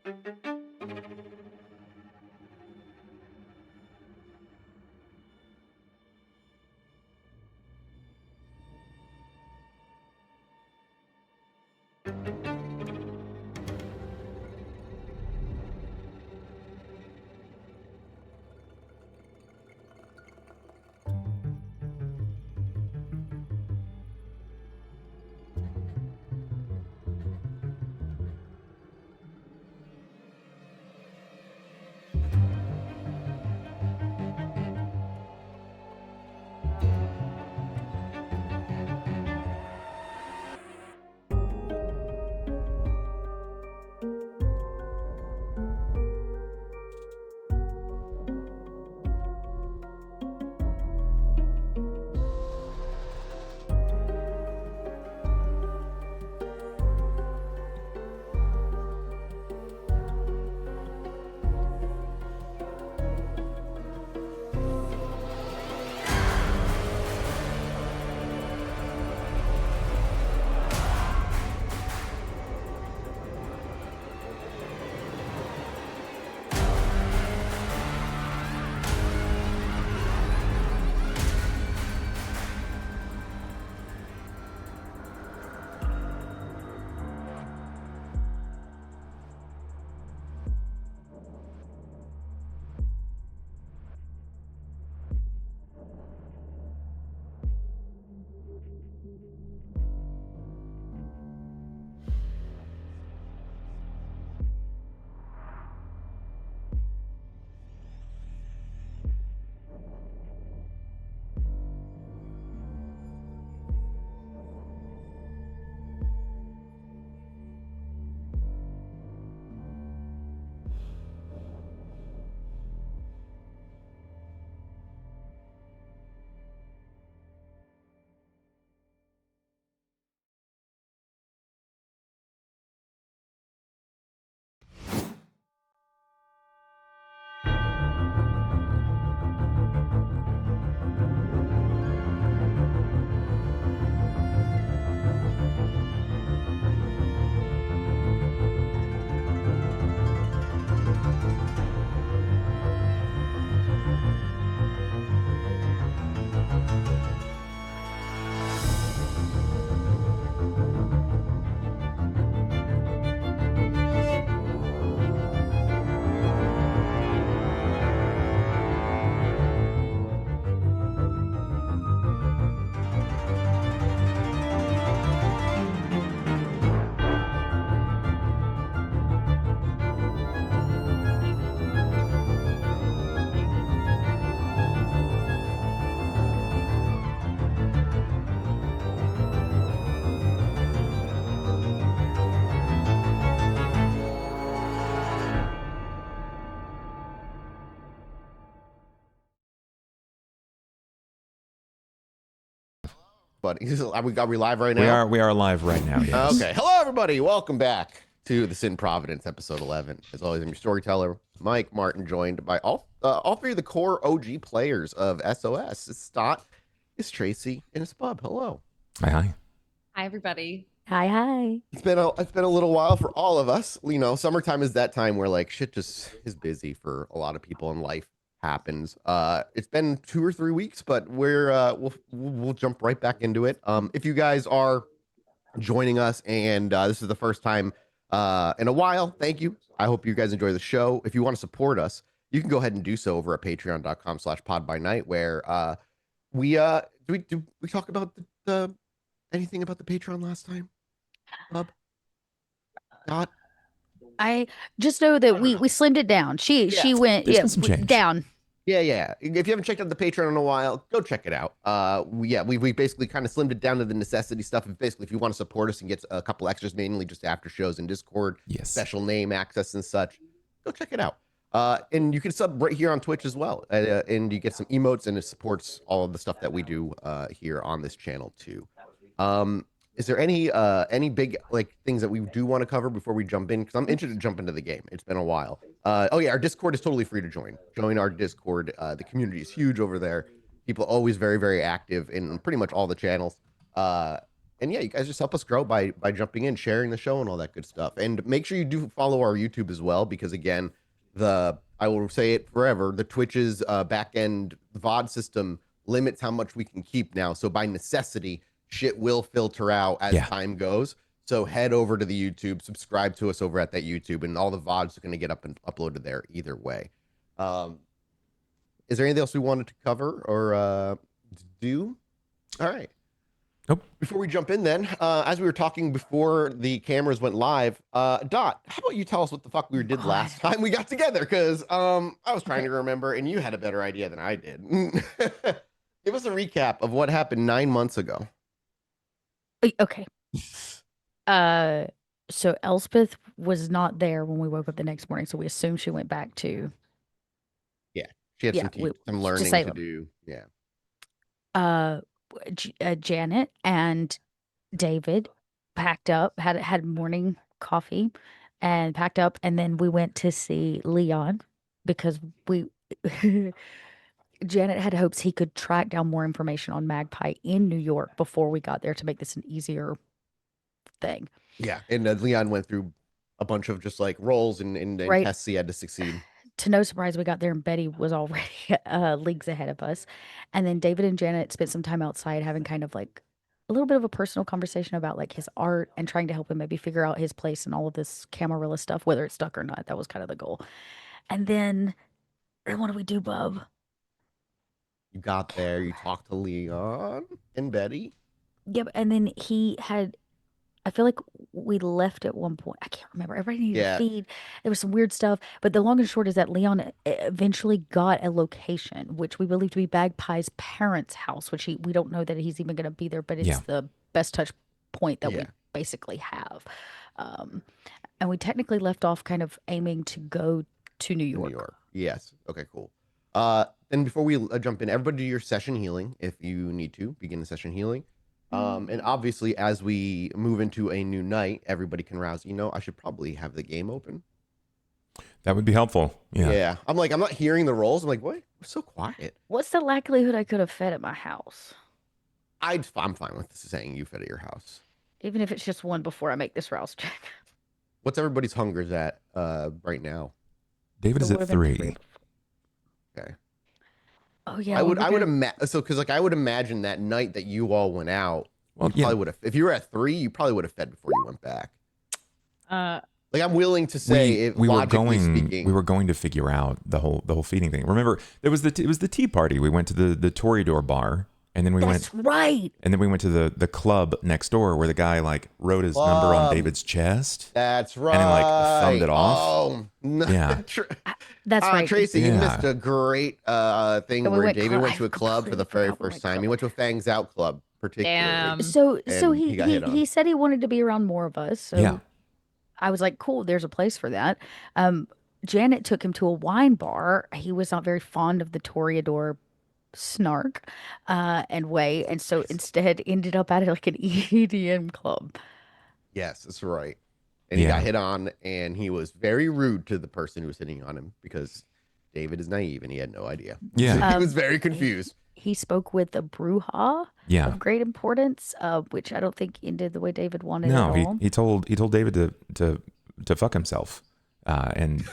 But are we live right now? We are live right now. Yes. Okay. Hello, everybody. Welcome back to the Sin Providence, episode 11. As always, I'm your storyteller, Mike Martin, joined by all three of the core OG players of SOS. It's Stott, it's Tracy, and it's Bub. Hello. Hi. Hi, everybody. Hi. It's been a little while for all of us. You know, summertime is that time where like shit just is busy for a lot of people in life. Happens. It's been 2 or 3 weeks, but we'll jump right back into it. If you guys are joining us and this is the first time in a while, thank you. I hope you guys enjoy the show. If you want to support us, you can go ahead and do so over at patreon.com/podbynight, where we talk about the anything about the Patreon last time? Bub? Not? I just know that we slimmed it down. She went There's been some change. down. Yeah. If you haven't checked out the Patreon in a while, go check it out. We basically kind of slimmed it down to the necessity stuff. And basically, if you want to support us and get a couple extras, mainly just after shows in Discord, Yes. special name access and such, go check it out. And you can sub right here on Twitch as well. And you get some emotes, and it supports all of the stuff that we do here on this channel too. Is there any big like things that we do want to cover before we jump in? Because I'm interested to jump into the game. It's been a while. Oh yeah, our Discord is totally free to join. Join our Discord. The community is huge over there. People always very, very active in pretty much all the channels. And yeah, you guys just help us grow by jumping in, sharing the show, and all that good stuff. And make sure you do follow our YouTube as well, because again, I will say it forever, the Twitch's back end VOD system limits how much we can keep now. So by necessity, shit will filter out as time goes. So head over to the YouTube, subscribe to us over at that YouTube, and all the VODs are going to get up and uploaded there either way. Is there anything else we wanted to cover or do? All right. Nope. Before we jump in then, as we were talking before the cameras went live, Dot, how about you tell us what the fuck we did last time we got together? Because I was trying to remember, and you had a better idea than I did. Give us a recap of what happened 9 months ago. Okay. So Elspeth was not there when we woke up the next morning, so we assumed she went back to. Yeah, she had some learning to do. Yeah. Janet and David packed up, had morning coffee, and packed up, and then we went to see Leon because we. Janet had hopes he could track down more information on Magpie in New York before we got there to make this an easier thing. Yeah, and Leon went through a bunch of just like roles and tests he had to succeed. To no surprise, we got there and Betty was already leagues ahead of us. And then David and Janet spent some time outside having kind of like a little bit of a personal conversation about like his art and trying to help him maybe figure out his place in all of this Camarilla stuff, whether it stuck or not. That was kind of the goal. And then what do we do, bub? You got there, you talked to Leon and Betty. Yep. And then I feel like we left at one point. I can't remember. Everybody needed to feed. There was some weird stuff. But the long and short is that Leon eventually got a location, which we believe to be Magpie's parents' house, which we don't know that he's even going to be there, but it's the best touch point that we basically have. And we technically left off kind of aiming to go to New York. New York. Yes. Okay, cool. And before we jump in, everybody do your session healing if you need to begin the session healing. And obviously, as we move into a new night, everybody can rouse. I should probably have the game open. That would be helpful. Yeah. Yeah. I'm not hearing the rolls. I'm like, what? We're so quiet. What's the likelihood I could have fed at my house? I'm fine with saying you fed at your house. Even if it's just one before I make this rouse check. What's everybody's hungers at right now? David is at 3. Okay. Oh yeah, I would imagine because I would imagine that night that you all went out, you probably would have. If you were at 3, you probably would have fed before you went back. I'm willing to say, we were going to figure out the whole feeding thing. Remember, it was the tea party. We went to the Toreador bar, and then we went. That's right. And then we went to the club next door where the guy wrote his number on David's chest. That's right. And he thumbed it off. Oh, no. Yeah. That's right. Tracy, you missed a great thing where David went to a club for the very first time. He went to a Fangs Out club, particularly. Damn. So he said he wanted to be around more of us. So I was like, cool, there's a place for that. Janet took him to a wine bar. He was not very fond of the Toreador snark and way, and so instead ended up at an EDM club. Yes, that's right. And he got hit on, and he was very rude to the person who was hitting on him because David is naive and he had no idea. Yeah. He was very confused. He spoke with a brouhaha of great importance, which I don't think ended the way David wanted at all. he told David to fuck himself, and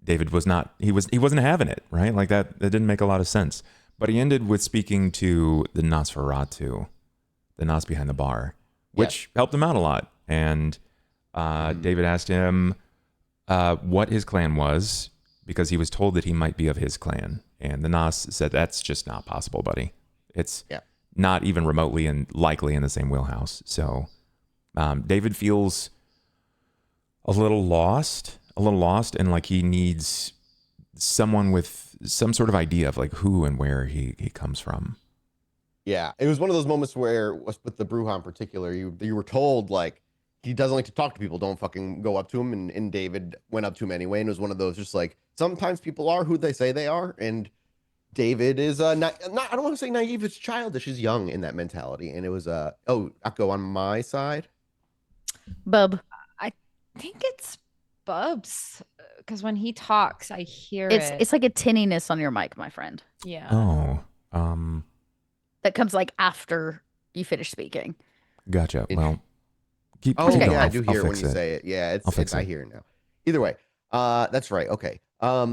David was not. He wasn't having it, right? Like that didn't make a lot of sense. But he ended with speaking to the Nosferatu, the Nos behind the bar, which helped him out a lot. And David asked him what his clan was, because he was told that he might be of his clan. And the Nos said, that's just not possible, buddy. It's not even remotely and likely in the same wheelhouse. So David feels a little lost, and like he needs someone with some sort of idea of like who and where he comes from. Yeah, it was one of those moments where, with the Bruja in particular, you were told like he doesn't like to talk to people. Don't fucking go up to him. And David went up to him anyway, and it was one of those just like sometimes people are who they say they are, and David is not I don't want to say naive. It's childish. He's young in that mentality, and it was Echo on my side. Bub, I think it's Bubs, because when he talks, I hear it. It's like a tinniness on your mic, my friend. Yeah. Oh, that comes like after you finish speaking. Gotcha. Well, keep Oh, keep yeah, going. I I'll, do I'll hear it when fix you it. say it. Yeah, I'll fix I it. hear it now. Either way, that's right. Okay.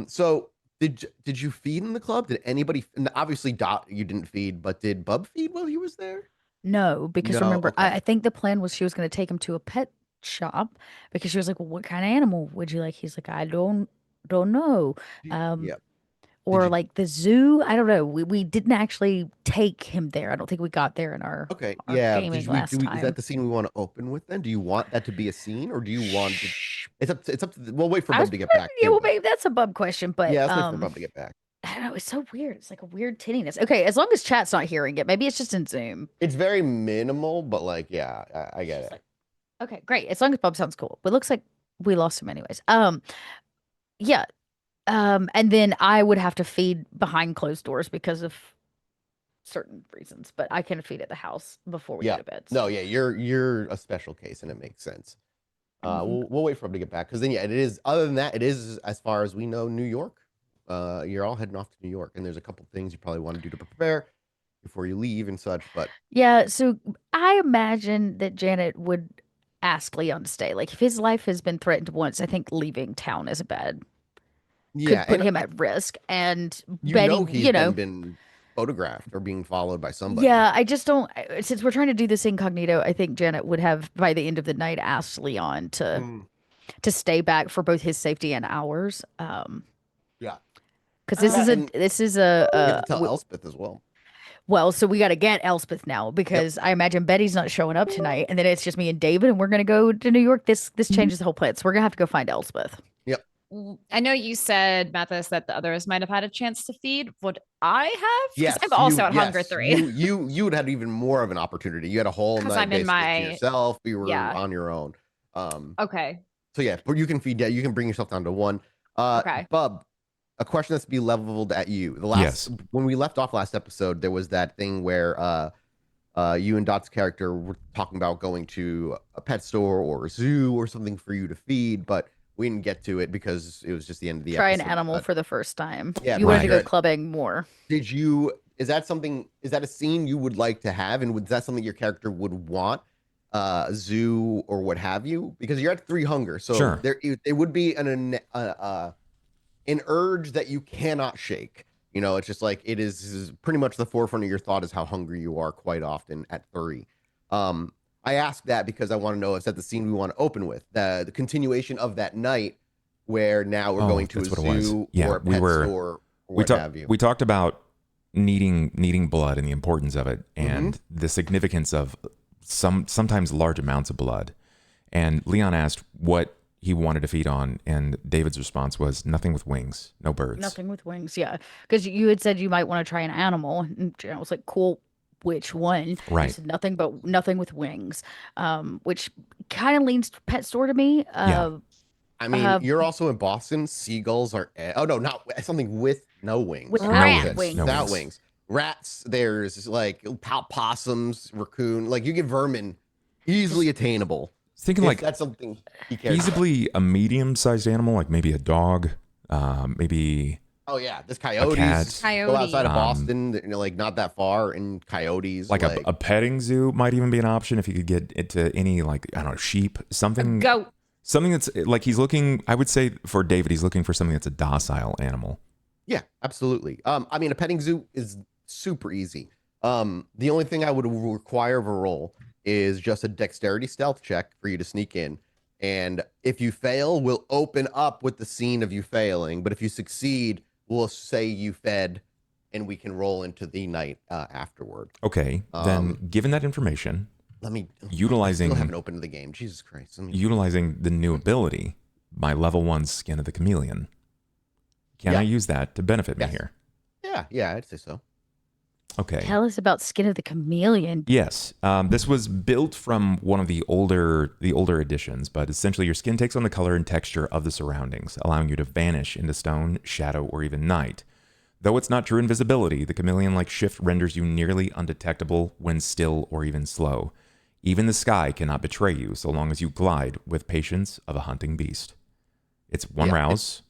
So did you feed in the club? Did anybody? And obviously, Dot, you didn't feed, but did Bub feed while he was there? No, because No. remember, Okay. I think the plan was she was going to take him to a pet shop because she was like, "Well, what kind of animal would you like?" He's like, "I don't know." Um, Yeah. Did or you? like the zoo. I don't know. We didn't actually take him there. I don't think we got there in Okay. our Yeah. gaming Did we? Do last we? Is that time. the scene we want to open with? Then do you want that to be a scene, or do you want to? Shh. It's up to. We'll wait for I was, Bub to get back yeah, too. well, But maybe that's a bub question, but yeah, let's wait for Bub to get back. I don't know. It's so weird. It's like a weird tinniness. Okay, as long as chat's not hearing it, maybe it's just in Zoom. It's very minimal, but like, yeah, I It's get just it. like, okay, great. As long as Bub sounds cool. But it looks like we lost him anyways. Yeah. And then I would have to feed behind closed doors because of certain reasons, but I can feed at the house before we go Yeah. to bed. No, yeah, you're a special case, and it makes sense. Mhm. We'll wait for him to get back because then yeah, it is. Other than that, it is as far as we know, New York. You're all heading off to New York, and there's a couple things you probably want to do to prepare before you leave and such. But Yeah, so I imagine that Janet would ask Leon to stay. Like if his life has been threatened once, I think leaving town is bad. yeah, Could put and him at risk. And you know Betty, he's been photographed or being followed by somebody. yeah, I just don't. Since we're trying to do this incognito, I think Janet would have by the end of the night asked Leon Mm, to stay back for both his safety and ours. yeah, Because yeah, and this is a you have to tell Elspeth as well. well, so we got to get Elspeth now Yep. because I imagine Betty's not showing up tonight, and then it's just me and David, and we're gonna go to New York. This changes the whole plan, so we're gonna have to go find Elspeth. Yep. I know you said, Mathis, that the others might have had a chance to feed. Would I have? Because Yes, I'm also at Hunger yes, 3. you would have even more of an opportunity. You had a whole 'Cause night I'm in basically to my yourself. You were yeah. on your own. Um, Okay. so yeah, but you can feed. You can bring yourself down to one. Okay. Bub, a question that's to be leveled at you. The last Yes. when we left off last episode, there was that thing where you and Dot's character were talking about going to a pet store or a zoo or something for you to feed, but we didn't get to it because it was just the end of the Try an episode. animal But for the first time. yeah, You for wanted to go sure. clubbing more. Did you? Is that something? Is that a scene you would like to have, and would that something your character would want? A zoo or what have you? Because you're at 3 hunger, so Sure. it would be an urge that you cannot shake. You know, it's just like it is pretty much the forefront of your thought is how hungry you are quite often at 3. I ask that because I want to know if that's the scene we want to open with, the continuation of that night where now we're going to a that's what it was. zoo Yeah, or a pet store or what have you. We talked about needing blood and the importance of it and the significance of sometimes large amounts of blood. And Leon asked what he wanted to feed on, and David's response was nothing with wings, no birds. Nothing with wings, yeah. Because you had said you might want to try an animal, and Janet was like, "Cool, which one?" Right. You said nothing, but nothing with wings, which kind of leans pet store to me. Yeah. I mean, you're also in Boston. Seagulls are oh no, not something with no wings. With rat wings. No Without wings. wings. Rats. There's like possums, raccoon. Like you get vermin, easily attainable. Thinking If like that's something he cares about. feasibly a medium-sized animal, like maybe a dog, maybe Oh yeah, there's cat. coyotes. Go outside of Um, Boston, you know, like not that far, and coyotes. like a petting zoo might even be an option if you could get into any, like, I don't know, sheep, something. Goat. Something that's like he's looking, I would say for David, he's looking for something that's a docile animal. Yeah, absolutely. I mean, a petting zoo is super easy. The only thing I would require of a roll is just a dexterity stealth check for you to sneak in. And if you fail, we'll open up with the scene of you failing. But if you succeed, we'll say you fed and we can roll into the night afterward. Okay, then given that information, Let me utilizing I still haven't opened the game. Jesus Christ. utilizing the new ability, my level 1 Skin of the Chameleon. Can I use that to benefit me Yes. here? Yeah, I'd say so. Okay. Tell us about Skin of the Chameleon. Yes, this was built from one of the older editions, but essentially your skin takes on the color and texture of the surroundings, allowing you to vanish into stone, shadow, or even night. Though it's not true invisibility, the chameleon-like shift renders you nearly undetectable when still or even slow. Even the sky cannot betray you so long as you glide with patience of a hunting beast. It's one rouse.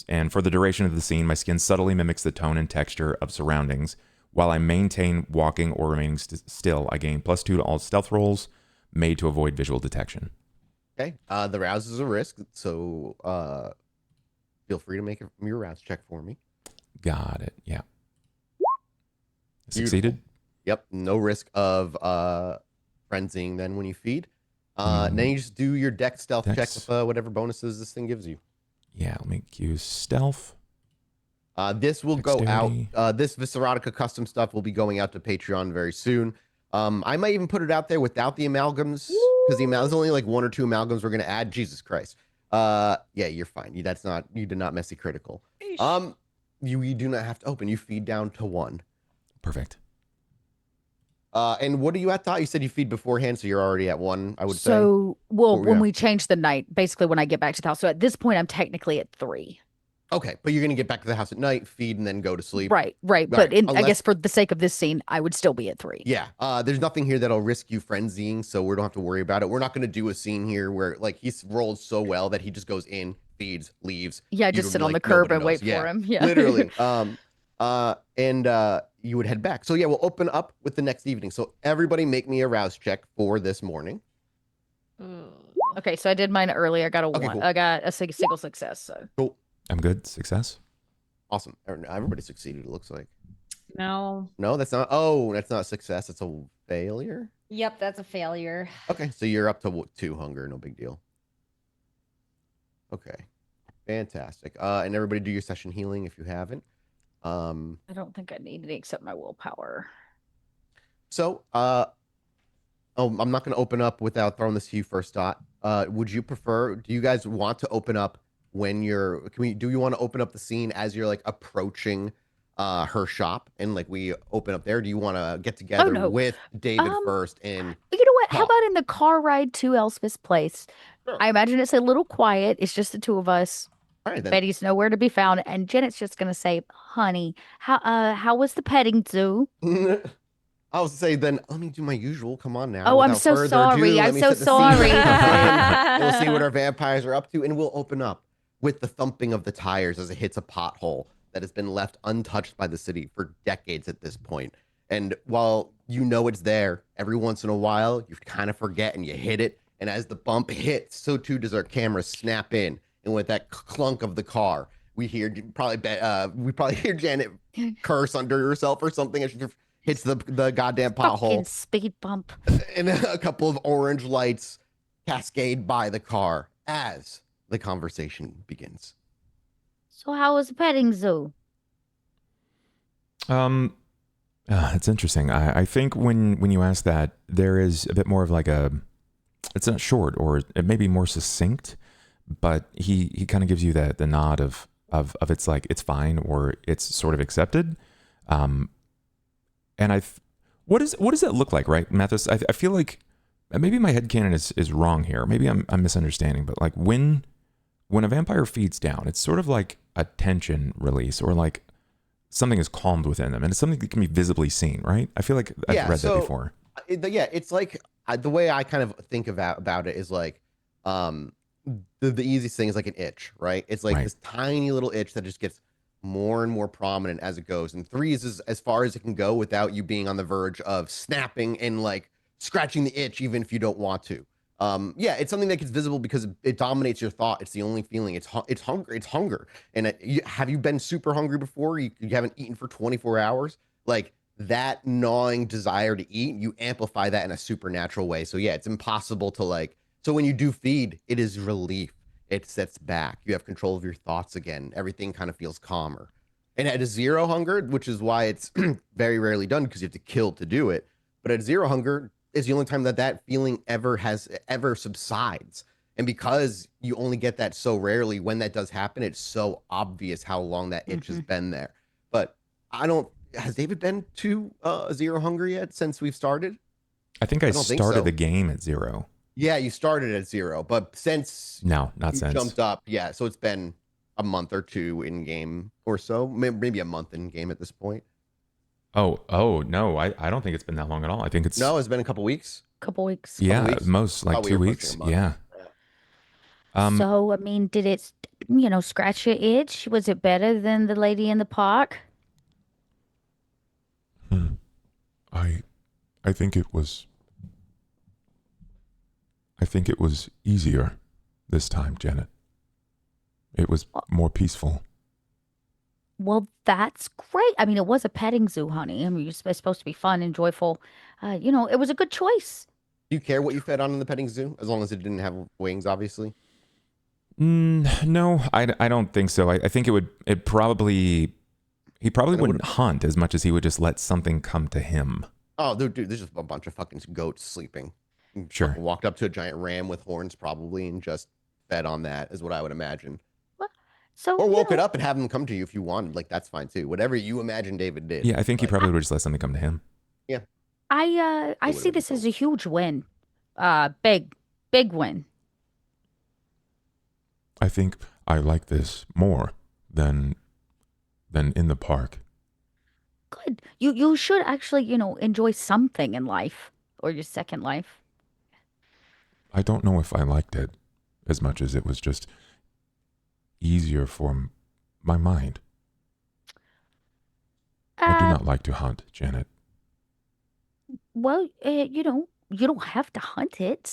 And for the duration of the scene, my skin subtly mimics the tone and texture of surroundings, While I maintain walking or remaining still, I gain +2 to all stealth rolls made to avoid visual detection. Okay. The rouse is a risk, so feel free to make your rouse check for me. Got it. Yeah. Beautiful. Succeeded. Yep. No risk of frenzying then when you feed. Then you just do your dex stealth check with whatever bonuses this thing gives you. Yeah, let me use stealth. This will Dexterity. go out. This Viscerotica custom stuff will be going out to Patreon very soon. I might even put it out there without the amalgams because there's only like 1 or 2 amalgams we're gonna add. Jesus Christ. Yeah, you're fine. You did not messy critical. You do not have to open. You feed down to 1. Perfect. And what are you at, Thought? You said you feed beforehand, so you're already at 1, I would say. So, well, when yeah. we change the night, basically when I get back to the house. So at this point, I'm technically at 3. Okay, but you're going to get back to the house at night, feed, and then go to sleep. Right. But I guess for the sake of this scene, I would still be at 3. Yeah, there's nothing here that'll risk you frenzying, so we don't have to worry about it. We're not going to do a scene here where, like, he's rolled so well that he just goes in, feeds, leaves. Yeah, just sit on the curb and wait for him. Yeah, literally. And you would head back. So yeah, we'll open up with the next evening. So everybody make me a rouse check for this morning. Okay, so I did mine earlier. I got a 1. Cool. I got a single success. So cool. I'm good. Success. Awesome. Everybody succeeded, it looks like. No. No, that's not. Oh, that's not a success. It's a failure. Yep, that's a failure. Okay, so you're up to 2 hunger. No big deal. Okay, fantastic. And everybody do your session healing if you haven't. I don't think I need any except my willpower. So, I'm not going to open up without throwing this to you first, Dot. Would you prefer? Do you guys want to open up when you're? Do you want to open up the scene as you're like approaching her shop and like we open up there? Do you want to get together with David first? And you know what? How about in the car ride to Elspeth's place? Sure. I imagine it's a little quiet. It's just the 2 of us. All right, then. Betty's nowhere to be found, and Janet's just gonna say, "Honey, how was the petting zoo?" I'll say then. Let me do my usual. Come on now. Oh, I'm Without so further sorry. ado, let I'm me so set the scene. sorry. And we'll see what our vampires are up to, and we'll open up with the thumping of the tires as it hits a pothole that has been left untouched by the city for decades at this point. And while you know it's there, every once in a while you kind of forget and you hit it. And as the bump hits, so too does our camera snap in. And with that clunk of the car, we probably hear Janet curse under herself or something as she hits the goddamn pothole. Fucking speed bump. And a couple of orange lights cascade by the car as the conversation begins. So how was the petting zoo? It's interesting. I think when you ask that, there is a bit more of like it's not short or it may be more succinct, but he kind of gives you the nod of it's like it's fine or it's sort of accepted. And what does that look like, right, Mathis? I feel like maybe my headcanon is wrong here. Maybe I'm misunderstanding, but like when a vampire feeds down, it's sort of like a tension release or like something is calmed within them, and it's something that can be visibly seen, right? I feel like I've read that before. It's like the way I kind of think about it is like the easiest thing is like an itch, right? It's like this tiny little itch that just gets more and more prominent as it goes. And 3 is as far as it can go without you being on the verge of snapping and like scratching the itch, even if you don't want to. It's something that gets visible because it dominates your thought. It's the only feeling. It's hunger. It's hunger. And have you been super hungry before? You haven't eaten for 24 hours? Like that gnawing desire to eat, you amplify that in a supernatural way. So yeah, it's impossible to like. So when you do feed, it is relief. It sets back. You have control of your thoughts again. Everything kind of feels calmer. And at a 0 hunger, which is why it's very rarely done because you have to kill to do it. But at 0 hunger is the only time that feeling ever subsides. And because you only get that so rarely, when that does happen, it's so obvious how long that itch has been there. But has David been to 0 hunger yet since we've started? I think I started the game at 0. Yeah, you started at 0, but since not since jumped up, yeah. So it's been a month or 2 in game or so, maybe a month in game at this point. Oh no, I don't think it's been that long at all. I think it's been a couple weeks. Yeah, most like 2 weeks. Yeah. So I mean, did it, scratch your itch? Was it better than the lady in the park? I think it was easier this time, Janet. It was more peaceful. Well, that's great. I mean, it was a petting zoo, honey. I mean, it's supposed to be fun and joyful. It was a good choice. Do you care what you fed on in the petting zoo, as long as it didn't have wings, obviously? No, I don't think so. I think he probably wouldn't hunt as much as he would just let something come to him. Oh, dude, there's just a bunch of fucking goats sleeping. Sure. Fucking walked up to a giant ram with horns, probably, and just fed on that, is what I would imagine. Well, so, Or woke it up and have them come to you if you wanted. Like, that's fine too. Whatever you imagine David did. Yeah, I think he probably would just let something come to him. Yeah. I see this as a huge win. Big win. I think I like this more than in the park. Good. You should actually, enjoy something in life or your second life. I don't know if I liked it as much as it was just easier for my mind. I do not like to hunt, Janet. Well, you don't have to hunt it.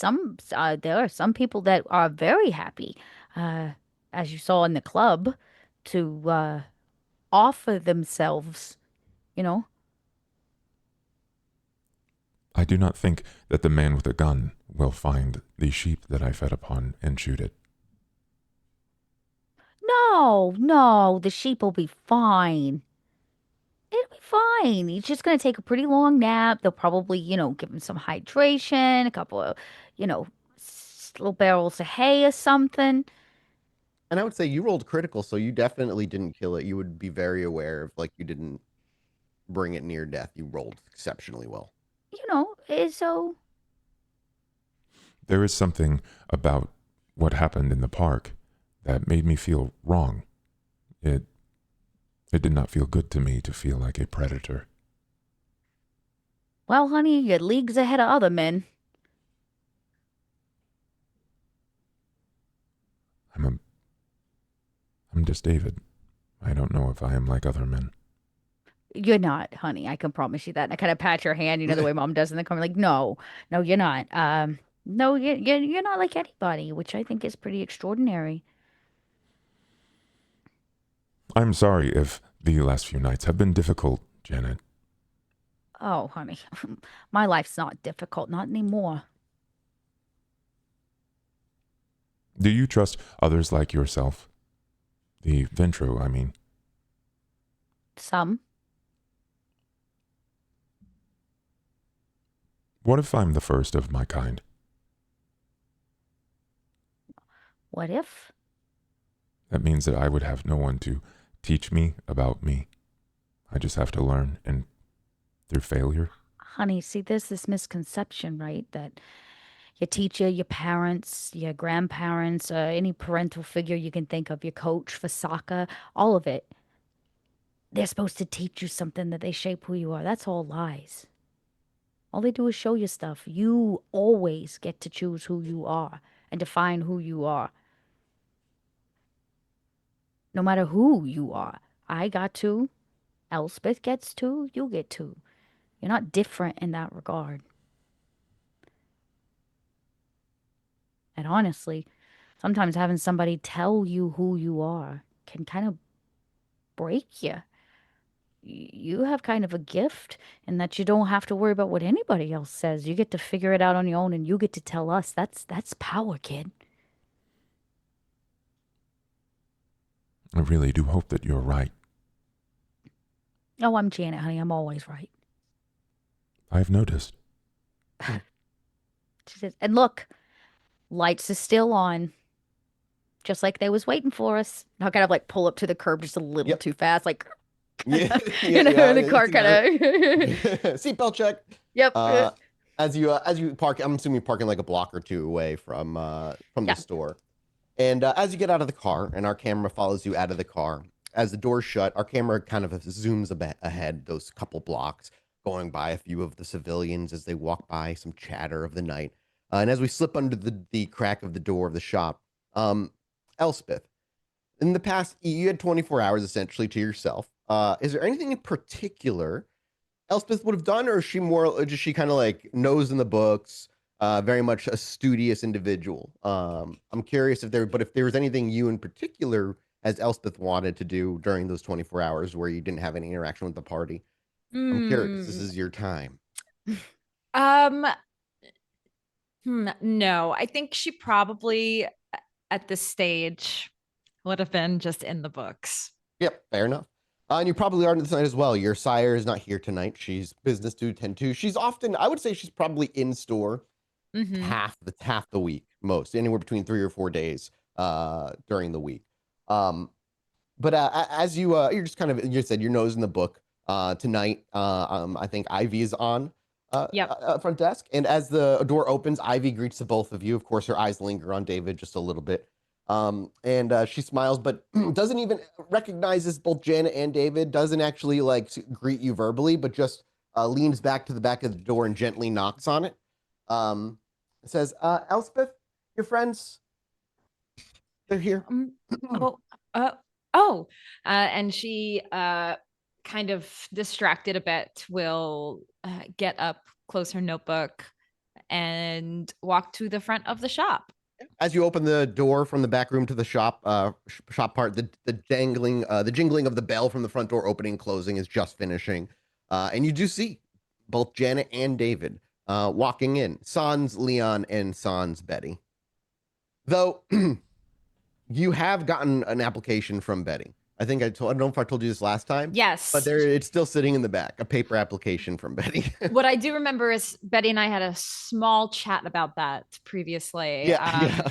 There are some people that are very happy, uh, as you saw in the club, to offer themselves, you know. I do not think that the man with a gun will find the sheep that I fed upon and shoot it. No, the sheep will be fine. It'll be fine. He's just gonna take a pretty long nap. They'll probably, give him some hydration, a couple of, little barrels of hay or something. And I would say you rolled critical, so you definitely didn't kill it. You would be very aware of, like, you didn't bring it near death. You rolled exceptionally well. So There is something about what happened in the park that made me feel wrong. It did not feel good to me to feel like a predator. well, honey, you're leagues ahead of other men. I'm just David. I don't know if I am like other men. You're not, honey. I can promise you that. And I kind of pat your hand, the way mom does in the car. Like, no, you're not. No, you're not like anybody, which I think is pretty extraordinary. I'm sorry if the last few nights have been difficult, Janet. Oh, honey, my life's not difficult, not anymore. Do you trust others like yourself? The Ventro, I mean. Some. What if I'm the first of my kind? What if? That means that I would have no one to teach me about me. I just have to learn, and through failure. Honey, see, there's this misconception, right? That your teacher, your parents, your grandparents, any parental figure you can think of, your coach for soccer, all of it, they're supposed to teach you something, that they shape who you are. That's all lies. All they do is show you stuff. You always get to choose who you are and define who you are. No matter who you are. I got to. Elspeth gets to. You get to. You're not different in that regard. And honestly, sometimes having somebody tell you who you are can kind of break you. You have kind of a gift in that you don't have to worry about what anybody else says. You get to figure it out on your own, and you get to tell us. That's power, kid. I really do hope that you're right. Oh, I'm Janet, honey. I'm always right. I've noticed. She says, and look, lights are still on. Just like they was waiting for us. I'll kind of like pull up to the curb just a little too fast, like Yeah, the car kind of seatbelt check. Yep. As you park, I'm assuming you're parking like a block or two away from the store. And as you get out of the car, and our camera follows you out of the car, as the doors shut, our camera kind of zooms ahead those couple blocks, going by a few of the civilians as they walk by, some chatter of the night. And as we slip under the crack of the door of the shop, Elspeth, in the past, you had 24 hours essentially to yourself. Is there anything in particular Elspeth would have done, or is she more just she kind of like knows in the books, very much a studious individual? I'm curious if there was anything you in particular as Elspeth wanted to do during those 24 hours where you didn't have any interaction with the party. I'm curious. This is your time. Um, no, I think she probably at this stage would have been just in the books. Yep, fair enough. And you probably are tonight as well. Your sire is not here tonight. She's business to tend to. She's often, I would say, she's probably in store half the week, most anywhere between 3 or 4 days during the week. But as you're just kind of, you said your nose in the book tonight. I think Ivy is on front desk, and as the door opens, Ivy greets the both of you. Of course, her eyes linger on David just a little bit. And she smiles, but doesn't even recognizes both Janet and David, doesn't actually like greet you verbally, but just leans back to the back of the door and gently knocks on it. Says, Elspeth, your friends, they're here. And she kind of distracted a bit will get up, close her notebook, and walk to the front of the shop. As you open the door from the back room to the shop part, the jingling of the bell from the front door opening and closing is just finishing. And you do see both Janet and David walking in. Sans Leon and Sans Betty. Though you have gotten an application from Betty. I don't know if I told you this last time. Yes. But it's still sitting in the back, a paper application from Betty. What I do remember is Betty and I had a small chat about that previously. Yeah.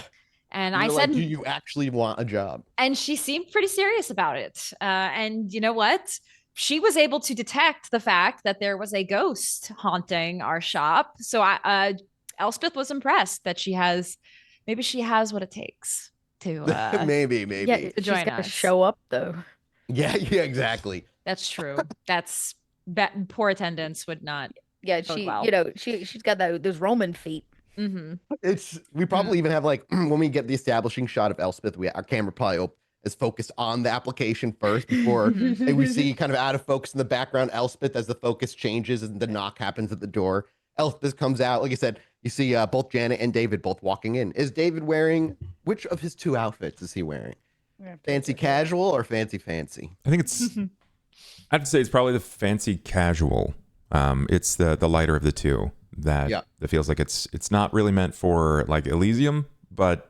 And I said, do you actually want a job? And she seemed pretty serious about it. And you know what? She was able to detect the fact that there was a ghost haunting our shop. So Elspeth was impressed that maybe she has what it takes to maybe yeah, to join us. Show up though. Yeah, exactly. That's true. That's poor attendance would not. Yeah, she's got those Roman feet. We probably even have like when we get the establishing shot of Elspeth, our camera probably is focused on the application first before and we see kind of out of focus in the background Elspeth as the focus changes and the knock happens at the door. Elspeth comes out. Like I said, you see both Janet and David both walking in. Is David wearing, which of his two outfits is he wearing? Fancy casual or fancy? I think I'd say it's probably the fancy casual. It's the lighter of the two that feels like it's not really meant for like Elysium, but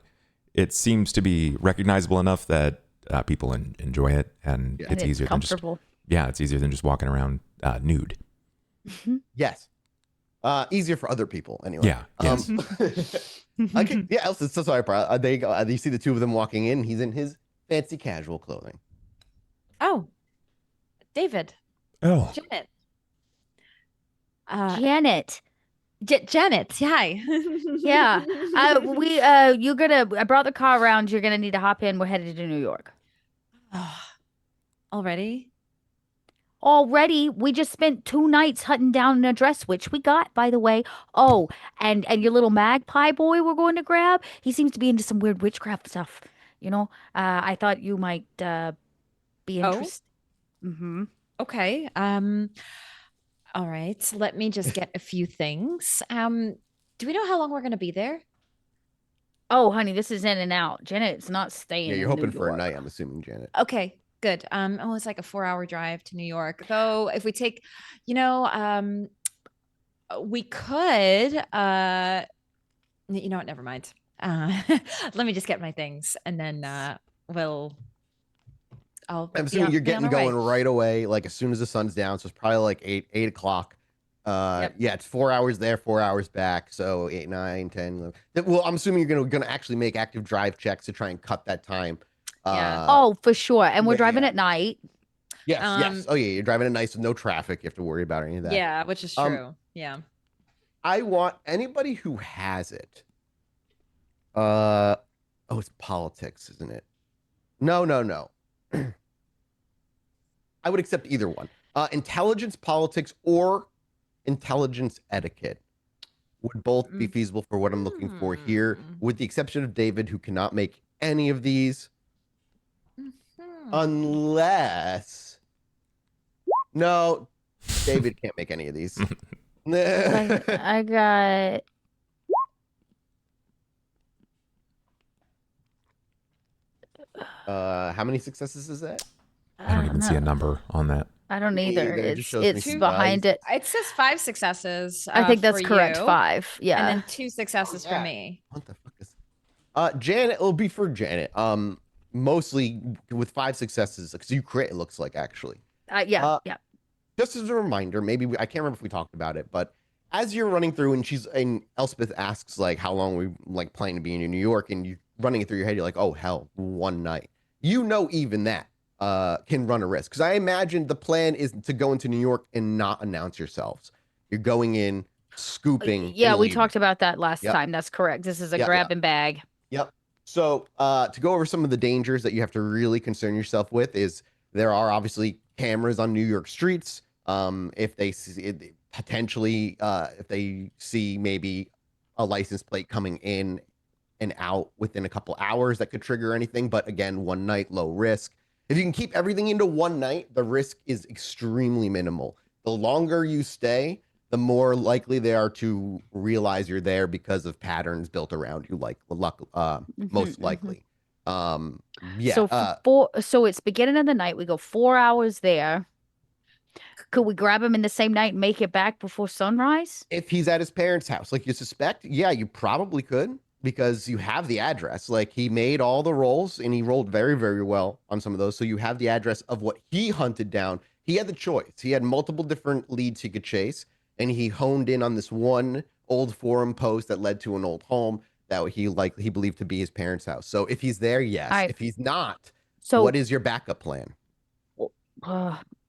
it seems to be recognizable enough that people enjoy it, and it's easier than it's easier than just walking around nude. Yes. Easier for other people anyway. Yeah. Yes. Okay. Yeah. Elspeth, so sorry. You see the two of them walking in. He's in his fancy casual clothing. Oh, David. Oh, Janet. Janet. Janet. Hi. Yeah. I brought the car around. You're gonna need to hop in. We're headed to New York. Already? We just spent 2 nights hunting down an address, which we got, by the way. Oh, and your little magpie boy we're going to grab. He seems to be into some weird witchcraft stuff. I thought you might be interested. Okay. All right. So let me just get a few things. Do we know how long we're gonna be there? Oh, honey, this is in and out. Janet's not staying. Yeah, you're in hoping New for a York. night, I'm assuming, Janet. Okay, good. It's like a 4-hour drive to New York. Though if we take, we could what, never mind. Let me just get my things and then I'm assuming you're getting going right away, like as soon as the sun's down. So it's probably like 8 o'clock. Yeah, it's 4 hours there, 4 hours back. So 8, 9, 10. 11. Well, I'm assuming you're gonna actually make active drive checks to try and cut that time. Oh, for sure. And we're driving at night. Yes. Oh yeah, you're driving at night with no traffic. You have to worry about any of that. Yeah, which is true. Yeah. I want anybody who has it. It's politics, isn't it? No. I would accept either one. Intelligence, politics, or intelligence etiquette would both be feasible for what I'm looking for here, with the exception of David, who cannot make any of these. Unless... No, David can't make any of these. I got How many successes is that? I don't even see a know. number on that. I don't Me either. either. It just shows me It's some behind dice. it. It says 5 successes. I think that's for correct. you, 5. and Yeah. then 2 successes for Yeah. me. What the fuck is? Janet. It'll be for Janet. Mostly with 5 successes because you crit. It looks like actually. Yeah. Just as a reminder, maybe I can't remember if we talked about it, but as you're running through and Elspeth asks like how long we like planning to be in New York, and you running it through your head, you're like, oh hell, one night. Even that can run a risk. Because I imagine the plan is to go into New York and not announce yourselves. You're going in, scooping. Yeah, and we leaving. talked about that last Yep. time. That's correct. This is a Yep, grab yep. and bag. Yep. So to go over some of the dangers that you have to really concern yourself with is there are obviously cameras on New York streets. If they see potentially, if they see maybe a license plate coming in and out within a couple hours, that could trigger anything. But again, one night, low risk. If you can keep everything into one night, the risk is extremely minimal. The longer you stay, the more likely they are to realize you're there because of patterns built around you, like most likely. Yeah. So it's beginning of the night. We go 4 hours there. Could we grab him in the same night and make it back before sunrise? If he's at his parents' house, like you suspect, yeah, you probably could because you have the address. Like he made all the rolls and he rolled very, very well on some of those. So you have the address of what he hunted down. He had the choice. He had multiple different leads he could chase, and he honed in on this one old forum post that led to an old home that he believed to be his parents' house. So if he's there, yes. If he's not, what is your backup plan?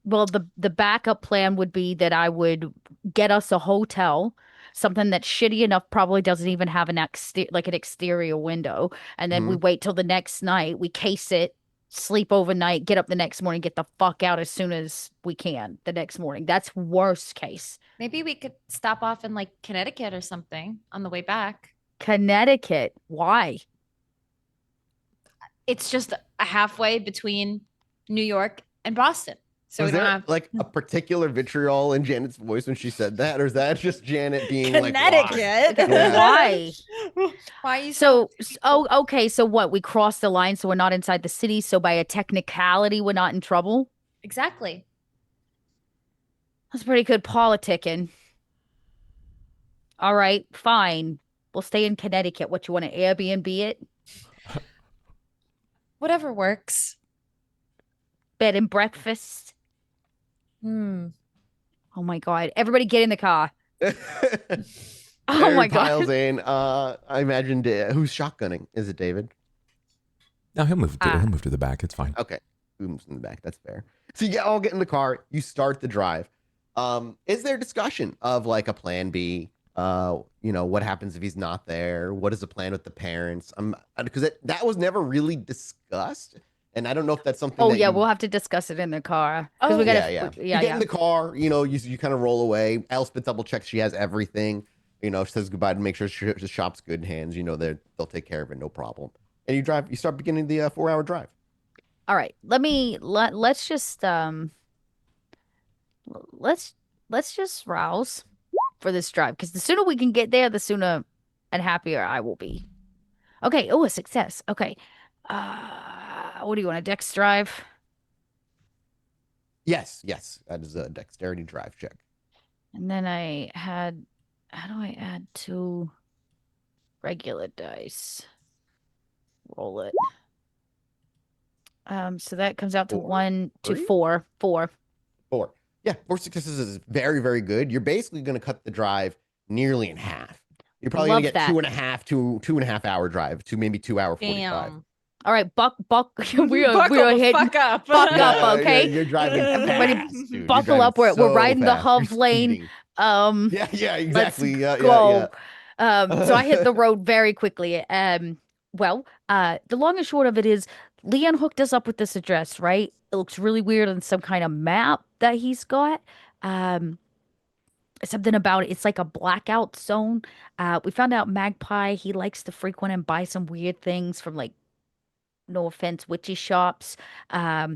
Well, the backup plan would be that I would get us a hotel, something that's shitty enough, probably doesn't even have an exterior window, and then we wait till the next night, we case it, sleep overnight, get up the next morning, get the fuck out as soon as we can the next morning. That's worst case. Maybe we could stop off in like Connecticut or something on the way back. Connecticut? Why? It's just a halfway between New York and Boston. So Was we don't there have like a particular vitriol in Janet's voice when she said that, or is that just Janet being Connecticut. like, why? Why? Why are you Okay, so what? We crossed the line, so we're not inside the city, so by a technicality, we're not in trouble? Exactly. That's pretty good politicking. All right, fine. We'll stay in Connecticut. What, you want to Airbnb it? Whatever works. Bed and breakfast? Hmm. Oh my God. Everybody get in the car. Oh Barry my God. piles in. I imagine who's shotgunning? Is it David? No, he'll move to the back. It's fine. Okay, who moves in the back? That's fair. So you all get in the car. You start the drive. Is there discussion of like a plan B? What happens if he's not there? What is the plan with the parents? Because that was never really discussed. And I don't know if that's something. We'll have to discuss it in the car. Oh, You get in the car, you kind of roll away. Elspeth double checks she has everything. She says goodbye to make sure the shop's good in hands. They'll take care of it, no problem. And you start beginning the 4-hour drive. All right. Let's just rouse for this drive, because the sooner we can get there, the sooner and happier I will be. Okay. Oh, a success. Okay. What do you want? A dex drive? Yes. That is a dexterity drive check. And then how do I add 2 regular dice? Roll it. So that comes out to 1 to 4. 4. 4. Yeah, 4 successes is very, very good. You're basically going to cut the drive nearly in half. You're probably going to get 2.5 to 2.5 hour drive to maybe 2 hour 45. Damn. All right, buck. we are hitting. Fuck up. Okay. You're driving Everybody fast, dude. buckle up. We're riding the Hov lane. Yeah, exactly. Let's go. Yeah. So I hit the road very quickly. The long and short of it is Leon hooked us up with this address, right? It looks really weird on some kind of map that he's got. Something about it. It's like a blackout zone. We found out Magpie, he likes to frequent and buy some weird things from like no offense, witchy shops. Yeah,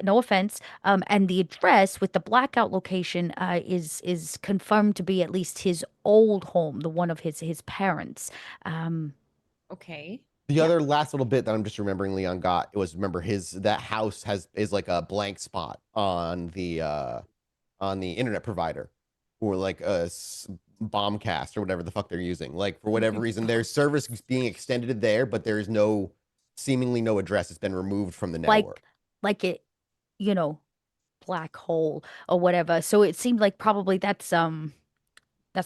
no offense. And the address with the blackout location is confirmed to be at least his old home, the one of his parents. Um, Okay. The yeah, other last little bit that I'm just remembering Leon got, it was, remember, that house is like a blank spot on the internet provider, or like a bombcast or whatever the fuck they're using. Like, for whatever reason, there's service being extended there, but there is seemingly no address. It's been removed from the network. like it, you know, black hole or whatever. So it seemed like probably that's where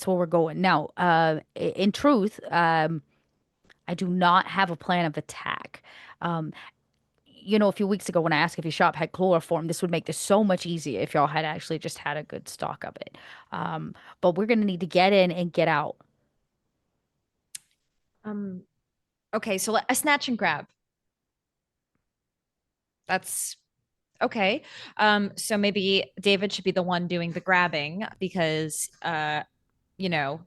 we're going now. In truth, I do not have a plan of attack. Um, a few weeks ago when I asked if your shop had chloroform, this would make this so much easier if y'all had actually just had a good stock of it. But we're gonna need to get in and get out. Um, okay, so a snatch and grab. That's okay. So maybe David should be the one doing the grabbing because you know,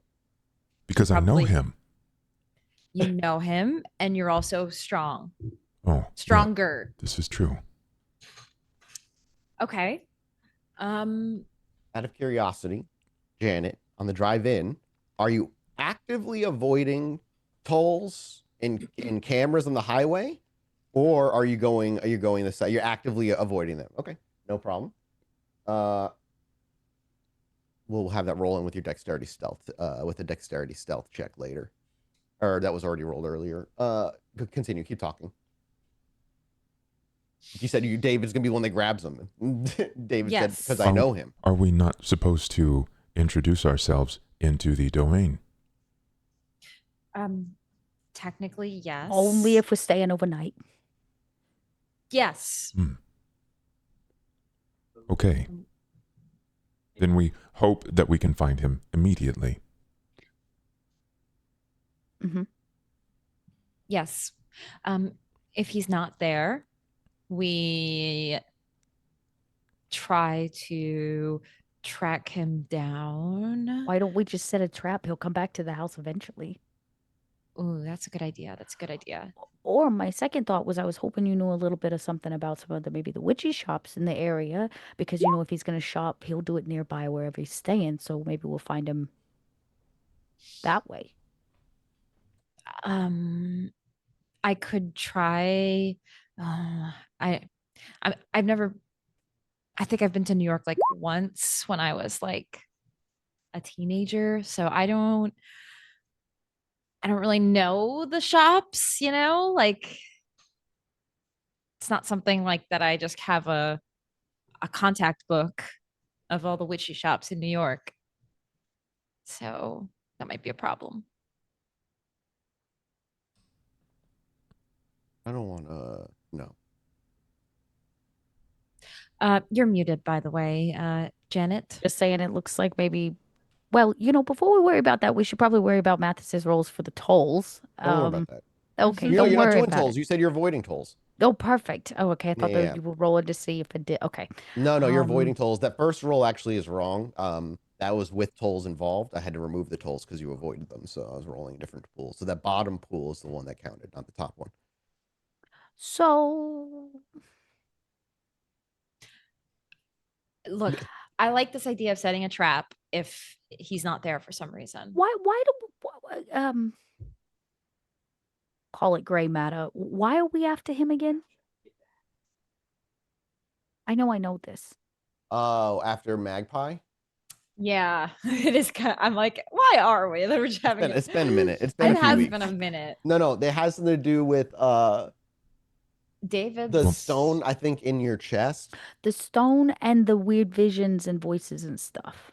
Because I know probably him. you know him and you're also strong. Oh, yeah, Stronger. this is true. Okay. Out of curiosity, Janet, on the drive in, are you actively avoiding tolls in cameras on the highway? Or are you going this side? You're actively avoiding them. Okay, no problem. We'll have that roll in with your dexterity stealth, with a dexterity stealth check later. Or that was already rolled earlier. Continue, keep talking. You said David's gonna be the one that grabs him. David said, Yes. because I know him. Are we not supposed to introduce ourselves into the domain? Technically, yes. Only if we're staying overnight. Yes. Okay. Then we hope that we can find him immediately. Mm-hmm. Yes. If he's not there, we try to track him down. Why don't we just set a trap? He'll come back to the house eventually. Oh, that's a good idea. That's a good idea. Or my second thought was I was hoping you knew a little bit of something about some of maybe the witchy shops in the area because if he's gonna shop, he'll do it nearby wherever he's staying. So maybe we'll find him that way. I could try. I've never. I think I've been to New York like once when I was like a teenager, so I don't really know the shops, like it's not something like that I just have a contact book of all the witchy shops in New York. So that might be a problem. I don't want to. No. You're muted, by the way, Janet. Just saying it looks like maybe well, before we worry about that, we should probably worry about Mathis's rolls for the tolls. Don't worry about that. Okay, You're don't not worry doing about tolls. it. You said you're avoiding tolls. Oh, perfect. Oh, okay. I thought Yeah. you were rolling to see if it did. Okay. No, you're avoiding tolls. That first roll actually is wrong. That was with tolls involved. I had to remove the tolls because you avoided them. So I was rolling a different pool. So that bottom pool is the one that counted, not the top one. So Look, I like this idea of setting a trap if he's not there for some reason. why do call it gray matter? Why are we after him again? I know this. Oh, after Magpie? Yeah, it is I'm like, why are we? We're just having It's been a minute. It's been it a few has weeks. been a minute. No, it has something to do with David, the stone, I think, in your chest. The stone and the weird visions and voices and stuff.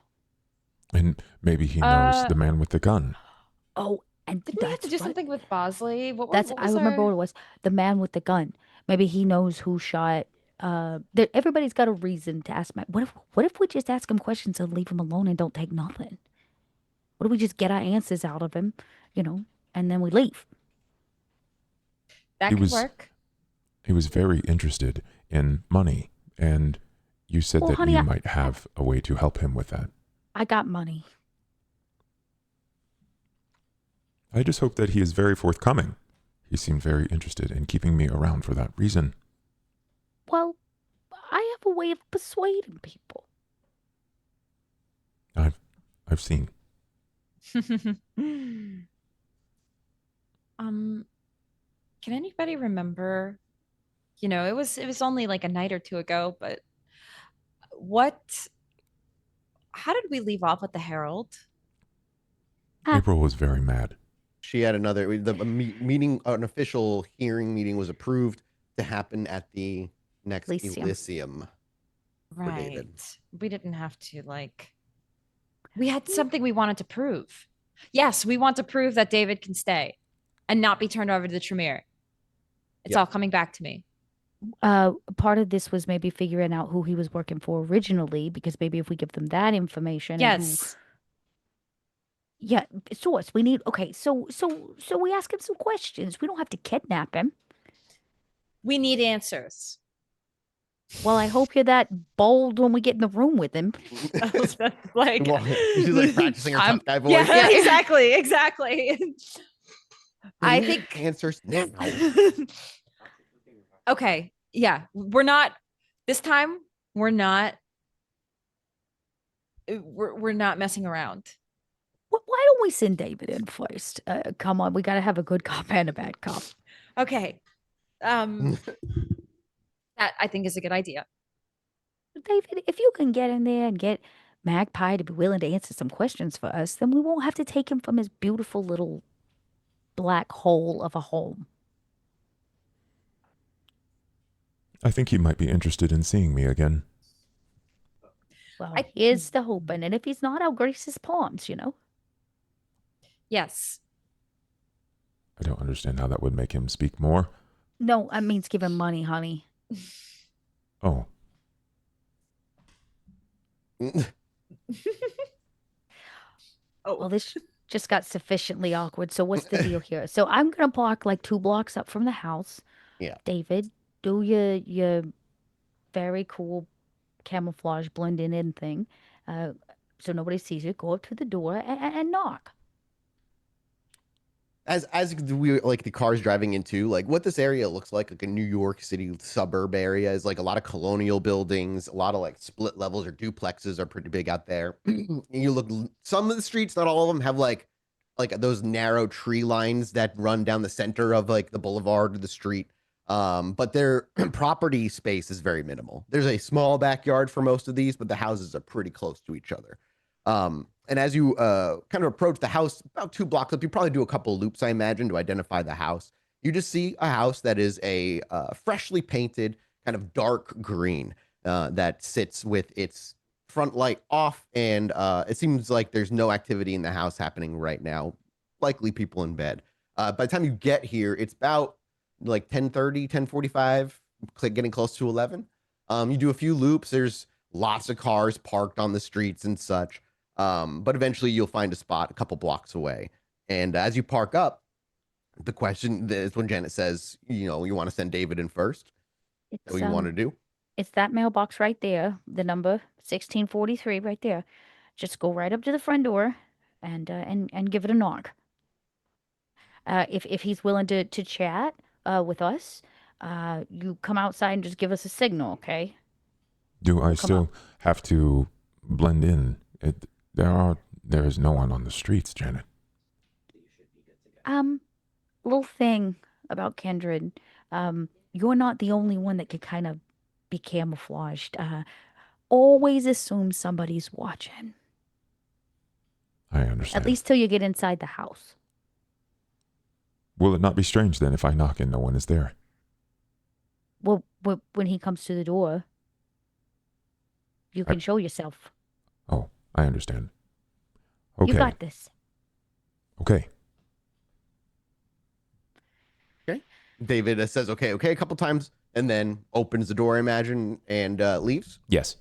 And maybe he knows the man with the gun. Oh, and did we have to do something with Bosley? What I remember what it was. The man with the gun. Maybe he knows who shot. Everybody's got a reason to ask. What if we just ask him questions and leave him alone and don't take nothing? What if we just get our answers out of him, and then we leave? That could work. He was very interested in money, and you said that honey, you might have a way to help him with that. I got money. I just hope that he is very forthcoming. He seemed very interested in keeping me around for that reason. Well, I have a way of persuading people. I've seen. Can anybody remember? You know, it was only like a night or two ago, but what? How did we leave off with the Herald? Ah. April was very mad. She had meeting, an official hearing meeting was approved to happen at the next Elysium. Right. We didn't have to we had something we wanted to prove. Yes, we want to prove that David can stay and not be turned over to the Tremere. It's all coming back to me. Part of this was maybe figuring out who he was working for originally, because maybe if we give them that information, yes, source we need. Okay, so we ask him some questions. We don't have to kidnap him. We need answers. Well, I hope you're that bold when we get in the room with him. She's like practicing her tough guy voice. Yeah, exactly. I think answers now. Okay. Yeah. We're not this time. We're not messing around. Why don't we send David in first? Come on, we got to have a good cop and a bad cop. Okay. That I think is a good idea. David, if you can get in there and get Magpie to be willing to answer some questions for us, then we won't have to take him from his beautiful little black hole of a home. I think he might be interested in seeing me again. Well, here's the hoping. And if he's not, I'll grace his palms, you know? Yes. I don't understand how that would make him speak more. No, that means give him money, honey. Oh. Well, this just got sufficiently awkward. So what's the deal here? So I'm going to park like 2 blocks up from the house. Yeah. David, do your very cool camouflage blending in thing. So nobody sees you. Go up to the door and knock. As we like the cars driving into like what this area looks like a New York City suburb area is like a lot of colonial buildings, a lot of like split levels or duplexes are pretty big out there. You look, some of the streets, not all of them, have like those narrow tree lines that run down the center of like the boulevard or the street. But their property space is very minimal. There's a small backyard for most of these, but the houses are pretty close to each other. And as you kind of approach the house about 2 blocks up, you probably do a couple of loops, I imagine, to identify the house. You just see a house that is a freshly painted kind of dark green that sits with its front light off. And it seems like there's no activity in the house happening right now, likely people in bed. By the time you get here, it's about like 10:30, 10:45, getting close to 11. You do a few loops. There's lots of cars parked on the streets and such. But eventually you'll find a spot a couple blocks away. And as you park up, the question is when Janet says, you know, you want to send David in first. That's what you want to do. It's that mailbox right there, the number 1643 right there. Just go right up to the front door and give it a knock. If he's willing to chat with us, you come outside and just give us a signal, okay? Do I still have to blend in? There is no one on the streets, Janet. Little thing about Kindred. You're not the only one that could kind of be camouflaged. Always assume somebody's watching. I understand. At least till you get inside the house. Will it not be strange then if I knock and no one is there? Well, when he comes to the door, you can show yourself. Oh, I understand. Okay. You got this. Okay. Okay. David says, okay, a couple times, and then opens the door, I imagine, and leaves. Yes.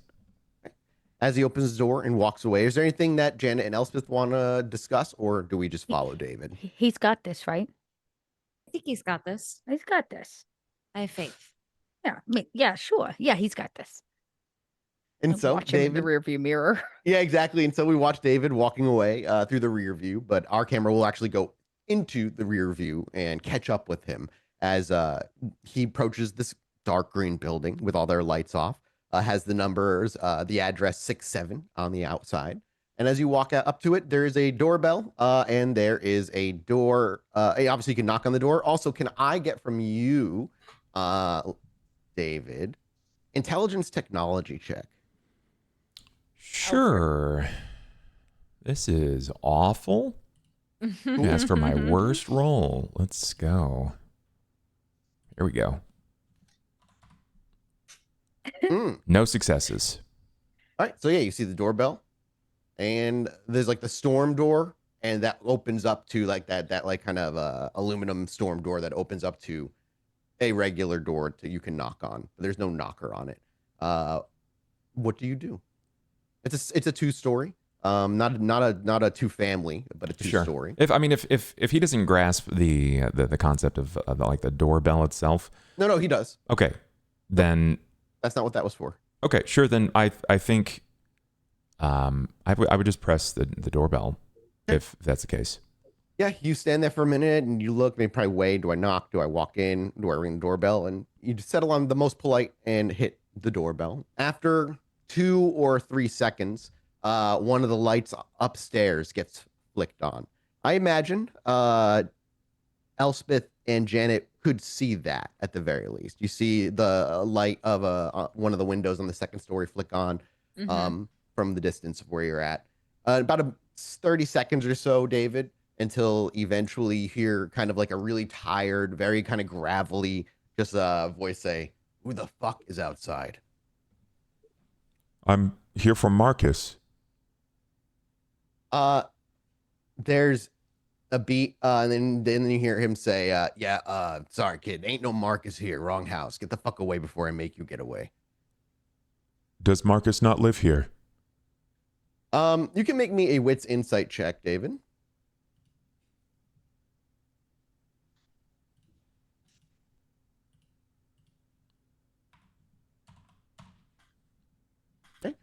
As he opens the door and walks away, is there anything that Janet and Elspeth want to discuss, or do we just follow David? He's got this, right? I think he's got this. He's got this. I have faith. Yeah, sure. Yeah, he's got this. And so watch him in the rearview mirror. Yeah, exactly. And so we watch David walking away through the rear view, but our camera will actually go into the rear view and catch up with him as he approaches this dark green building with all their lights off. Has the numbers, the address 67 on the outside. And as you walk up to it, there is a doorbell, and there is a door. Obviously, you can knock on the door. Also, can I get from you, David, intelligence technology check? Sure. This is awful. Ask for my worst roll. Let's go. Here we go. No successes. All right, so yeah, you see the doorbell, and there's like the storm door, and that opens up to like that like kind of aluminum storm door that opens up to a regular door you can knock on. There's no knocker on it. What do you do? It's a 2-story. Not a 2-family, but a 2-story. If he doesn't grasp the concept of like the doorbell itself. No, he does. Okay, then that's not what that was for. Okay, sure. Then I think I would just press the doorbell if that's the case. Yeah, you stand there for a minute and you look, maybe probably wait. Do I knock? Do I walk in? Do I ring the doorbell? And you settle on the most polite and hit the doorbell. After 2 or 3 seconds, one of the lights upstairs gets flicked on. I imagine Elspeth and Janet could see that at the very least. You see the light of one of the windows on the second story flick on from the distance of where you're at. About 30 seconds or so, David, until eventually you hear kind of like a really tired, very kind of gravelly, just voice say, "Who the fuck is outside?" I'm here for Marcus. There's a beat, and then you hear him say, sorry, kid, ain't no Marcus here. Wrong house. Get the fuck away before I make you get away. Does Marcus not live here? You can make me a wits insight check, David. Okay.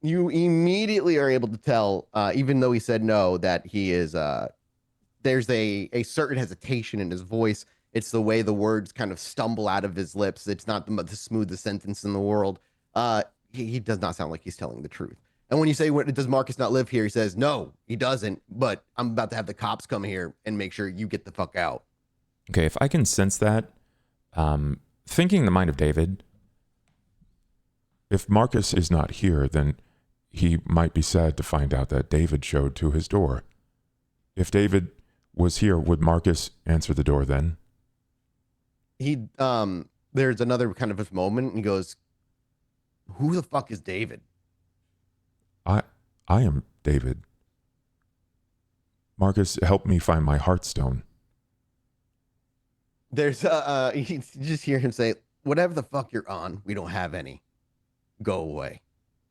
You immediately are able to tell, even though he said no, that he is, there's a certain hesitation in his voice. It's the way the words kind of stumble out of his lips. It's not the smoothest sentence in the world. He does not sound like he's telling the truth. And when you say, does Marcus not live here? He says, no, he doesn't, but I'm about to have the cops come here and make sure you get the fuck out. Okay, if I can sense that, thinking the mind of David. If Marcus is not here, then he might be sad to find out that David showed to his door. If David was here, would Marcus answer the door then? There's another kind of moment, and he goes, who the fuck is David? I am David. Marcus, help me find my heartstone. There's you just hear him say, whatever the fuck you're on, we don't have any. Go away.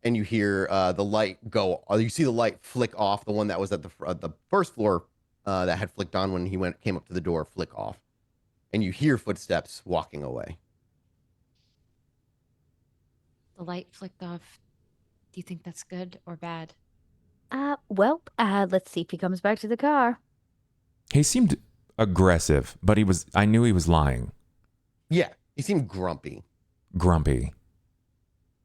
And you hear the light go, you see the light flick off, the one that was at the first floor that had flicked on when he came up to the door, flick off. And you hear footsteps walking away. The light flicked off. Do you think that's good or bad? Let's see if he comes back to the car. He seemed aggressive, but I knew he was lying. Yeah, he seemed grumpy. Grumpy.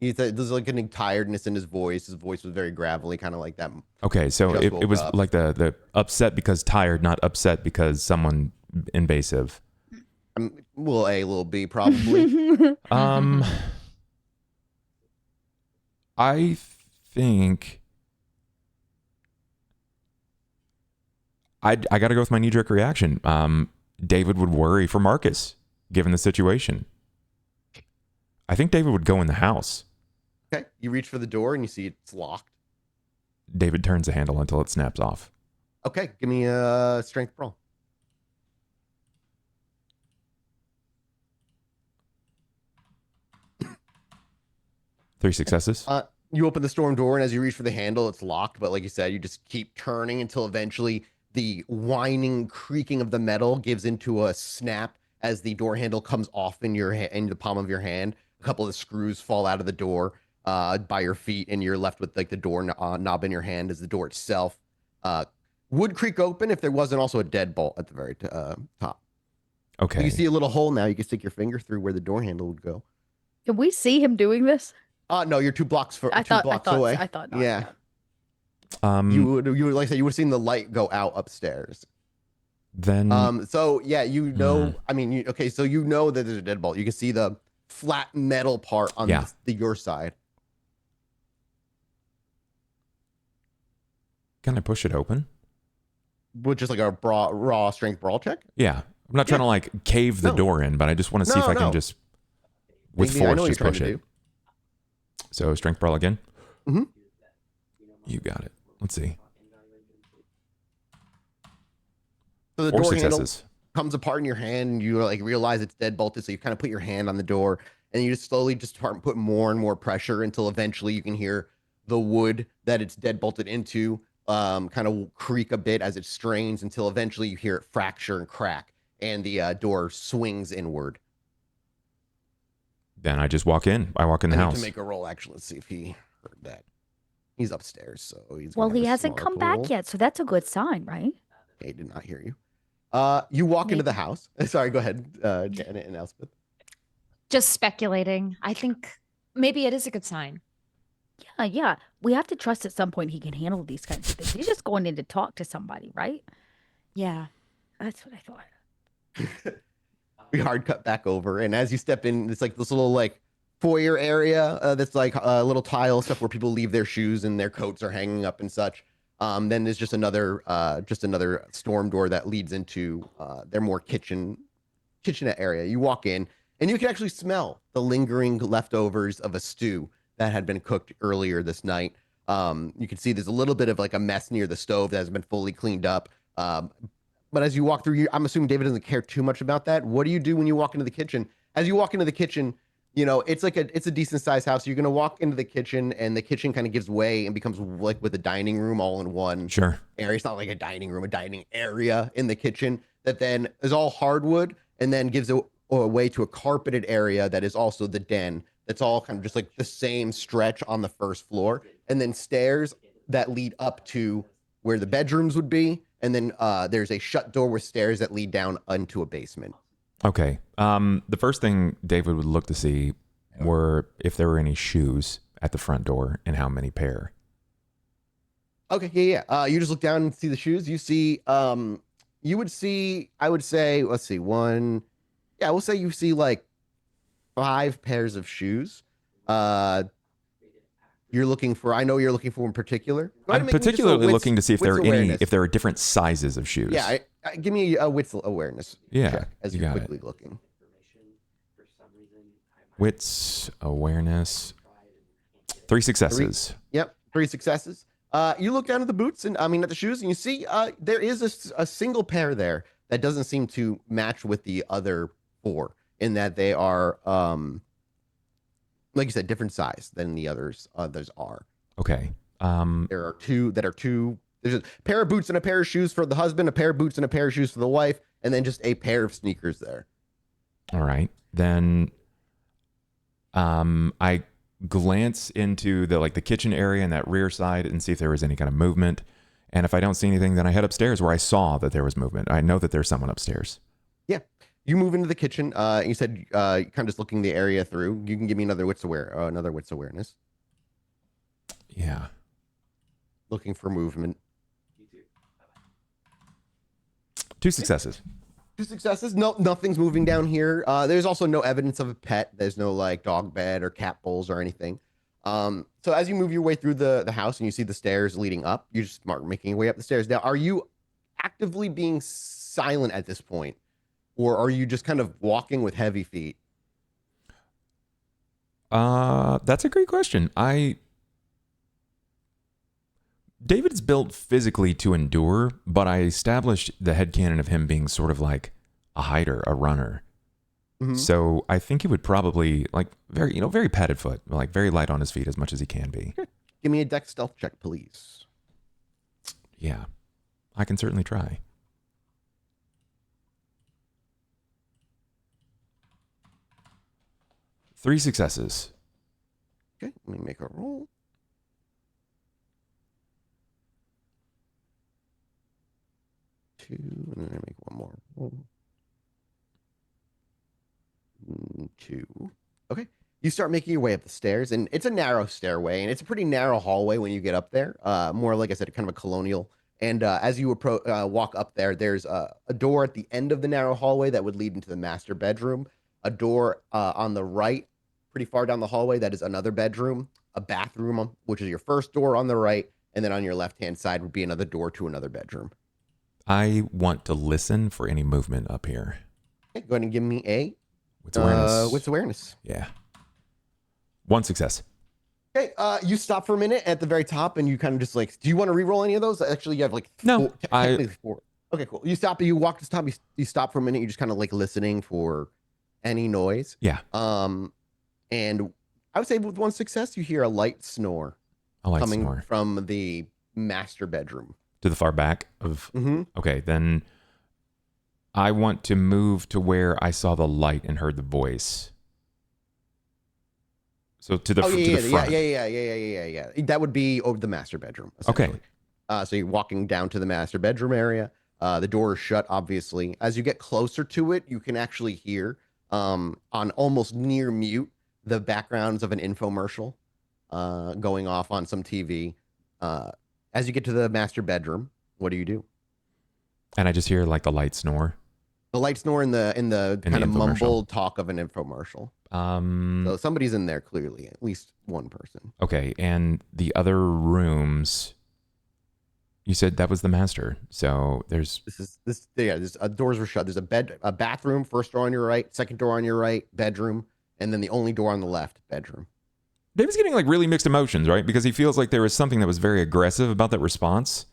There's like a tiredness in his voice. His voice was very gravelly, kind of like that. Okay, so it was like the upset because tired, not upset because someone invasive. Little A, little B, probably. I think I got to go with my knee-jerk reaction. David would worry for Marcus, given the situation. I think David would go in the house. Okay, you reach for the door and you see it's locked. David turns the handle until it snaps off. Okay, give me a strength roll. Three successes. You open the storm door, and as you reach for the handle, it's locked. But like you said, you just keep turning until eventually the whining, creaking of the metal gives into a snap as the door handle comes off in the palm of your hand. A couple of the screws fall out of the door by your feet, and you're left with like the door knob in your hand as the door itself would creak open if there wasn't also a deadbolt at the very top. Okay. You see a little hole now. You can stick your finger through where the door handle would go. Can we see him doing this? No, you're 2 blocks I two thought blocks so. away. I thought not. Yeah. Um, You would like I said, you would have seen the light go out upstairs. then So yeah, you know, I mean, okay, so you know that there's a deadbolt. You can see the flat metal part on Yeah. your side. can I push it open? With just like a raw strength brawl check. Yeah. I'm not trying to like cave the No. door in, but I just want to see if I No. can just with I know force what just you're trying push to it. do. So strength brawl again. Mhm. You got it. Let's see. So the 4 door handle successes. comes apart in your hand, and you like realize it's deadbolted. So you kind of put your hand on the door, and you just slowly just start put more and more pressure until eventually you can hear the wood that it's deadbolted into kind of creak a bit as it strains until eventually you hear it fracture and crack, and the door swings inward. Then I just walk in. I walk in the I need house. to make a roll. Actually, let's see if he heard that. He's upstairs, so he's Well, gonna have he a hasn't smaller come pool. back yet, so that's a good sign, right? Okay, he did not hear you. You walk into the house. Sorry, go ahead, Janet and Elspeth. Just speculating. I think maybe it is a good sign. Yeah. We have to trust at some point he can handle these kinds of things. He's just going in to talk to somebody, right? Yeah. That's what I thought. We hard cut back over, and as you step in, it's like this little like foyer area that's like a little tile stuff where people leave their shoes and their coats are hanging up and such. Then there's just another storm door that leads into their more kitchenette area. You walk in, and you can actually smell the lingering leftovers of a stew that had been cooked earlier this night. You can see there's a little bit of like a mess near the stove that has been fully cleaned up. But as you walk through, I'm assuming David doesn't care too much about that. What do you do when you walk into the kitchen? As you walk into the kitchen, you know, it's a decent sized house. You're going to walk into the kitchen, and the kitchen kind of gives way and becomes like with a dining room all in one Sure. area. It's not like a dining room, a dining area in the kitchen that then is all hardwood and then gives a way to a carpeted area that is also the den. That's all kind of just like the same stretch on the first floor, and then stairs that lead up to where the bedrooms would be. And then there's a shut door with stairs that lead down into a basement. Okay. The first thing David would look to see were if there were any shoes at the front door and how many pair. Okay, yeah. You just look down and see the shoes. You see, you would see, I would say, let's see, we'll say you see like 5 pairs of shoes. You're looking for, I know you're looking for in particular. Go ahead I'm and make me just a particularly wits- looking to see if there wits are any, awareness. if there are different sizes of shoes. Yeah, give me a wits awareness Yeah, check as you you're got quickly looking. Wits, awareness. 3 successes. Yep, 3 successes. You look down at the boots and at the shoes, and you see there is a single pair there that doesn't seem to match with the other 4 in that they are like you said, different size than the others are. Okay. There are 2 that are 2. There's a pair of boots and a pair of shoes for the husband, a pair of boots and a pair of shoes for the wife, and then just a pair of sneakers there. All right. Then I glance into the kitchen area and that rear side and see if there was any kind of movement. And if I don't see anything, then I head upstairs where I saw that there was movement. I know that there's someone upstairs. Yeah. You move into the kitchen. You said kind of just looking the area through. You can give me another wits awareness. Yeah. Looking for movement. 2 successes. 2 successes. No, nothing's moving down here. There's also no evidence of a pet. There's no like dog bed or cat bowls or anything. So as you move your way through the house and you see the stairs leading up, you just start making your way up the stairs. Now, are you actively being silent at this point, or are you just kind of walking with heavy feet? That's a great question. David's built physically to endure, but I established the headcanon of him being sort of like a hider, a runner. Mhm. So I think he would probably very padded foot, like very light on his feet as much as he can be. Give me a dex stealth check, please. Yeah, I can certainly try. Three successes. Okay, let me make a roll. 2, and then I make one more. 2. Okay. You start making your way up the stairs, and it's a narrow stairway, and it's a pretty narrow hallway when you get up there. More, like I said, kind of a colonial. And as you walk up there, there's a door at the end of the narrow hallway that would lead into the master bedroom. A door on the right, pretty far down the hallway, that is another bedroom. A bathroom, which is your first door on the right, and then on your left-hand side would be another door to another bedroom. I want to listen for any movement up here. Okay, go ahead and give me a What's awareness? what's awareness? Yeah. 1 success. Okay, you stop for a minute at the very top, and you kind of just like, do you want to re-roll any of those? Actually, you have like No, technically 4. Okay, cool. You stop, you walk to the top, you stop for a minute, you're just kind of like listening for any noise. Yeah. And I would say with 1 success, you hear a light snore coming from the master bedroom. To the far back of... Mm-hmm. Okay, then I want to move to where I saw the light and heard the voice. So to the, to the front. Yeah. That would be over the master bedroom. Okay. So you're walking down to the master bedroom area. The door is shut, obviously. As you get closer to it, you can actually hear, on almost near mute, the backgrounds of an infomercial going off on some TV. As you get to the master bedroom, what do you do? And I just hear like the light snore. The light snore in the kind of mumbled talk of an infomercial. So somebody's in there clearly, at least one person. Okay, and the other rooms, you said that was the master. So there's doors were shut. There's a bathroom, first door on your right, second door on your right, bedroom, and then the only door on the left, bedroom. David's getting like really mixed emotions, right? Because he feels like there was something that was very aggressive about that response,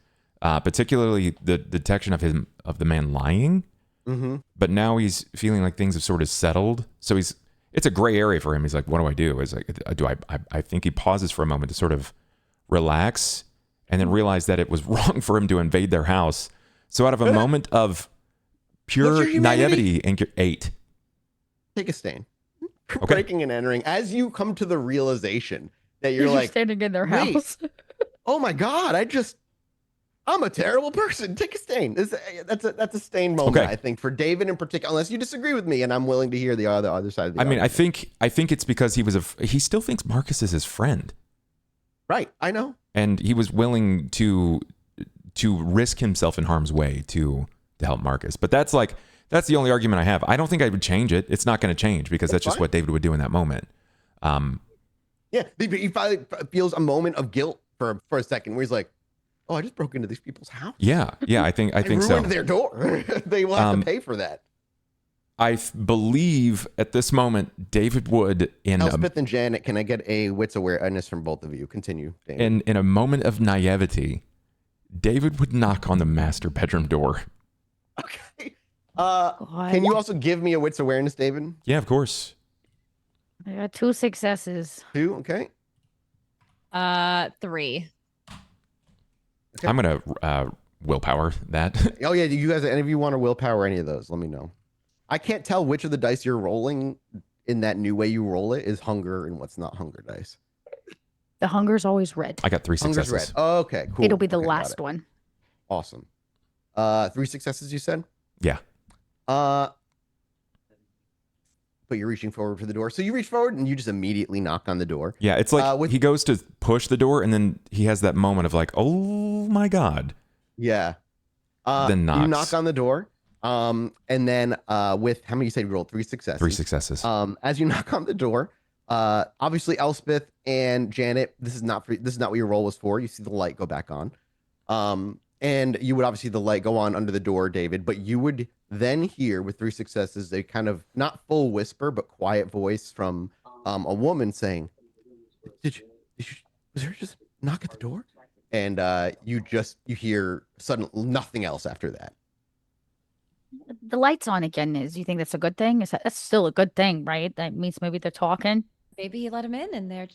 particularly the detection of the man lying. Mm-hmm. But now he's feeling like things have sort of settled. So it's a gray area for him. He's like, what do I do? Is like, I think he pauses for a moment to sort of relax and then realize that it was wrong for him to invade their house. So out of a moment of pure naivety and 8. Take a stain. Okay. Breaking and entering. As you come to the realization that you're like standing in their house. Oh my God, I'm a terrible person. Take a stain. That's a stain moment, okay. I think, for David in particular, unless you disagree with me, and I'm willing to hear the other side of the argument. I think it's because he still thinks Marcus is his friend. Right, I know. And he was willing to risk himself in harm's way to help Marcus. But that's the only argument I have. I don't think I would change it. It's not going to change because that's just what David would do in that moment. Yeah, he finally feels a moment of guilt for a second where he's like, oh, I just broke into these people's house. Yeah, I think so. Ruined their door. They will have to pay for that. I believe at this moment, David would Elspeth and Janet, can I get a wits awareness from both of you? Continue, David. In a moment of naivety, David would knock on the master bedroom door. Okay. Can you also give me a wits awareness, David? Yeah, of course. I got 2 successes. 2, okay. 3. Okay. I'm gonna willpower that. Oh yeah, you guys, any of you want to willpower any of those? Let me know. I can't tell which of the dice you're rolling in that new way you roll it is hunger and what's not hunger dice. The hunger's always red. I got 3 successes. Hunger's red. Oh, okay, cool. It'll be the last one. Awesome. 3 successes, you said? Yeah. But you're reaching forward for the door. So you reach forward and you just immediately knock on the door. Yeah, it's like he goes to push the door and then he has that moment of like, oh my God. Yeah. Then knocks. You knock on the door. And then with how many you said you rolled? 3 successes. 3 successes. As you knock on the door, obviously Elspeth and Janet, this is not what your roll was for. You see the light go back on. And you would obviously the light go on under the door, David, but you would then hear with 3 successes a kind of not full whisper but quiet voice from a woman saying, "Did you was there just a knock at the door?" And you hear nothing else after that. The light's on again. You think that's a good thing? That's still a good thing, right? That means maybe they're talking. Maybe you let him in and they're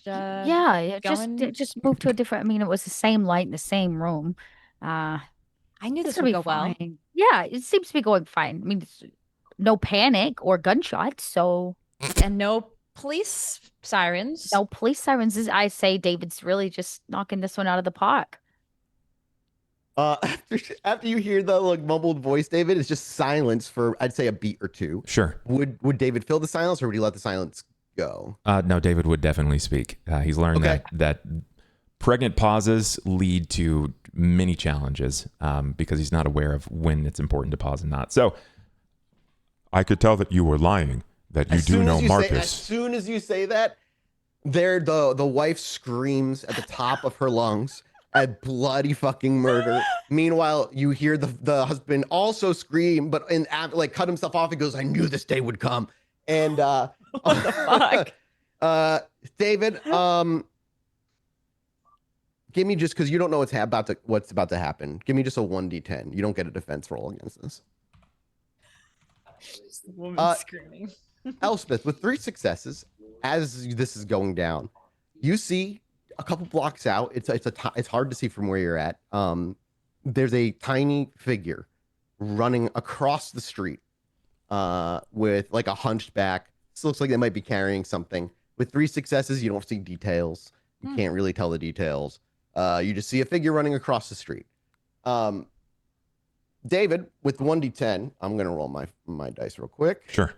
just move to a different. I mean, it was the same light in the same room. I knew this would would go well. fine. Yeah, it seems to be going fine. I mean, no panic or gunshots, so And no police sirens. no police sirens. I say David's really just knocking this one out of the park. After you hear the like mumbled voice, David, it's just silence for I'd say a beat or two. Sure. Would David fill the silence, or would he let the silence go? No, David would definitely speak. He's learned Okay. that pregnant pauses lead to many challenges because he's not aware of when it's important to pause and not. So I could tell that you were lying, that you do know As Marcus. soon as you say that, the wife screams at the top of her lungs at bloody fucking murder. Meanwhile, you hear the husband also scream, but like cut himself off. He goes, "I knew this day would come." And What the fuck? David, give me just because you don't know what's about to happen. Give me just a 1d10. You don't get a defense roll against this. The woman screaming. Elspeth, with 3 successes, as this is going down, you see a couple blocks out. It's hard to see from where you're at. There's a tiny figure running across the street with like a hunched back. This looks like they might be carrying something. With 3 successes, you don't see details. You can't really tell the details. You just see a figure running across the street. David, with 1d10, I'm gonna roll my dice real quick. sure.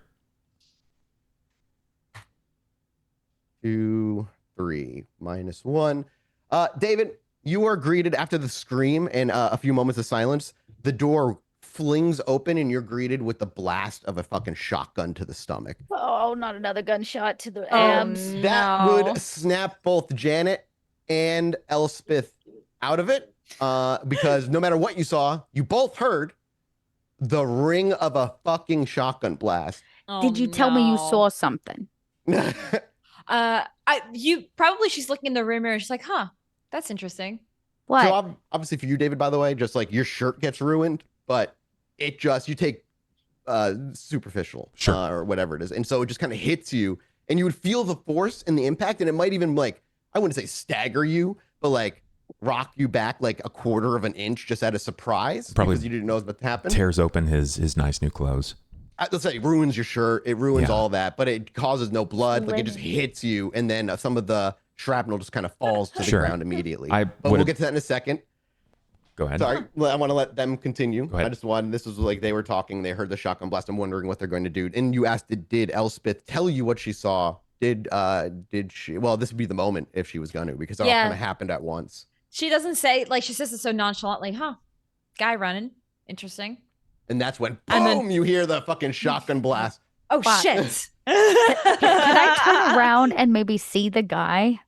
2, 3, -1. David, you are greeted after the scream and a few moments of silence. The door flings open and you're greeted with the blast of a fucking shotgun to the stomach. Oh, not another gunshot to the Oh, abs. That No. would snap both Janet and Elspeth out of it because no matter what you saw, you both heard the ring of a fucking shotgun blast. Did you tell me you saw something? She's looking in the room mirror and she's like, huh, that's interesting. What? So obviously for you, David, by the way, just like your shirt gets ruined, but you take superficial Sure. or whatever it is. And so it just kind of hits you and you would feel the force and the impact. And it might even like, I wouldn't say stagger you, but like rock you back like a quarter of an inch just out of surprise Probably because you didn't know it was about to happen. Tears open his nice new clothes. Let's say it ruins your shirt. It ruins Yeah. all that, but it causes no blood. Like it just hits you. And then some of the shrapnel just kind of falls to the Sure. ground immediately. I But we'll would've- get to that in a second. Go ahead. Sorry, I want to let them continue. Go ahead. I just wanted, this was like they were talking, they heard the shotgun blast. I'm wondering what they're going to do. And you asked, did Elspeth tell you what she saw? Did she? Well, this would be the moment if she was going to, because it all Yeah. kind of happened at once. She doesn't say, like, she says it so nonchalantly, huh? Guy running. Interesting. And that's when, boom, And then- you hear the fucking shotgun blast. Oh, Fuck. shit. Can I turn around and maybe see the guy?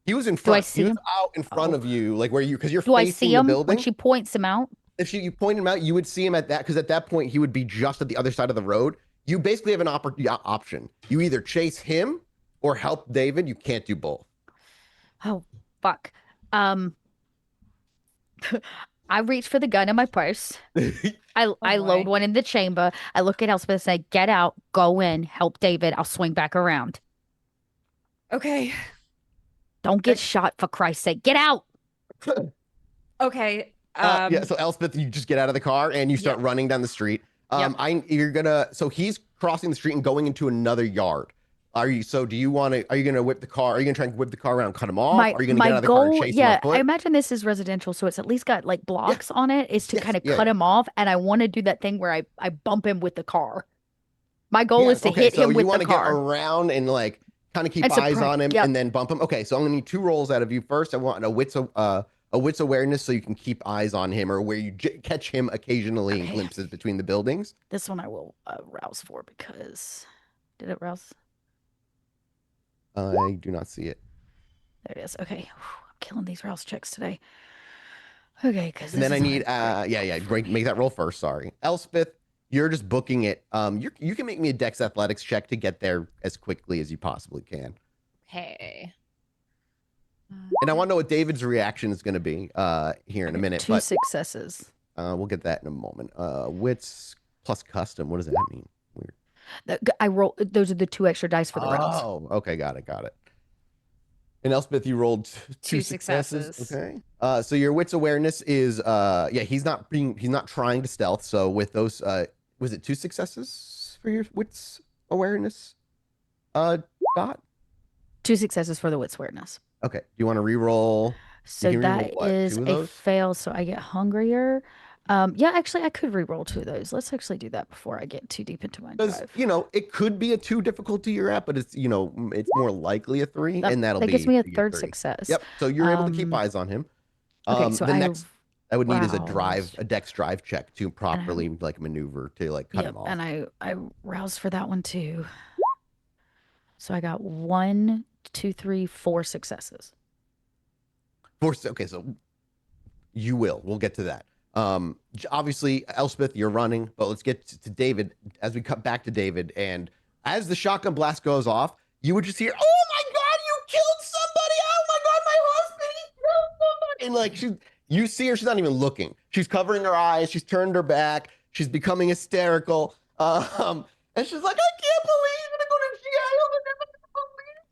He was in Do I front. see He was him? out in front of you, like where you, because you're Do I facing see the him building. when she points him out? If you point him out, you would see him at that, because at that point he would be just at the other side of the road. You basically have an option. You either chase him or help David. You can't do both. Oh, fuck. I reach for the gun in my purse. I load boy. one in the chamber. I look at Elspeth and say, "Get out, go in, help David. I'll swing back around. Okay. Don't get shot for Christ's sake. Get out." Okay. Yeah, so Elspeth, you just get out of the car and you start running down the street. So he's crossing the street and going into another yard. Are you gonna whip the car? Are you gonna try and whip the car around, cut him off? Are you gonna get out of the car and chase him on foot? I imagine this is residential, so it's at least got like blocks on it, is to Yes, kind of yeah, cut yeah. him off. And I want to do that thing where I bump him with the car. My goal is to Okay, hit so him you with want the to get car. around and like kind of keep And eyes surprise- on him yep. and then bump him. Okay, so I'm gonna need 2 rolls out of you. First, I want a wits awareness so you can keep eyes on him or where you catch him occasionally in Okay. glimpses between the buildings. This one I will rouse for because did it rouse? I do not see it. There it is. Okay, I'm killing these rouse checks today. Okay, because And then I need make that roll first. Sorry, Elspeth, you're just booking it. You can make me a Dex Athletics check to get there as quickly as you possibly can. Hey. And I want to know what David's reaction is going to be here in a minute. 2 But successes. we'll get that in a moment. Wits plus custom. What does that mean? Weird. I roll. Those are the 2 extra dice for the rouse. Oh, okay, got it. And Elspeth, you rolled 2 2 successes. successes. Okay. So your wits awareness is he's not trying to stealth. So with those was it 2 successes for your wits awareness? Dot? 2 successes for the wits awareness. Okay. Do you want to re-roll? So can reroll that what? is 2 of a those? fail. So I get hungrier. Yeah, actually, I could re-roll 2 of those. Let's actually do that before I get too deep into my Because, drive. it could be a 2 difficulty you're at, but it's, it's more likely a 3, and that'll That gives be me a your third 3. success. Yep. So you're able to keep Um, eyes on him. okay, so The I next I would need is roused, a dex drive check to and properly like maneuver to like cut him off. and I roused for that one too. So I got 1, 2, 3, 4 successes. Okay, so you will. We'll get to that. Obviously, Elspeth, you're running, but let's get to David as we cut back to David. And as the shotgun blast goes off, you would just hear, "Oh my God, you killed somebody! Oh my God, my husband, he killed somebody!" And like you see her, she's not even looking. She's covering her eyes. She's turned her back. She's becoming hysterical. And she's like, "I can't believe I'm gonna go to jail. I'm never gonna believe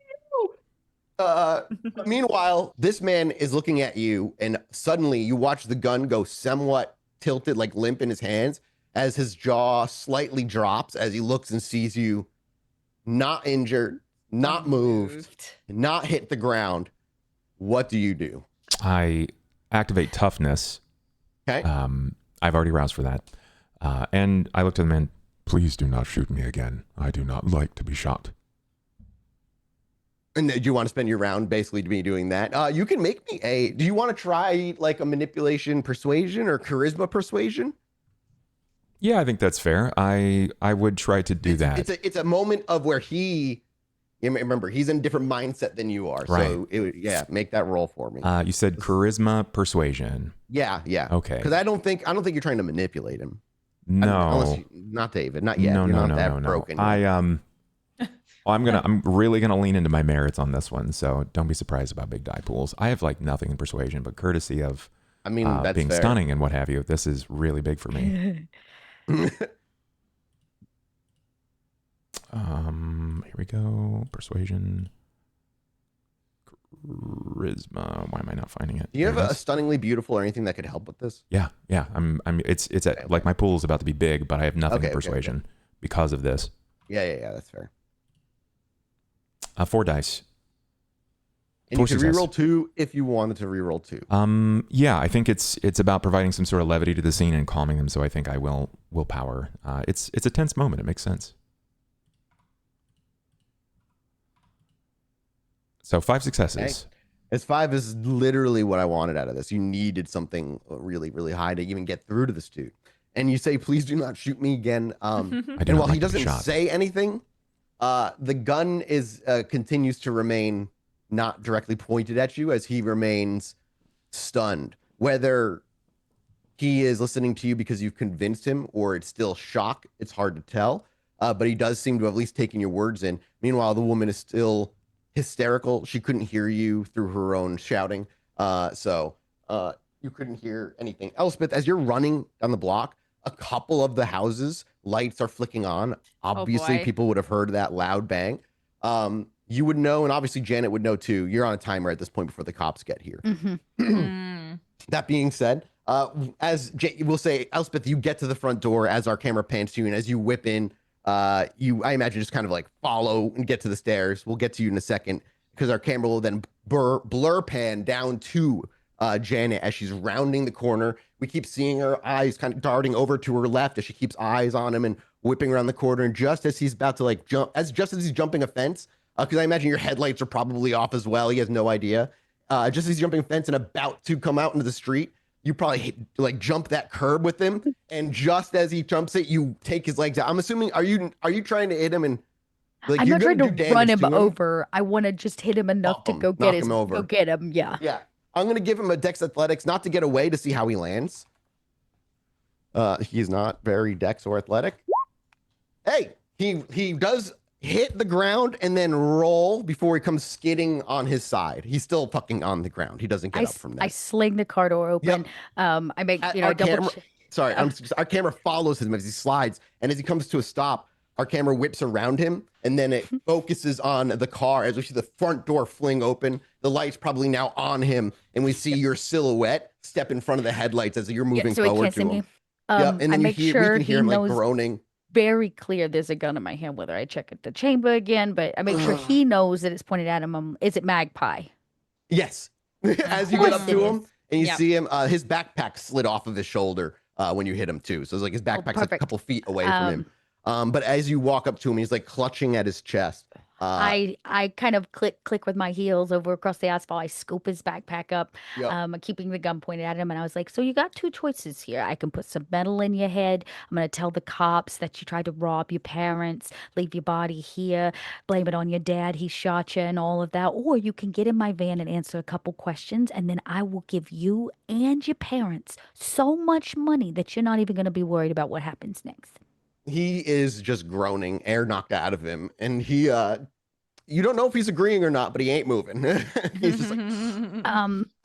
you." Meanwhile, this man is looking at you, and suddenly you watch the gun go somewhat tilted, like limp in his hands, as his jaw slightly drops as he looks and sees you not injured, not moved, not hit the ground. What do you do? I activate toughness. Okay. I've already roused for that. And I look to the man. Please do not shoot me again. I do not like to be shot. And do you want to spend your round basically to be doing that? You can make me do you want to try like a manipulation persuasion or charisma persuasion? Yeah, I think that's fair. I would try to do that. It's a moment of where remember, he's in a different mindset than you are. Right. So make that roll for me. You said charisma persuasion. Yeah. Okay. Because I don't think you're trying to manipulate him. No. Not David, not yet. No, You're no, not no, that no, no. broken yet. I'm really gonna lean into my merits on this one. So don't be surprised about big die pools. I have like nothing in persuasion, but courtesy of That's being fair. stunning and what have you, this is really big for me. Here we go. Persuasion, charisma. Why am I not finding it? Do you have There it a is. stunningly beautiful or anything that could help with this? Yeah. It's at, like my pool is about to be big, but I have nothing in Okay. persuasion because of this. Yeah, that's fair. 4 dice. And For you could success. reroll 2 if you wanted to reroll 2. Yeah, I think it's about providing some sort of levity to the scene and calming them. So I think I will power. It's a tense moment. It makes sense. So 5 successes. As 5 is literally what I wanted out of this. You needed something really, really high to even get through to this dude. And you say, "Please do not shoot me again." I do And not while he like to be doesn't shot. say anything, the gun continues to remain not directly pointed at you as he remains stunned. Whether he is listening to you because you've convinced him or it's still shock, it's hard to tell. But he does seem to have at least taken your words in. Meanwhile, the woman is still hysterical. She couldn't hear you through her own shouting. So you couldn't hear anything. Elspeth, as you're running down the block, a couple of the houses, lights are flicking on. Obviously, boy. people would have heard that loud bang. You would know, and obviously Janet would know too. You're on a timer at this point before the cops get here. That being said, we'll say, Elspeth, you get to the front door as our camera pans to you, and as you whip in, I imagine just kind of like follow and get to the stairs. We'll get to you in a second because our camera will then blur pan down to Janet as she's rounding the corner. We keep seeing her eyes kind of darting over to her left as she keeps eyes on him and whipping around the corner. And just as he's about to like jump, just as he's jumping a fence, because I imagine your headlights are probably off as well. He has no idea. Just as he's jumping a fence and about to come out into the street, you probably jump that curb with him, and just as he jumps it, you take his legs out. I'm assuming, are you trying to hit him and I'm you're not trying to gonna do run damage him to over. I want to just hit him enough to Bump him, go knock get him over. go get him. Yeah. Yeah, I'm gonna give him a Dex Athletics, not to get away, to see how he lands. He's not very Dex or athletic. Hey, he does hit the ground and then roll before he comes skidding on his side. He's still fucking on the ground. He doesn't get up from I there. sling the car door open. I make Our double. camera, sorry, our camera follows him as he slides, and as he comes to a stop, our camera whips around him, and then it focuses on the car as we see the front door fling open. The light's probably now on him, and we see your silhouette step in front of the headlights as you're moving so he forward can't to see him. me. Yep, and I then make we sure can hear he him like knows groaning. very clear there's a gun in my hand. Whether I check the chamber again, but I make sure he knows that it's pointed at him. Is it Magpie? Yes. as you Of get course up it to is. him and you Yep. see him. His backpack slid off of his shoulder when you hit him too. So it's like his backpack's like a perfect. couple feet away from him. But as you walk up to him, he's like clutching at his chest. I kind of click with my heels over across the asphalt. I scoop his backpack up, Yep. keeping the gun pointed at him, and I was like, "So you got two choices here. I can put some metal in your head. I'm gonna tell the cops that you tried to rob your parents, leave your body here, blame it on your dad. He shot you, and all of that. Or you can get in my van and answer a couple questions, and then I will give you and your parents so much money that you're not even gonna be worried about what happens next." He is just groaning, air knocked out of him, and he you don't know if he's agreeing or not, but he ain't moving. He's just like,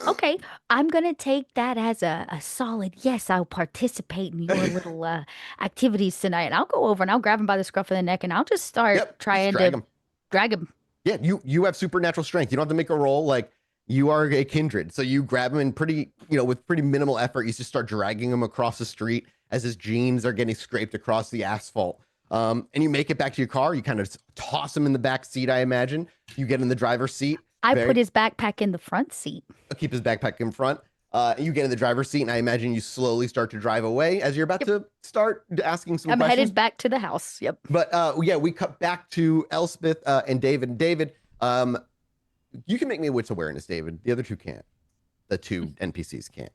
Okay, I'm gonna take that as a solid yes. I'll participate in your little activities tonight, and I'll go over and I'll grab him by the scruff of the neck, and I'll just start yep, just trying drag to him. drag him. Yeah, you have supernatural strength. You don't have to make a roll. Like you are a kindred, so you grab him and pretty, with pretty minimal effort, you just start dragging him across the street as his jeans are getting scraped across the asphalt. And you make it back to your car. You kind of toss him in the back seat, I imagine. You get in the driver's seat. I put his backpack in the front seat. Keep his backpack in front. You get in the driver's seat, and I imagine you slowly start to drive away as you're about to start asking some I'm questions. headed back to the house. Yep. But yeah, we cut back to Elspeth and David. David, you can make me a wits awareness, David. The other two can't. The two NPCs can't.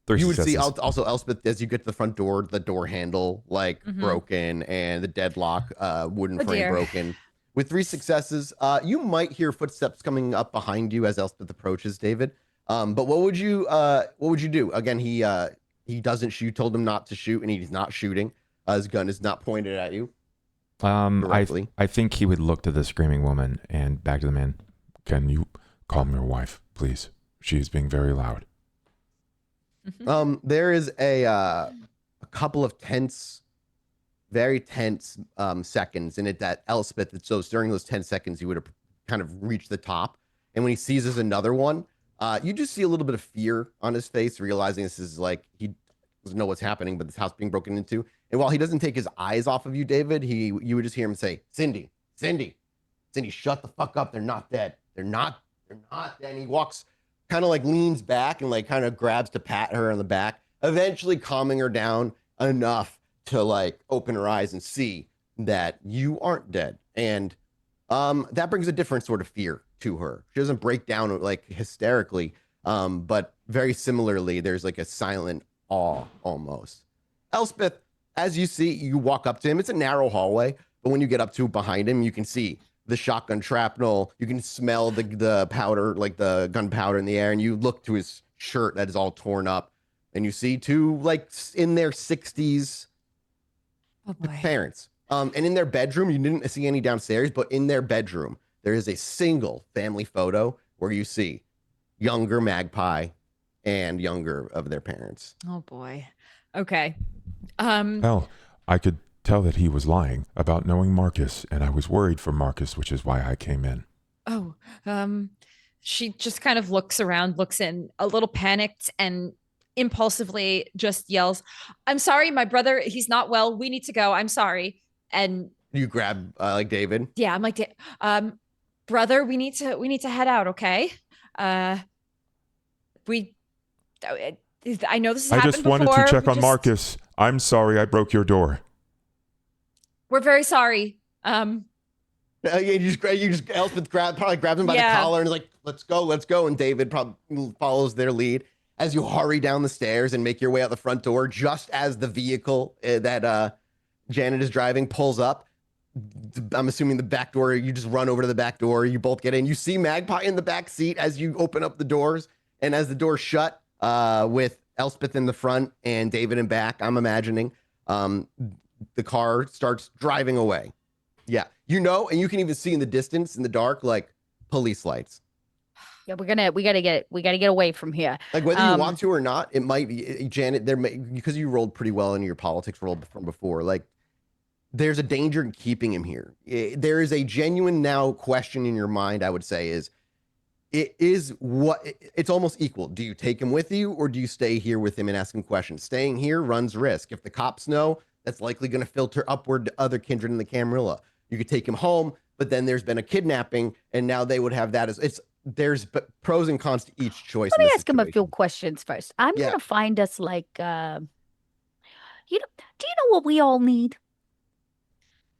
You would see also Elspeth as you get to the front door, the door handle broken and the deadlock wooden frame broken. With 3 successes, you might hear footsteps coming up behind you as Elspeth approaches, David. But what would you do? Again, he doesn't shoot. You told him not to shoot, and he's not shooting. His gun is not pointed at you. I think he would look to the screaming woman and back to the man. Can you calm your wife, please? She's being very loud. There is a couple of very tense seconds in it that Elspeth, so during those 10 seconds, you would have kind of reached the top. And when he seizes another one, you just see a little bit of fear on his face, realizing this is like, he doesn't know what's happening, but this house being broken into. And while he doesn't take his eyes off of you, David, you would just hear him say, Cindy, shut the fuck up. They're not dead. They're not dead. And he walks, kind of like leans back and like kind of grabs to pat her on the back, eventually calming her down enough to like open her eyes and see that you aren't dead. And that brings a different sort of fear to her. She doesn't break down like hysterically, but very similarly, there's like a silent awe almost. Elspeth, as you walk up to him, it's a narrow hallway, but when you get up to behind him, you can see the shotgun shrapnel. You can smell the powder, like the gunpowder in the air, and you look to his shirt that is all torn up, and you see 2 like in their 60s parents. And in their bedroom, you didn't see any downstairs, but in their bedroom, there is a single family photo where you see younger Magpie and younger of their parents. Oh boy. Okay. Hell, I could tell that he was lying about knowing Marcus, and I was worried for Marcus, which is why I came in. Oh, she just kind of looks around, looks in a little panicked, and impulsively just yells, I'm sorry, my brother, he's not well. We need to go. I'm sorry. And you grab like David. Yeah, I'm like, brother, we need to head out. Okay. I know this has happened before. I just wanted to check on Marcus. I'm sorry I broke your door. We're very sorry. You just Elspeth probably grabs him by the collar and is like, let's go. And David probably follows their lead as you hurry down the stairs and make your way out the front door, just as the vehicle that Janet is driving pulls up. I'm assuming the back door, you just run over to the back door. You both get in. You see Magpie in the back seat as you open up the doors. And as the doors shut, with Elspeth in the front and David in back, I'm imagining, the car starts driving away. Yeah, and you can even see in the distance, in the dark, like police lights. Yeah, we gotta get away from here. Like whether you want to or not, it might be Janet. Because you rolled pretty well in your politics roll from before. Like there's a danger in keeping him here. There is a genuine now question in your mind. I would say it's almost equal. Do you take him with you, or do you stay here with him and ask him questions? Staying here runs risk. If the cops know, that's likely going to filter upward to other kindred in the Camarilla. You could take him home, but then there's been a kidnapping, and now they would have that as there's pros and cons to each choice. Let in me this ask him a few situation. questions first. I'm Yeah. gonna find us like, do you know what we all need?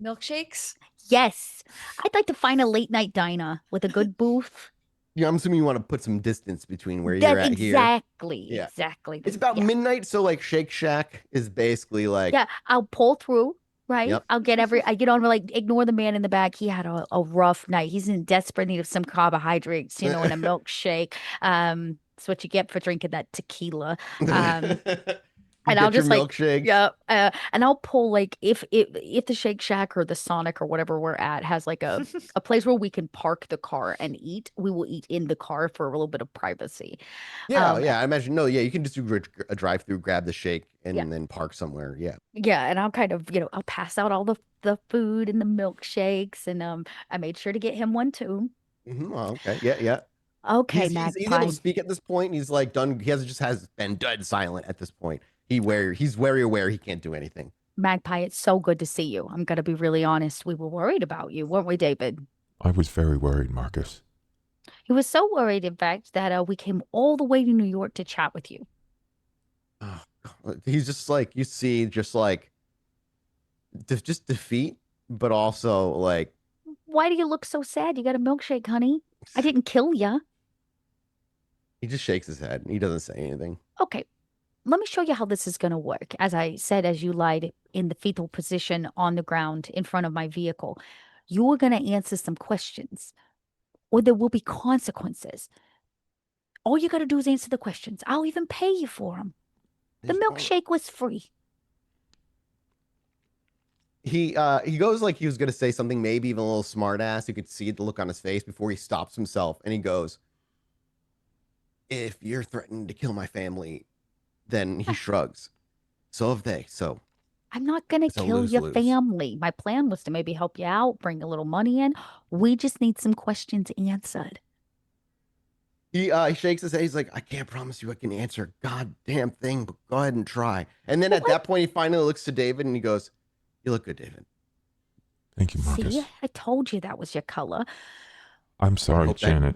Milkshakes? Yes, I'd like to find a late night diner with a good booth. Yeah, I'm assuming you want to put some distance between where That you're at here. exactly, Yeah. exactly. It's about Yeah. midnight, so like Shake Shack is basically like, Yeah, I'll pull through, right? Yep. I'll I get on, like, ignore the man in the back. He had a rough night. He's in desperate need of some carbohydrates, and a milkshake. It's what you get for drinking that tequila. you And I'll get your just like, milkshakes. yeah, and I'll pull, like, if the Shake Shack or the Sonic or whatever we're at has like a place where we can park the car and eat, we will eat in the car for a little bit of privacy. Yeah, Um, yeah. I imagine yeah, you can just do a drive-through, grab the shake, and Yeah. then park somewhere. Yeah. Yeah, and I'll kind of, I'll pass out all the food and the milkshakes, and I made sure to get him one too. Oh, okay. Yeah, yeah. Okay, He's able Magpie. to speak at this point. He's like done. He has been dead silent at this point. He's very aware he can't do anything. Magpie, it's so good to see you. I'm gonna be really honest. We were worried about you, weren't we, David? I was very worried, Marcus. He was so worried, in fact, that we came all the way to New York to chat with you. Oh, God. He's just like you see, just like just defeat, but also like Why do you look so sad? You got a milkshake, honey. I didn't kill ya. he just shakes his head. He doesn't say anything. Okay, let me show you how this is going to work. As I said, as you lied in the fetal position on the ground in front of my vehicle, you are going to answer some questions, or there will be consequences. All you got to do is answer the questions. I'll even pay you for them. The milkshake was free. He goes like he was gonna say something, maybe even a little smart ass. You could see the look on his face before he stops himself, and he goes, "If you're threatening to kill my family," then he shrugs. So have they. So I'm not going to It's a kill your lose-lose. family. My plan was to maybe help you out, bring a little money in. We just need some questions answered. he shakes his head. He's like, "I can't promise you I can answer a goddamn thing, but go ahead and try." And then Well, at that point, he finally looks to David and he goes, "You look good, David." Thank you, Marcus. See, I told you that was your color. I'm sorry, hope that- Janet.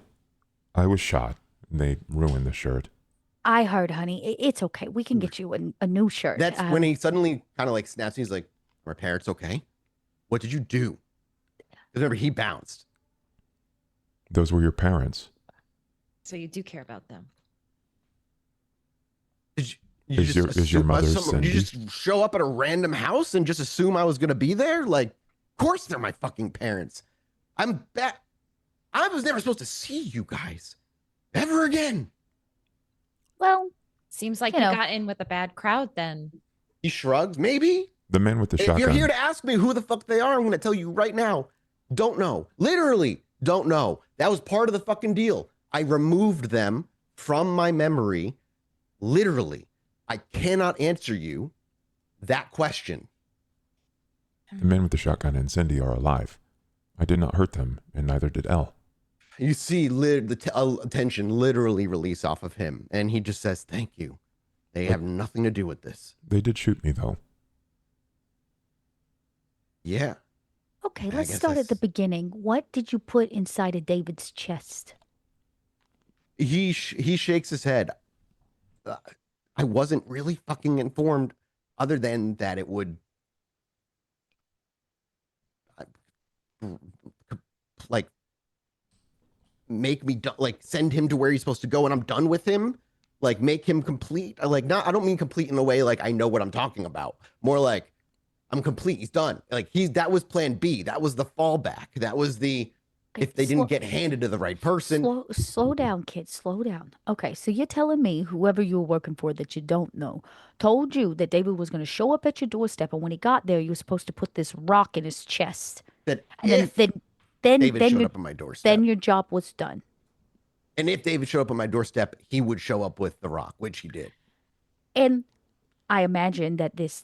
I was shot. They ruined the shirt. I heard, honey. It's okay. We can get you a new shirt. That's when he suddenly kind of like snaps. He's like, "Are my parents okay? What did you do?" Because remember, he bounced. Those were your parents. So you do care about them. Did Is your mother Did Cindy? you just show up at a random house and just assume I was gonna be there? Like, of course they're my fucking parents. I'm back. I was never supposed to see you guys ever again. Well, Seems like You you know. got in with a bad crowd then. He shrugs. Maybe. The men with the If shotgun. you're here to ask me who the fuck they are, I'm gonna tell you right now. Don't know. Literally, don't know. That was part of the fucking deal. I removed them from my memory. Literally, I cannot answer you that question. The men with the shotgun and Cindy are alive. I did not hurt them, and neither did Elle. You see the tension literally release off of him, and he just says, "Thank you. They have nothing to do with this." They did shoot me, though. Yeah. okay, I let's guess start at the that's- beginning. What did you put inside of David's chest? He shakes his head. I wasn't really fucking informed, other than that it would like make me like send him to where he's supposed to go, and I'm done with him. Like make him complete. Like not. I don't mean complete in a way like I know what I'm talking about. More like I'm complete. He's done. Like that was Plan B. That was the fallback. That was the Okay, if they didn't get handed to the right person. Slow down, kid. Slow down. Okay, so you're telling me whoever you were working for that you don't know told you that David was going to show up at your doorstep, and when he got there, you were supposed to put this rock in his chest, That and if then David showed your up on my doorstep, then your job was done. and if David showed up on my doorstep, he would show up with the rock, which he did. And I imagine that this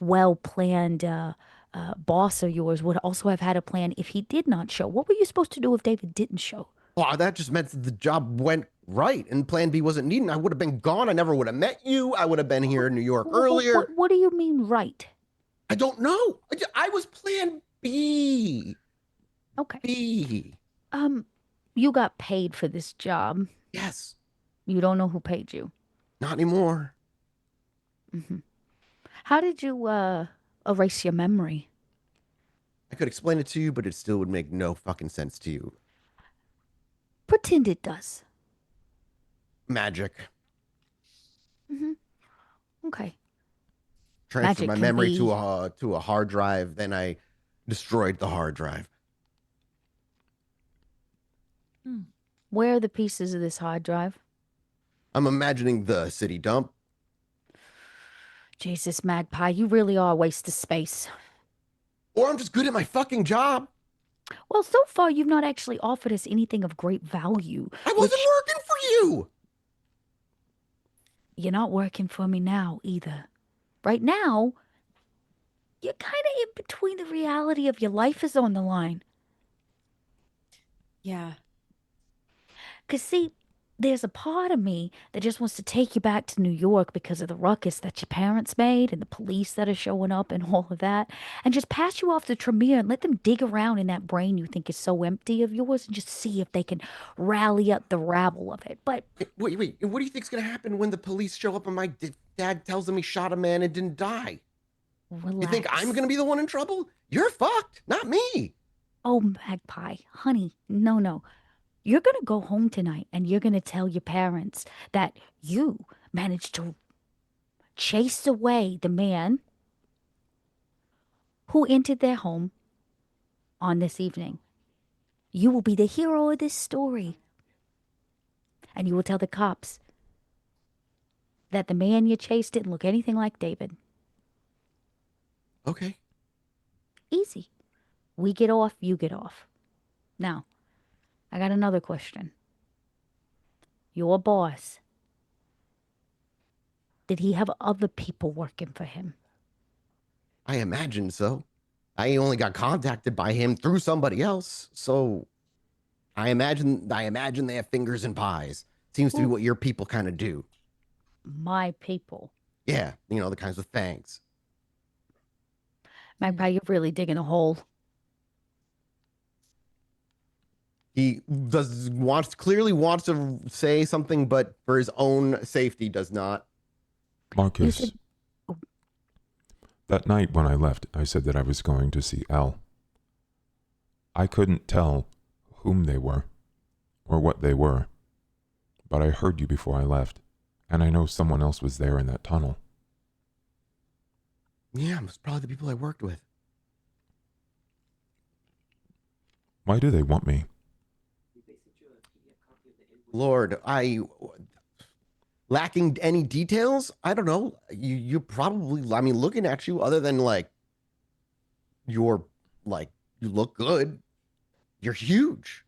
well planned boss of yours would also have had a plan if he did not show. What were you supposed to do if David didn't show? Well, that just meant that the job went right, and Plan B wasn't needed. I would have been gone. I never would have met you. I would have been here in New York earlier. What do you mean right? I don't know. I was Plan B. Okay. Fee. You got paid for this job. Yes. You don't know who paid you. Not anymore. How did you erase your memory? I could explain it to you, but it still would make no fucking sense to you. Pretend it does. Magic. Okay. Transferred Magic my can memory be- to a hard drive, then I destroyed the hard drive. Where are the pieces of this hard drive? I'm imagining the city dump. Jesus, Magpie, you really are a waste of space. Or I'm just good at my fucking job. Well, so far you've not actually offered us anything of great value. I wasn't working for you. You're not working for me now either. Right now, you're kind of in between. The reality of your life is on the line. Yeah. Because, see, there's a part of me that just wants to take you back to New York because of the ruckus that your parents made and the police that are showing up and all of that, and just pass you off to Tremere and let them dig around in that brain you think is so empty of yours and just see if they can rally up the rabble of it. But Wait. What do you think's gonna happen when the police show up and my dad tells them he shot a man and didn't die? relax. You think I'm gonna be the one in trouble? You're fucked, not me. Oh, Magpie, honey, no. You're going to go home tonight and you're going to tell your parents that you managed to chase away the man who entered their home on this evening. You will be the hero of this story. And you will tell the cops that the man you chased didn't look anything like David. Okay. Easy. We get off, you get off. Now, I got another question. Your boss, did he have other people working for him? I imagine so. I only got contacted by him through somebody else, so I imagine they have fingers in pies. Seems to be what your people kind of do. My people. Yeah, you know, the kinds with fangs. Magpie, you're really digging a hole. He clearly wants to say something, but for his own safety does not. Marcus, said- that night when I left, I said that I was going to see Elle. I couldn't tell whom they were or what they were, but I heard you before I left, and I know someone else was there in that tunnel. Yeah, it was probably the people I worked with. Why do they want me? Lord, lacking any details? I don't know. You probably, I mean, looking at you, other than you look good. You're huge.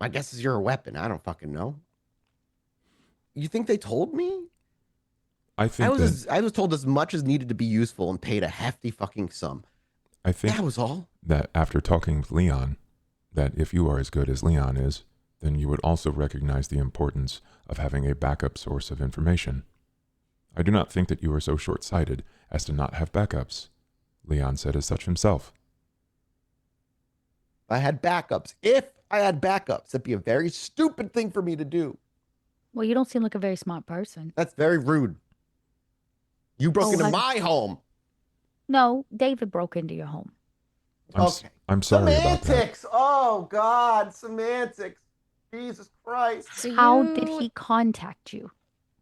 My guess is you're a weapon. I don't fucking know. You think they told me? I was told as much as needed to be useful and paid a hefty fucking sum. I think That was all. that after talking with Leon, that if you are as good as Leon is, then you would also recognize the importance of having a backup source of information. I do not think that you are so short-sighted as to not have backups. Leon said as such himself. If I had backups, that'd be a very stupid thing for me to do. Well, you don't seem like a very smart person. That's very rude. You broke into my home. No, David broke into your home. I'm sorry about that. Semantics. Oh, God. Semantics. Jesus Christ. So How did he contact you?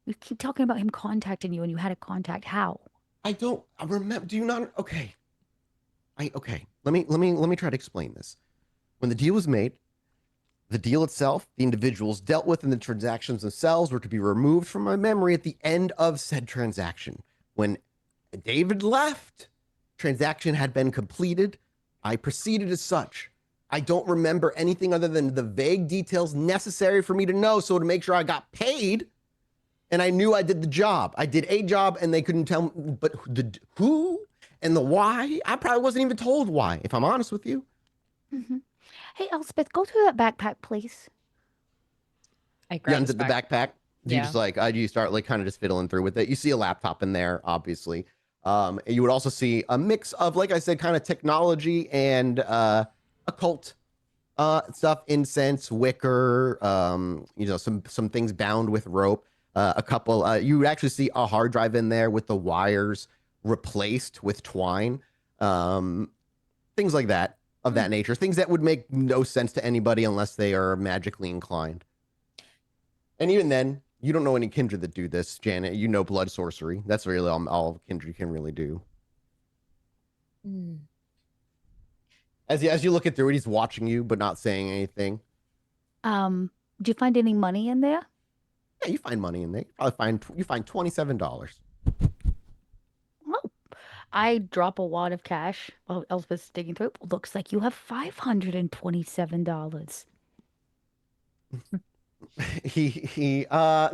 You keep talking about him contacting you and you had a contact. How? I remember. Do you not? Okay. Let me try to explain this. When the deal was made, the deal itself, the individuals dealt with, and the transactions themselves were to be removed from my memory at the end of said transaction. When David left, transaction had been completed. I proceeded as such. I don't remember anything other than the vague details necessary for me to know, so to make sure I got paid, and I knew I did the job. I did a job, and they couldn't tell me, but the who and the why, I probably wasn't even told why, if I'm honest with you. Mm-hmm. Hey, Elspeth, go through that backpack, please. I You grabbed undid the backpack. You Yeah. just you start kind of just fiddling through with it. You see a laptop in there, obviously. And you would also see a mix of, like I said, kind of technology and occult stuff, incense, wicker, some things bound with rope. A couple, you would actually see a hard drive in there with the wires replaced with twine. Things like that, of that nature. Things that would make no sense to anybody unless they are magically inclined. And even then, you don't know any kindred that do this, Janet. You know blood sorcery. That's really all kindred can really do. As you look it through it, he's watching you but not saying anything. Do you find any money in there? Yeah, you find money in there. You find $27. Oh, I drop a wad of cash while Elspeth's digging through it. Looks like you have $527.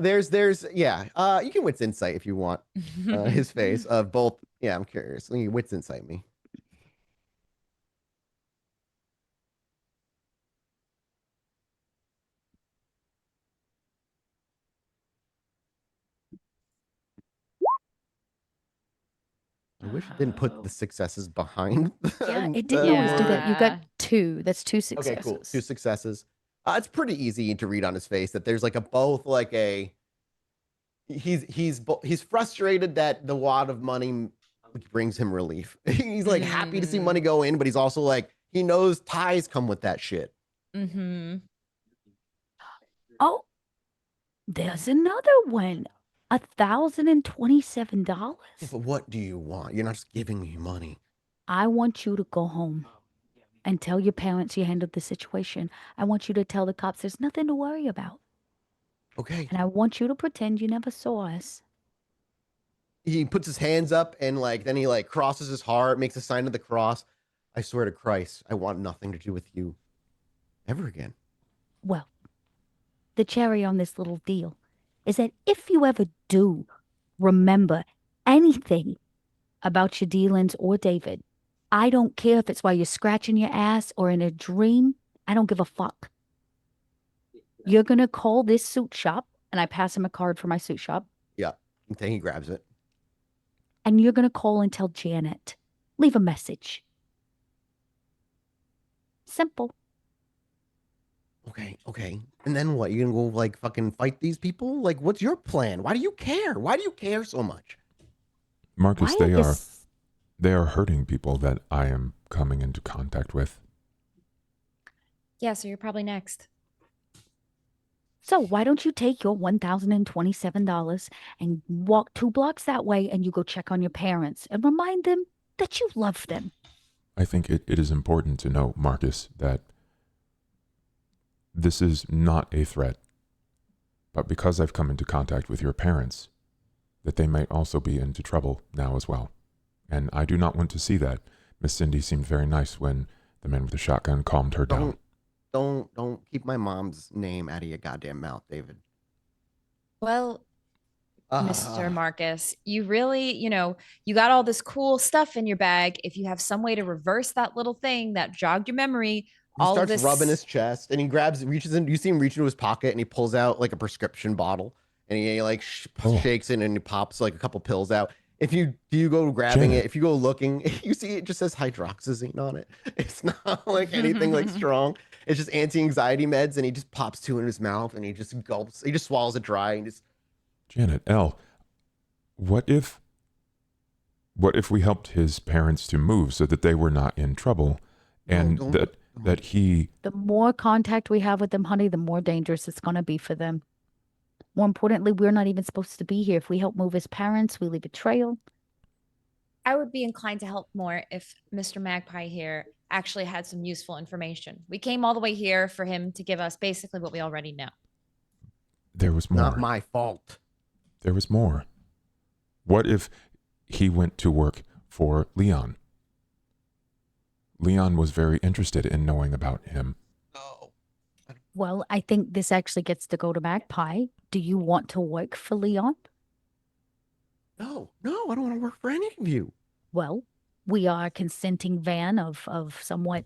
There's you can wits insight if you want. His face of both. Yeah, I'm curious. You wits insight me. I wish it didn't put the successes behind. Yeah, it didn't always do that. You got 2. That's 2 successes. Okay, cool. 2 successes. It's pretty easy to read on his face that there's like he's frustrated that the wad of money brings him relief. He's like happy to see money go in, but he's also like he knows ties come with that shit. Oh, there's another one. $1,027. But what do you want? You're not just giving me money. I want you to go home and tell your parents you handled the situation. I want you to tell the cops there's nothing to worry about. Okay. And I want you to pretend you never saw us. He puts his hands up and then he crosses his heart, makes a sign of the cross. I swear to Christ, I want nothing to do with you ever again. Well, the cherry on this little deal is that if you ever do remember anything about your dealings or David, I don't care if it's while you're scratching your ass or in a dream. I don't give a fuck. You're going to call this suit shop, and I pass him a card for my suit shop. Yeah. And then he grabs it. And you're going to call and tell Janet. Leave a message. Simple. Okay. And then what? You gonna go fucking fight these people? What's your plan? Why do you care? Why do you care so much? Marcus, they are hurting people that I am coming into contact with. Yeah, so you're probably next. So why don't you take your $1,027 and walk 2 blocks that way and you go check on your parents and remind them that you love them? I think it is important to know, Marcus, that this is not a threat. But because I've come into contact with your parents, that they might also be into trouble now as well. And I do not want to see that. Miss Cindy seemed very nice when the man with the shotgun calmed her down. Don't keep my mom's name out of your goddamn mouth, David. Well, Mr. Marcus, you really, you got all this cool stuff in your bag. If you have some way to reverse that little thing that jogged your memory, he starts rubbing his chest and he reaches in. You see him reach into his pocket and he pulls out a prescription bottle and he shakes it and he pops a couple pills out. If you go grabbing it, if you go looking, you see it just says hydroxyzine on it. It's not anything strong. It's just anti-anxiety meds, and he just pops 2 in his mouth and he just gulps. He just swallows it dry and just. Janet, L, what if we helped his parents to move so that they were not in trouble, and that he. The more contact we have with them, honey, the more dangerous it's gonna be for them. More importantly, we're not even supposed to be here. If we help move his parents, we leave a trail. I would be inclined to help more if Mr. Magpie here actually had some useful information. We came all the way here for him to give us basically what we already know. There was more. Not my fault. There was more. What if he went to work for Leon? Leon was very interested in knowing about him. No. Well, I think this actually gets to go to Magpie. Do you want to work for Leon? No, I don't want to work for any of you. Well, we are a consenting van of somewhat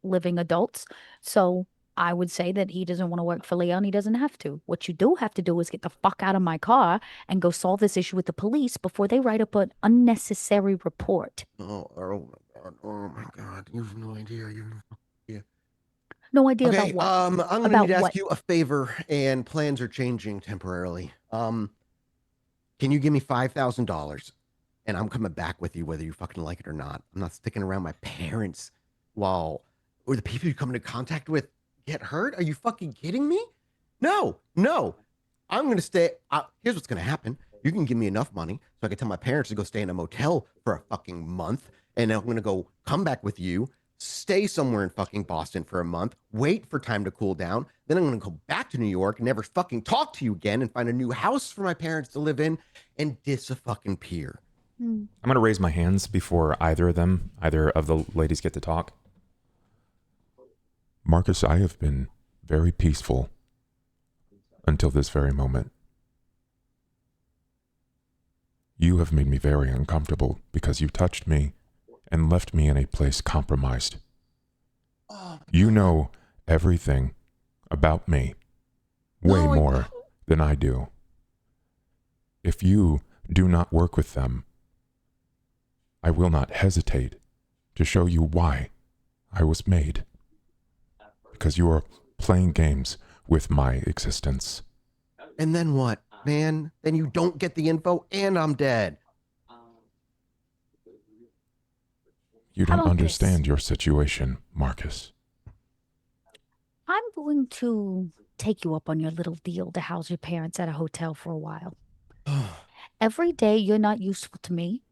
living adults. So I would say that he doesn't want to work for Leon. He doesn't have to. What you do have to do is get the fuck out of my car and go solve this issue with the police before they write up an unnecessary report. Oh my God. Oh my God. You have no idea. Yeah. No idea Okay, about what? I'm gonna About need to ask what? you a favor, and plans are changing temporarily. Can you give me $5,000, and I'm coming back with you whether you fucking like it or not. I'm not sticking around my parents or the people you come into contact with get hurt. Are you fucking kidding me? No, no. I'm gonna stay. Here's what's gonna happen. You can give me enough money so I can tell my parents to go stay in a motel for a fucking month, and I'm gonna go come back with you, stay somewhere in fucking Boston for a month, wait for time to cool down. Then I'm gonna go back to New York, never fucking talk to you again, and find a new house for my parents to live in, and disappear. I'm going to raise my hands before either of the ladies get to talk. Marcus, I have been very peaceful until this very moment. You have made me very uncomfortable because you touched me and left me in a place compromised. You know everything about me, way more than I do. If you do not work with them, I will not hesitate to show you why I was made. Because you are playing games with my existence. And then what, man? Then you don't get the info, and I'm dead. You How don't about understand this? your situation, Marcus. I'm going to take you up on your little deal to house your parents at a hotel for a while. Every day you're not useful to me,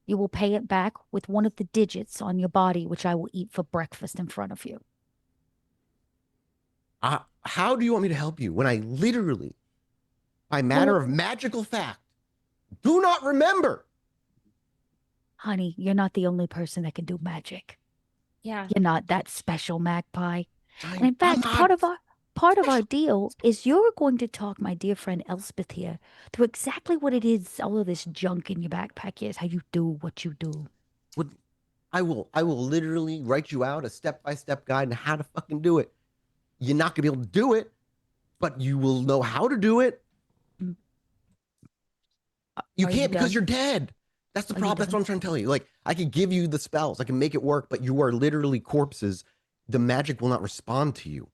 you will pay it back with one of the digits on your body, which I will eat for breakfast in front of you. How do you want me to help you when I literally, by matter of magical fact, do not remember? Honey, you're not the only person that can do magic. Yeah. You're not that special, Magpie. And in I'm fact, not part of our deal is you're going to talk my dear friend Elspeth here through exactly what it is all of this junk in your backpack is, how you do what you do. I will literally write you out a step-by-step guide on how to fucking do it. You're not gonna be able to do it, but you will know how to do it. You Are can't because done? you're dead. That's the Are you problem. That's done? what I'm trying to tell you. Like, I can give you the spells, I can make it work, but you are literally corpses. The magic will not respond to you.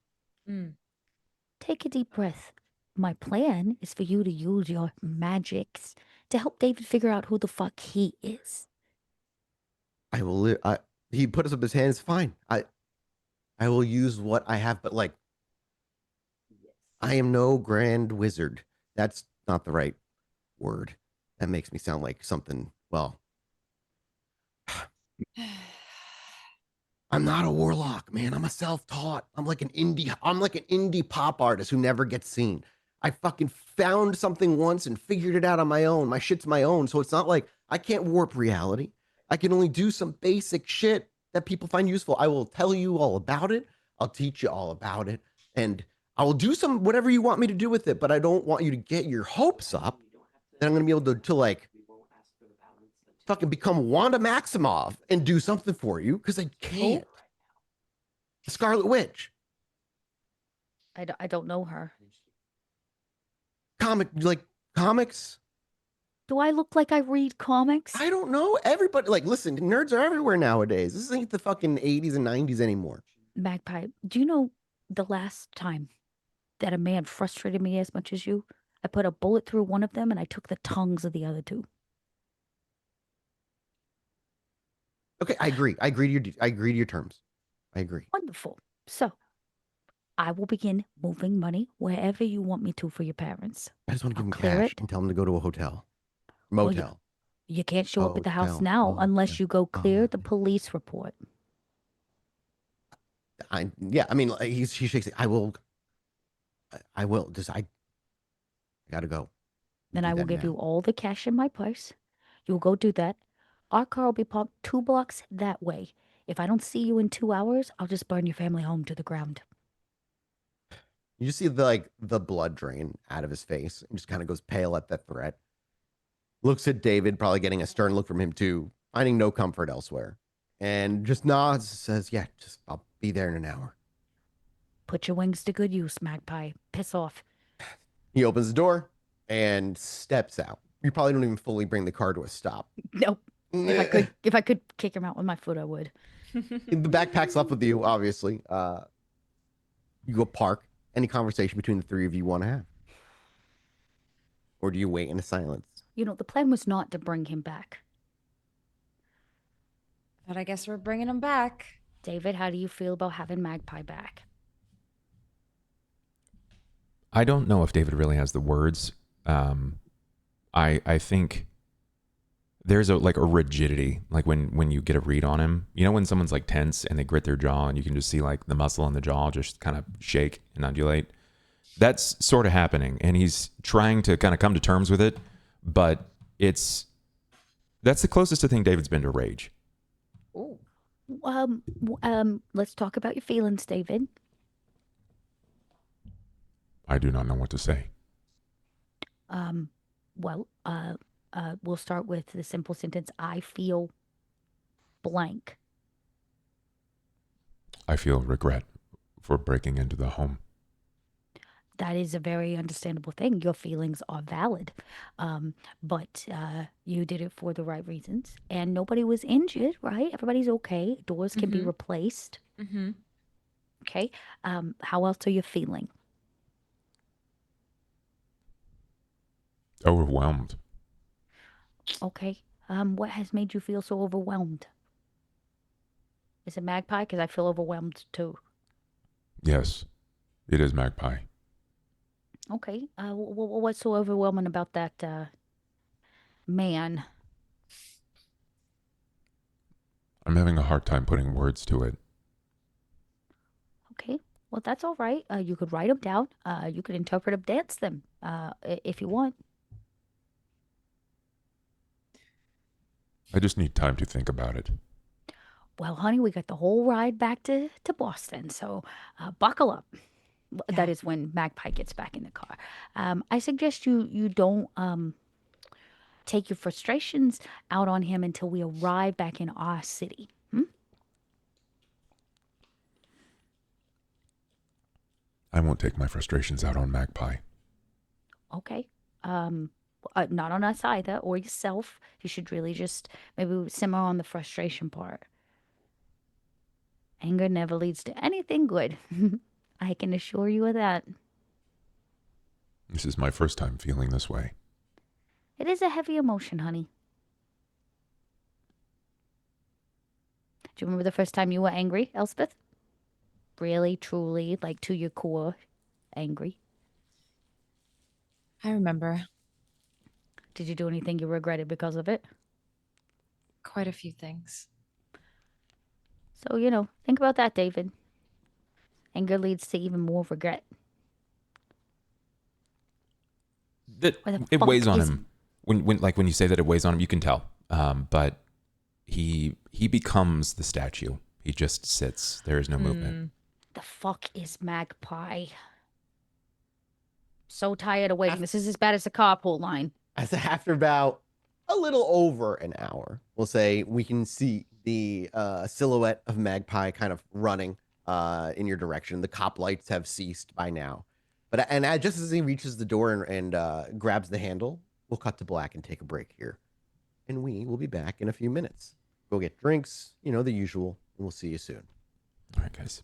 Take a deep breath. My plan is for you to use your magics to help David figure out who the fuck he is. I will. He put us up his hands. Fine. I will use what I have, but like, I am no grand wizard. That's not the right word. That makes me sound like something. Well, I'm not a warlock, man. I'm a self-taught. I'm like an indie pop artist who never gets seen. I fucking found something once and figured it out on my own. My shit's my own. So it's not like I can't warp reality. I can only do some basic shit that people find useful. I will tell you all about it. I'll teach you all about it. And I will do some whatever you want me to do with it, but I don't want you to get your hopes up that I'm gonna be able to like fucking become Wanda Maximoff and do something for you, because I can't. The Scarlet Witch. I don't know her. Comics. Do I look like I read comics? I don't know. Everybody, like, listen, nerds are everywhere nowadays. This ain't the fucking 80s and 90s anymore. Magpie, do you know the last time that a man frustrated me as much as you? I put a bullet through one of them and I took the tongues of the other two. Okay, I agree. I agree to your terms. I agree. Wonderful. So, I will begin moving money wherever you want me to for your parents. I just want to give I'll them clear cash it. and tell them to go to a hotel. Well, Motel. You can't show up at the house Hotel. now unless you go clear the Oh. police report. Yeah, I mean, like, he shakes it. I will. I gotta go. Then Do I will that give now. you all the cash in my purse. You'll go do that. Our car will be parked 2 blocks that way. If I don't see you in 2 hours, I'll just burn your family home to the ground. You just see the blood drain out of his face and just kind of goes pale at that threat. Looks at David, probably getting a stern look from him too, finding no comfort elsewhere. And just nods, says, yeah, I'll be there in an hour. Put your wings to good use, Magpie. Piss off. He opens the door and steps out. You probably don't even fully bring the car to a stop. Nope. If I could kick him out with my foot, I would. The backpack's left with you, obviously. You go park. Any conversation between the three of you want to have? Or do you wait in silence? You know, the plan was not to bring him back. But I guess we're bringing him back. David, how do you feel about having Magpie back? I don't know if David really has the words. I think there's a rigidity, like when you get a read on him. You know when someone's like tense and they grit their jaw and you can just see like the muscle in the jaw just kind of shake and undulate. That's sort of happening, and he's trying to kind of come to terms with it, but that's the closest I think David's been to rage. Ooh. Let's talk about your feelings, David. I do not know what to say. Well, we'll start with the simple sentence, I feel blank. I feel regret for breaking into the home. That is a very understandable thing. Your feelings are valid. But you did it for the right reasons. And nobody was injured, right? Everybody's okay. Doors can be replaced. Mm-hmm. Okay. How else are you feeling? Overwhelmed. Okay. What has made you feel so overwhelmed? Is it Magpie? Because I feel overwhelmed too. Yes, it is Magpie. Okay. What's so overwhelming about that man? I'm having a hard time putting words to it. Okay. Well, that's all right. You could write them down. You could interpret them, dance them, if you want. I just need time to think about it. Well, honey, we got the whole ride back to Boston, so buckle up. That is when Magpie gets back in the car. I suggest you don't take your frustrations out on him until we arrive back in our city. I won't take my frustrations out on Magpie. Okay. Not on us either, or yourself. You should really just maybe simmer on the frustration part. Anger never leads to anything good. I can assure you of that. This is my first time feeling this way. It is a heavy emotion, honey. Do you remember the first time you were angry, Elspeth? Really, truly, like to your core, angry? I remember Did you do anything you regretted because of it? quite a few things. So, think about that, David. Anger leads to even more regret. It weighs on him. When you say that it weighs on him, you can tell. But he becomes the statue. He just sits. There is no movement. The fuck is Magpie? So tired of waiting. This is as bad as the carpool line. As after about a little over an hour, we'll say, we can see the silhouette of Magpie kind of running in your direction. The cop lights have ceased by now. And just as he reaches the door and grabs the handle, we'll cut to black and take a break here. And we will be back in a few minutes. Go get drinks, the usual, and we'll see you soon. All right, guys.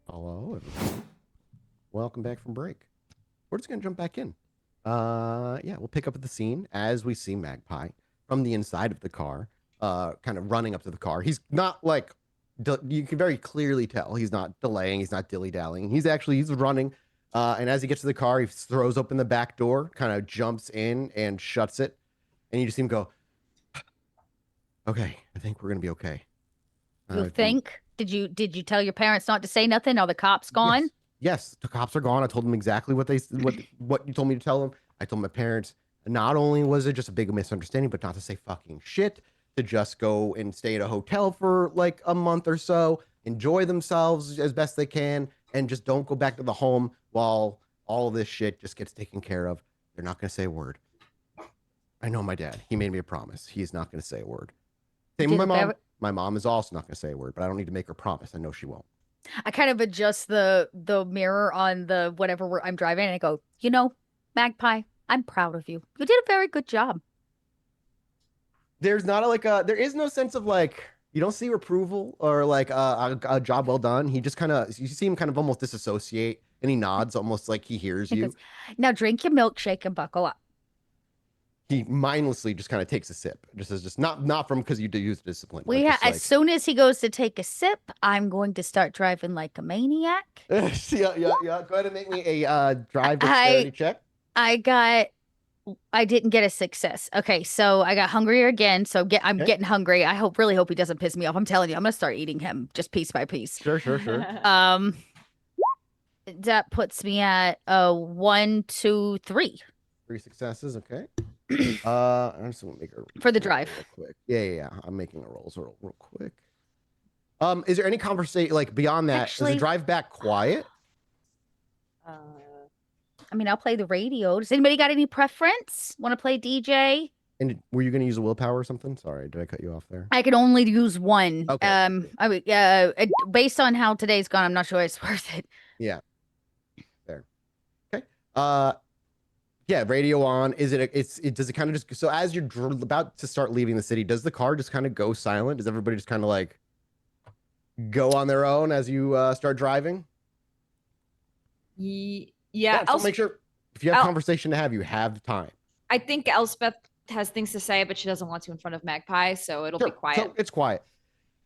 Hello, everybody. Welcome back from break. We're just gonna jump back in. Yeah, we'll pick up at the scene as we see Magpie from the inside of the car, kind of running up to the car. He's not like you can very clearly tell he's not delaying, he's not dilly-dallying. He's running. And as he gets to the car, he throws open the back door, kind of jumps in and shuts it. And you just see him go, okay, I think we're gonna be okay. You think? Did you tell your parents not to say nothing? Are the cops gone? Yes, the cops are gone. I told them exactly what you told me to tell them. I told my parents. Not only was it just a big misunderstanding, but not to say fucking shit, to just go and stay at a hotel for like a month or so, enjoy themselves as best they can, and just don't go back to the home while all of this shit just gets taken care of. They're not going to say a word. I know my dad. He made me a promise. He's not going to say a word. Same with my mom. My mom is also not going to say a word, but I don't need to make her promise. I know she won't. I kind of adjust the mirror on the whatever I'm driving, and I go, Magpie, I'm proud of you. You did a very good job. There's not there is no sense of like, you don't see approval or like a job well done. He just you see him kind of almost disassociate, and he nods almost like he hears you. Now drink your milkshake and buckle up. He mindlessly just kind of takes a sip, just not from because you do use discipline. As soon as he goes to take a sip, I'm going to start driving like a maniac. yeah. Go ahead and make me a drive dexterity check. I didn't get a success. Okay, so I got hungrier again. So I'm getting hungry. I really hope he doesn't piss me off. I'm telling you, I'm gonna start eating him just piece by piece. Sure. That puts me at 1, 2, 3. 3 successes. Okay. I'm just gonna make a for the drive. Real quick. Yeah. I'm making a roll real quick. Is there any conversation like beyond that? Actually, is the drive back quiet? I mean, I'll play the radio. Does anybody got any preference? Want to play DJ? And were you going to use a willpower or something? Sorry, did I cut you off there? I can only use one. Okay. Based on how today's gone, I'm not sure it's worth it. Yeah. There. Okay. Yeah, radio on. Does it kind of just, so as you're about to start leaving the city, does the car just kind of go silent? Does everybody just kind of like go on their own as you start driving? Yeah. So make sure if you have conversation to have, you have time. I think Elspeth has things to say, but she doesn't want to in front of Magpie, so it'll be quiet. So it's quiet.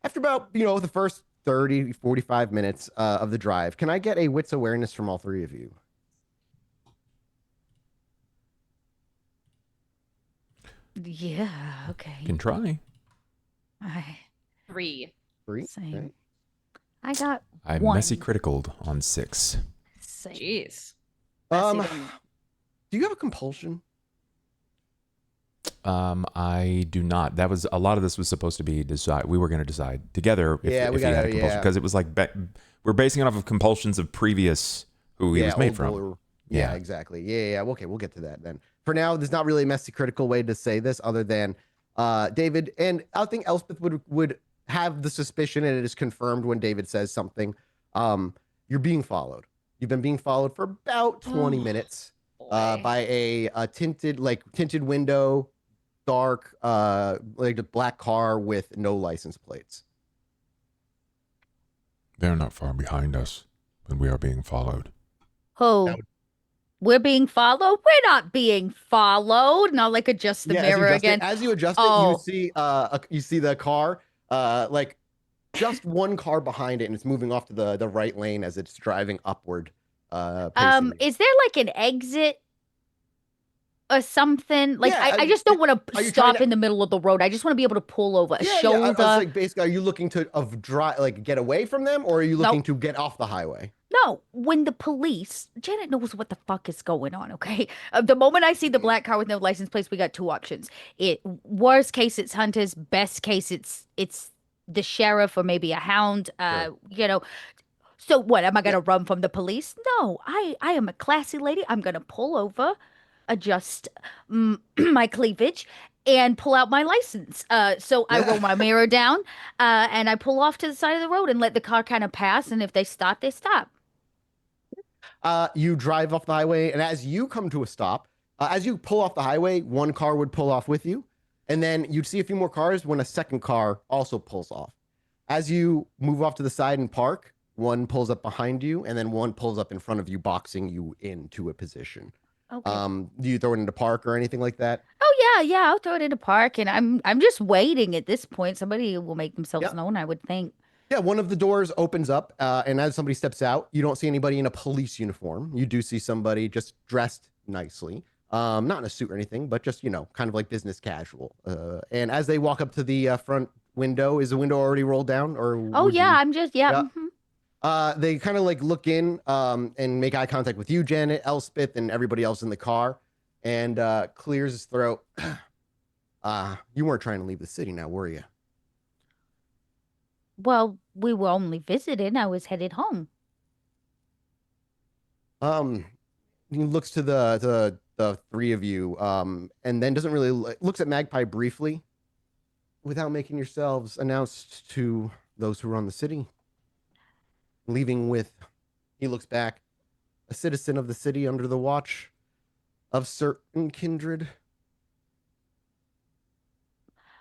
After about, the first 30, 45 minutes of the drive, can I get a wits awareness from all three of you? Yeah, okay. Can try. I 3. 3. same. Okay. I got I one. messy criticaled on 6. Same. Jeez. Um, Messy don't- do you have a compulsion? I do not. That was a lot of this was supposed to be decide. We were going to decide together if, Yeah, we if he had a gotta- compulsion yeah. because it was like we're basing it off of compulsions of previous who he was made old from. Bull- yeah, Yeah. exactly. Yeah. Okay, we'll get to that then. For now, there's not really a messy critical way to say this other than David, and I think Elspeth would have the suspicion, and it is confirmed when David says something. You're being followed. You've been being followed for about 20 minutes by a tinted window, dark, like a black car with no license plates. They are not far behind us, but we are being followed. Oh, That would- we're being followed? We're not being followed. Now, like, adjust the as you mirror adjust again. as you adjust Oh. it, you see the car, like just one car behind it, and it's moving off to the right lane as it's driving upward. Pacing you. Is there like an exit or something? Like, Yeah, I just don't want are to you trying stop to- in the middle of the road. I just want to be able to pull over a Yeah, I shoulder. was like, basically, are you looking to like get away from them, or are you looking Nope. to get off the highway? No, when the police, Janet knows what the fuck is going on, okay? The moment I see the black car with no license plates, we got two options. Worst case, it's hunters. Best case, it's the sheriff or maybe a hound. Sure. You know. So what? Am I gonna run from the police? No, I am a classy lady. I'm gonna pull over, adjust my cleavage, and pull out my license. So I roll my mirror down, and I pull off to the side of the road and let the car kind of pass. And if they stop, they stop. You drive off the highway, and as you come to a stop, as you pull off the highway, one car would pull off with you, and then you'd see a few more cars when a second car also pulls off. As you move off to the side and park, one pulls up behind you, and then one pulls up in front of you, boxing you into a position. Okay. Do you throw it into park or anything like that? Oh yeah, I'll throw it in a park, and I'm just waiting at this point. Somebody will make themselves Yep. known, I would think. Yeah, one of the doors opens up, and as somebody steps out, you don't see anybody in a police uniform. You do see somebody just dressed nicely, not in a suit or anything, but just kind of like business casual. And as they walk up to the front window, is the window already rolled down, or Oh would yeah, you- I'm just yeah. Yeah. mhm. They kind of like look in and make eye contact with you, Janet, Elspeth, and everybody else in the car, and clears his throat. You weren't trying to leave the city now, were you? Well, we were only visiting. I was headed home. He looks to the three of you, and then doesn't really looks at Magpie briefly, without making yourselves announced to those who run the city. Leaving with, he looks back, a citizen of the city under the watch of certain kindred.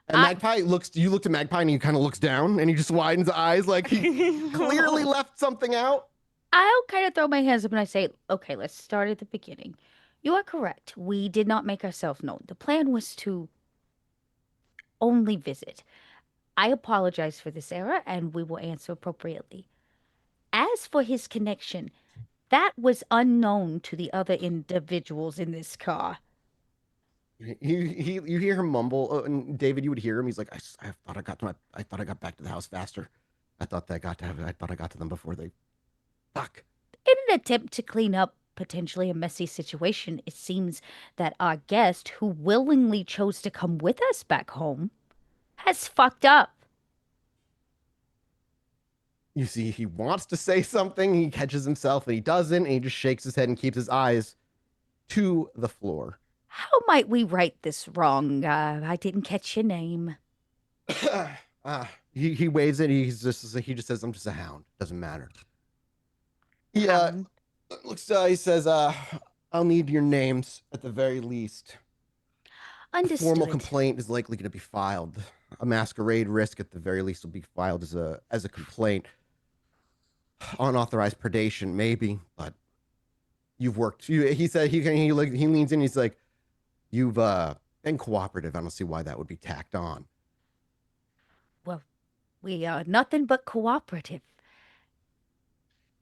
And Magpie you look to Magpie and he kind of looks down and he just widens the eyes like he clearly left something out. I'll kind of throw my hands up and I say, okay, let's start at the beginning. You are correct. We did not make ourselves known. The plan was to only visit. I apologize for this error and we will answer appropriately. As for his connection, that was unknown to the other individuals in this car. You hear him mumble, and David, you would hear him. He's like, I thought I got back to the house faster. I thought I got to them before they. Fuck. In an attempt to clean up potentially a messy situation, it seems that our guest, who willingly chose to come with us back home, has fucked up. You see, he wants to say something, he catches himself, and he doesn't, and he just shakes his head and keeps his eyes to the floor. How might we right this wrong? I didn't catch your name. He waves it. He just says, "I'm just a hound. Doesn't matter." Yeah. Hound. He says, "I'll need your names at the very least. A formal Understood. complaint is likely going to be filed. A masquerade risk at the very least will be filed as a complaint. Unauthorized predation, maybe, but you've worked." He said he leans in. He's like, "You've been cooperative. I don't see why that would be tacked on." Well, we are nothing but cooperative.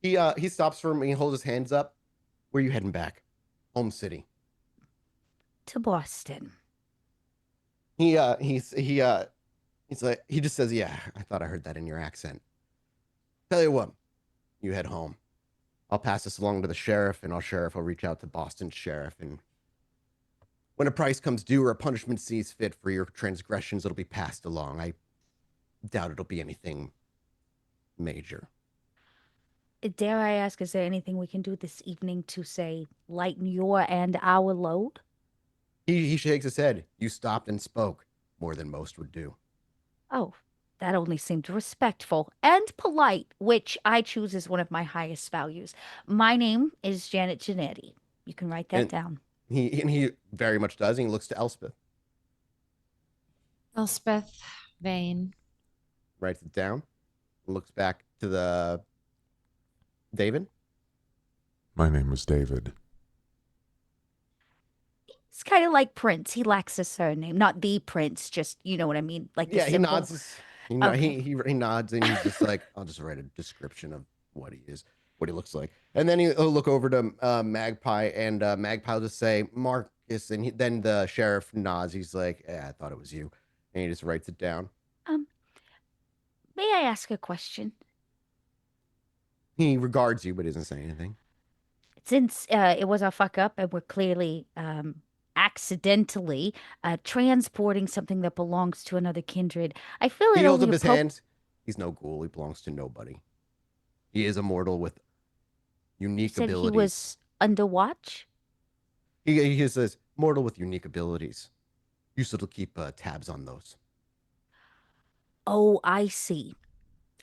He stops for him and he holds his hands up. "Where are you heading back? Home city." To Boston. he's like, he just says, yeah, I thought I heard that in your accent. Tell you what, you head home. I'll pass this along to the sheriff, and our sheriff will reach out to Boston's sheriff. And when a price comes due or a punishment sees fit for your transgressions, it'll be passed along. I doubt it'll be anything major. Dare I ask, is there anything we can do this evening to, say, lighten your and our load? He shakes his head. You stopped and spoke more than most would do. Oh, that only seemed respectful and polite, which I choose as one of my highest values. My name is Janet Janetti. You can write that And down. he very much does. And he looks to Elspeth, Elspeth Vane. writes it down, looks back to the David. My name is David. It's kind of like Prince. He lacks a surname. Not the Prince, just, you know what I mean? Like the Yeah, he simple. nods. Okay. He nods and he's just like, I'll just write a description of what he is, what he looks like. And then he'll look over to Magpie, and Magpie will just say, Marcus. And then the sheriff nods. He's like, yeah, I thought it was you. And he just writes it down. May I ask a question? He regards you, but doesn't say anything. Since it was a fuck up and we're clearly accidentally transporting something that belongs to another kindred, I feel He it holds only up his hands. He's no ghoul. He belongs to nobody. He is a mortal with unique said abilities. he was under watch. He says, mortal with unique abilities. You still keep tabs on those. Oh, I see.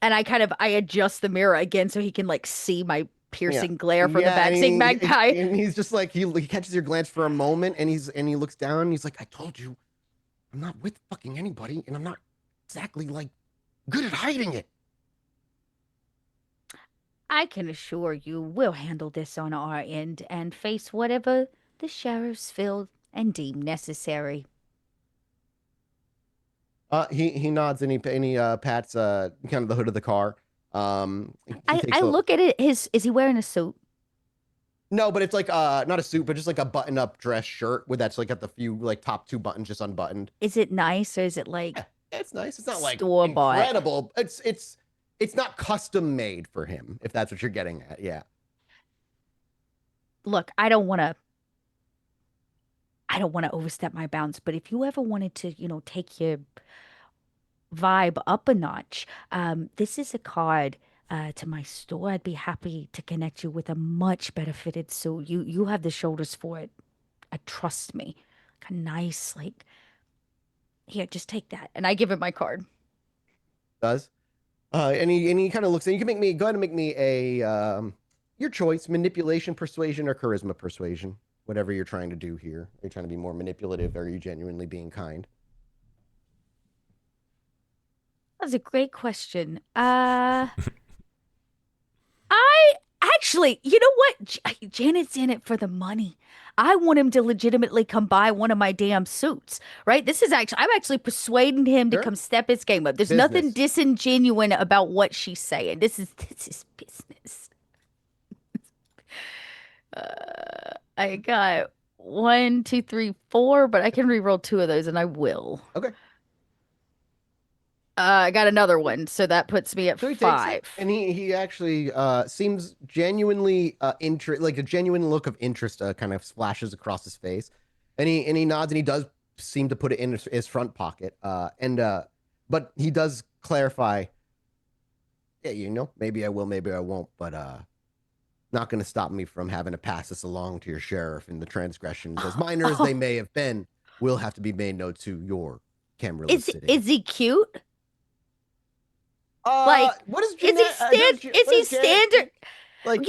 And I adjust the mirror again so he can like see my piercing glare from the back, and saying Magpie. And he's just like, he catches your glance for a moment, and he looks down, and he's like, I told you, I'm not with fucking anybody, and I'm not exactly like good at hiding it. I can assure you we'll handle this on our end and face whatever the sheriffs feel and deem necessary. He nods and he pats kind of the hood of the car. He takes I a look at it. Is he wearing a suit? No, but it's like not a suit, but just like a button-up dress shirt with that's like got the few like top two buttons just unbuttoned. Is it nice or is it like Yeah, it's nice. It's not like store-bought? incredible. It's not custom made for him, if that's what you're getting at. Yeah. Look, I don't want to overstep my bounds, but if you ever wanted to, take your vibe up a notch, this is a card to my store. I'd be happy to connect you with a much better fitted suit. You have the shoulders for it. Trust me. Like a nice, like, here, just take that. And I give him my card. Does. And he kind of looks, and you can go ahead and make me a your choice: manipulation, persuasion, or charisma persuasion. Whatever you're trying to do here. Are you trying to be more manipulative, or are you genuinely being kind? That's a great question. I actually, you know what? Janet's in it for the money. I want him to legitimately come buy one of my damn suits, right? I'm actually persuading him to Sure. come step his game up. There's Business. nothing disingenuine about what she's saying. This is business. I got 1, 2, 3, 4, but I can re-roll 2 of those, and I will. Okay. I got another one, so that puts me at So he 5. takes it, and he actually seems genuinely like a genuine look of interest kind of splashes across his face, and he nods, and he does seem to put it in his front pocket, but he does clarify, yeah, maybe I will, maybe I won't, but not going to stop me from having to pass this along to your sheriff, and the transgressions, as minor as they may have been, will have to be made known to your Camarilla City. Is he cute? What is Is Jeanette? he standard? Like,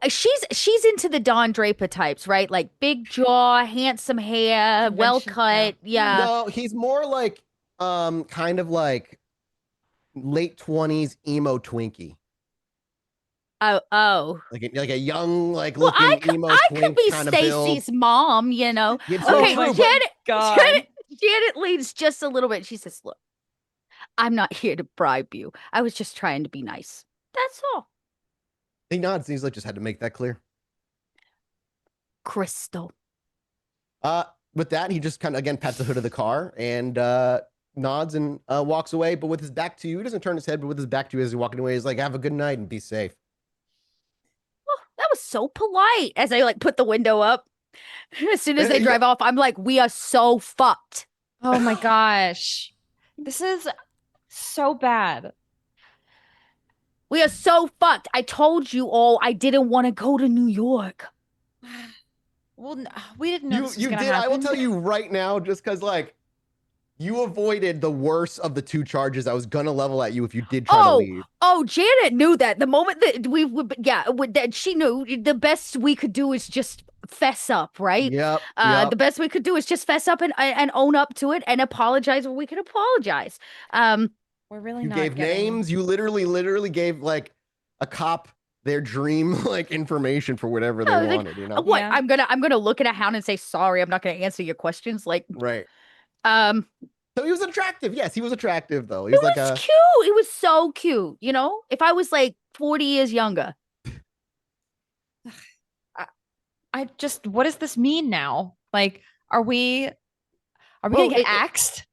she's into the Don Draper types, right? Like big jaw, handsome hair, well Convention, cut. Yeah. no, he's more like kind of like late 20s emo Twinkie. Oh. Like a young, like Well, looking emo I twink could be kind of build. Stacy's mom, It's so Okay, true, but Janet leans just a little bit. She says, "Look, I'm not here to bribe you. I was just trying to be nice. That's all." he nods. And he's like, just had to make that clear. Crystal. But with that, he just kind of again pats the hood of the car and nods and walks away. But with his back to you, he doesn't turn his head, but with his back to you as he's walking away, he's like, "Have a good night and be safe." Oh, that was so polite. As I like put the window up. As soon as they drive off, I'm like, we are so fucked. Oh my gosh. This is so bad. We are so fucked. I told you all I didn't want to go to New York. Well, we didn't know this was You gonna did. I will happen. tell you right now, just because like you avoided the worst of the two charges I was gonna level at you if you did try to leave. Oh, Janet knew that. The moment that that she knew the best we could do is just fess up, right? Yep. The best we could do is just fess up and own up to it and apologize when we can apologize. We're really You not gave getting... names. You literally gave like a cop their dream like information for whatever they like, wanted. You know what? Yeah. I'm gonna look at a Hound and say sorry. I'm not gonna answer your questions. Like, right? um, So he was attractive. Yes, he was attractive though. He it was like was a cute. It was so cute. You know, if I was like 40 years younger. I just, what does this mean now? Like, are we Well, gonna get axed?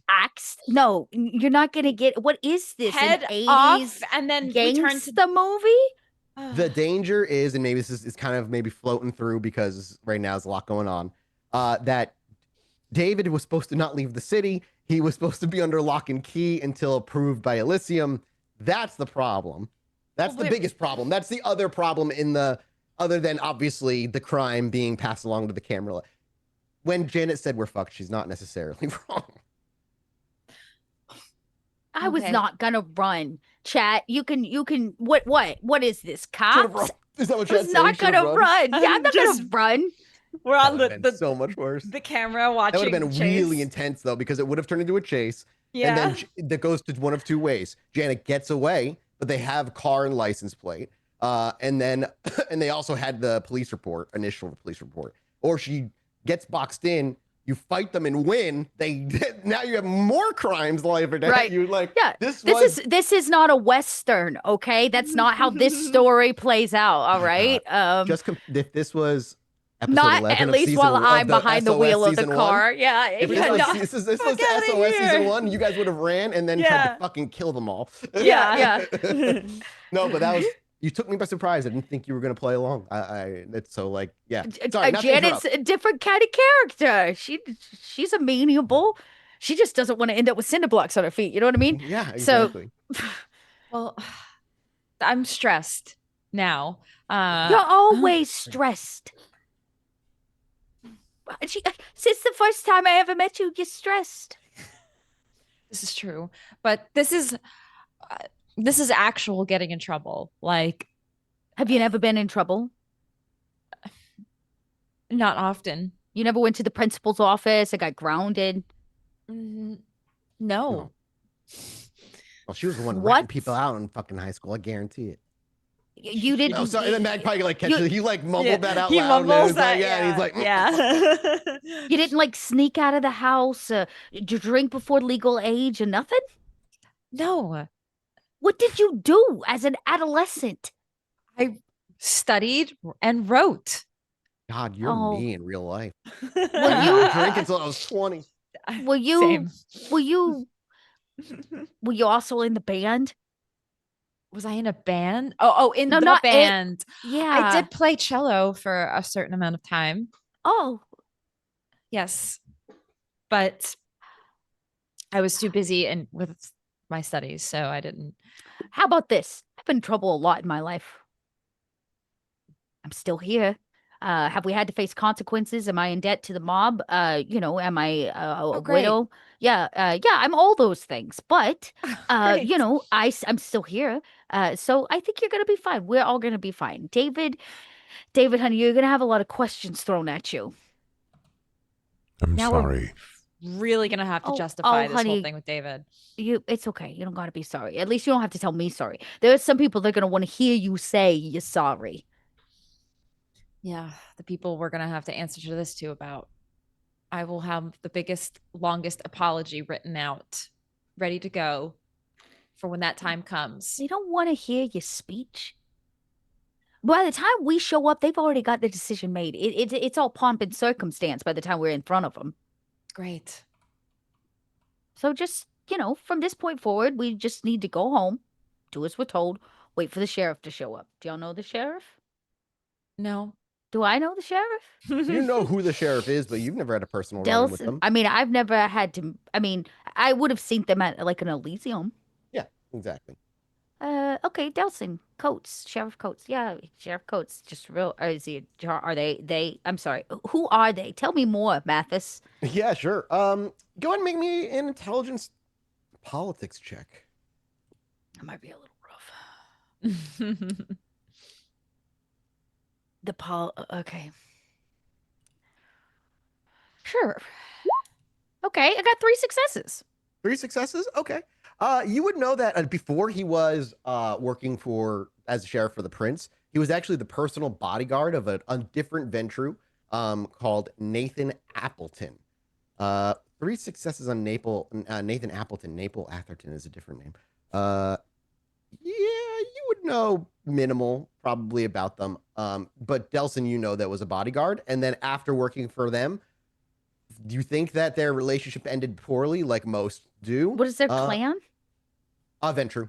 Axed? No, you're not gonna get. What is this? Head an 80s off and then return to gangsta movie? the danger is, and maybe this is kind of maybe floating through because right now there's a lot going on. That David was supposed to not leave the city. He was supposed to be under lock and key until approved by Elysium. That's the problem. That's the biggest problem. That's the other problem other than obviously the crime being passed along to the camera. When Janet said we're fucked, she's not necessarily wrong. I was not gonna run. Chat, you can what is this? Cops? Is that what I was not gonna run. Yeah, I'm not gonna run. We're on the so much worse. the camera watching. That would have been chase. really intense though, because it would have turned into a chase. Yeah. And then that goes to one of two ways. Janet gets away, but they have car and license plate. And then and they also had the initial police report. Or she gets boxed in, you fight them and win. Now you have more crimes live or death. Right. You like, yeah. This is not a Western, okay? That's not how this story plays out. All right. If this was episode not 11 at of least while I'm behind the SOS wheel of the season car. one, Yeah. if this was Fuck the outta SOS here. season 1, you guys would have ran and then tried to fucking kill them all. Yeah. No, but that was, you took me by surprise. I didn't think you were gonna play along. It's so like, yeah. Sorry, not to Janet's interrupt. a different kind of character. She's amenable. She just doesn't want to end up with cinder blocks on her feet. You know what I mean? Yeah, exactly. Well, I'm stressed now. You're always stressed. Since the first time I ever met you, you're stressed. This is true, but this is actual getting in trouble. Like, have you never been in trouble? Not often. You never went to the principal's office and got grounded? No. Well, she was the one ratting people out in fucking high school. I guarantee it. You didn't. No, sorry, the Magpie like catches it. He like mumbled that out he loud. Mumbles and that, like, and he's like, yeah. You didn't like sneak out of the house, drink before legal age, or nothing? No. What did you do as an adolescent? I studied and wrote. God, you're me in real life. Well, you drink until I was 20. Were you? Same. Were you also in the band? Was I in a band? Oh, in the not band. Yeah, I did play cello for a certain amount of time. Oh, yes, but I was too busy with my studies, so I didn't. How about this? I've been in trouble a lot in my life. I'm still here. Have we had to face consequences? Am I in debt to the mob? Am I a widow? Yeah, I'm all those things. But I'm still here. So I think you're gonna be fine. We're all gonna be fine. David, honey, you're gonna have a lot of questions thrown at you. I'm Now we're- sorry. Really gonna have to justify this honey. whole thing with David. It's okay. You don't gotta be sorry. At least you don't have to tell me sorry. There are some people that are gonna want to hear you say you're sorry. Yeah, the people we're gonna have to answer to this to about. I will have the biggest, longest apology written out, ready to go for when that time comes. They don't want to hear your speech. By the time we show up, they've already got the decision made. It's all pomp and circumstance by the time we're in front of them. Great. So just, from this point forward, we just need to go home, do as we're told, wait for the sheriff to show up. Do y'all know the sheriff? No. Do I know the sheriff? You know who the sheriff is, but you've never had a personal run-in with Delson. them. I mean, I've never had to. I mean, I would have seen them at like an Elysium. Yeah, exactly. Okay, Delson Coates, Sheriff Coates. Yeah, Sheriff Coates. Just real. Or is he? Are they? I'm sorry. Who are they? Tell me more, Mathis. Yeah, sure. Go ahead and make me an intelligence politics check. That might be a little rough. Okay. Sure. Okay, I got 3 successes. 3 successes? Okay. You would know that before he was working as a sheriff for the prince, he was actually the personal bodyguard of a different Ventru called Nathan Appleton. 3 successes on Nathan Appleton. Naple Atherton is a different name. Yeah, you would know minimal probably about them. But Delson, you know that was a bodyguard. And then after working for them, do you think that their relationship ended poorly like most do? What is their clan? Ventru.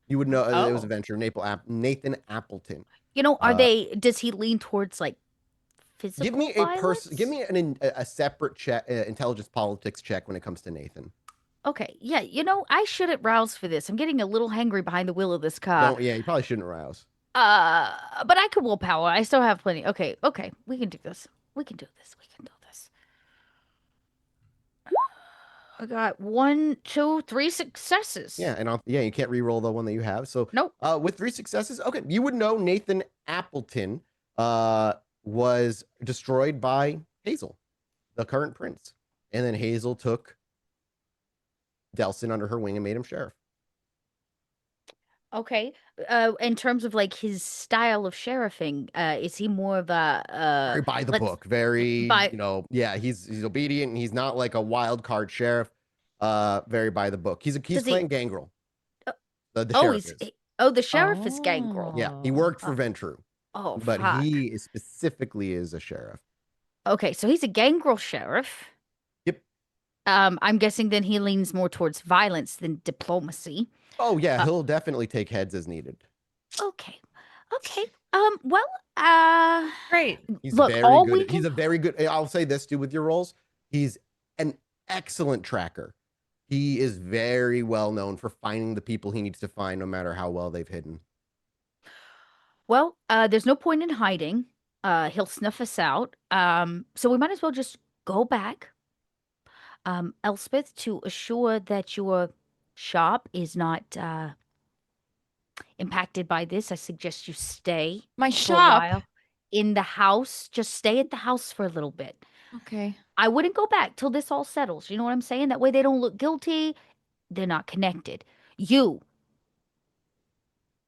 You would know it was a Oh. Ventru. Nathan Appleton. Are they? Does he lean towards like physical Give me violence? Give me a separate check, intelligence politics check when it comes to Nathan. Okay, yeah, I shouldn't rouse for this. I'm getting a little hangry behind the wheel of this car. Yeah, you probably shouldn't rouse. But I could willpower. I still have plenty. Okay, we can do this. We can do this. I got 1, 2, 3 successes. Yeah, and you can't re-roll the one that you have. So Nope. With 3 successes, okay, you would know Nathan Appleton was destroyed by Hazel, the current prince, and then Hazel took Delson under her wing and made him sheriff. Okay. In terms of like his style of sheriffing, is he more of a Very by the book, very by- he's obedient and he's not like a wild card sheriff. Very by the book. He's playing Gangrel. The sheriff is. The sheriff is Gangrel. Yeah, he worked for Ventru. Oh, but fuck. he is specifically is a sheriff. Okay, so he's a Gangrel sheriff. Yep. I'm guessing then he leans more towards violence than diplomacy. Oh yeah, he'll definitely take heads as needed. Okay. Well, Great. He's look, very all good. we can... He's a very good. I'll say this too with your roles. He's an excellent tracker. He is very well known for finding the people he needs to find, no matter how well they've hidden. Well, there's no point in hiding. He'll snuff us out. So we might as well just go back. Elspeth, to assure that your shop is not impacted by this, I suggest you stay My for a shop. while in the house. Just stay at the house for a little bit. Okay. I wouldn't go back till this all settles. You know what I'm saying? That way they don't look guilty. They're not connected. You,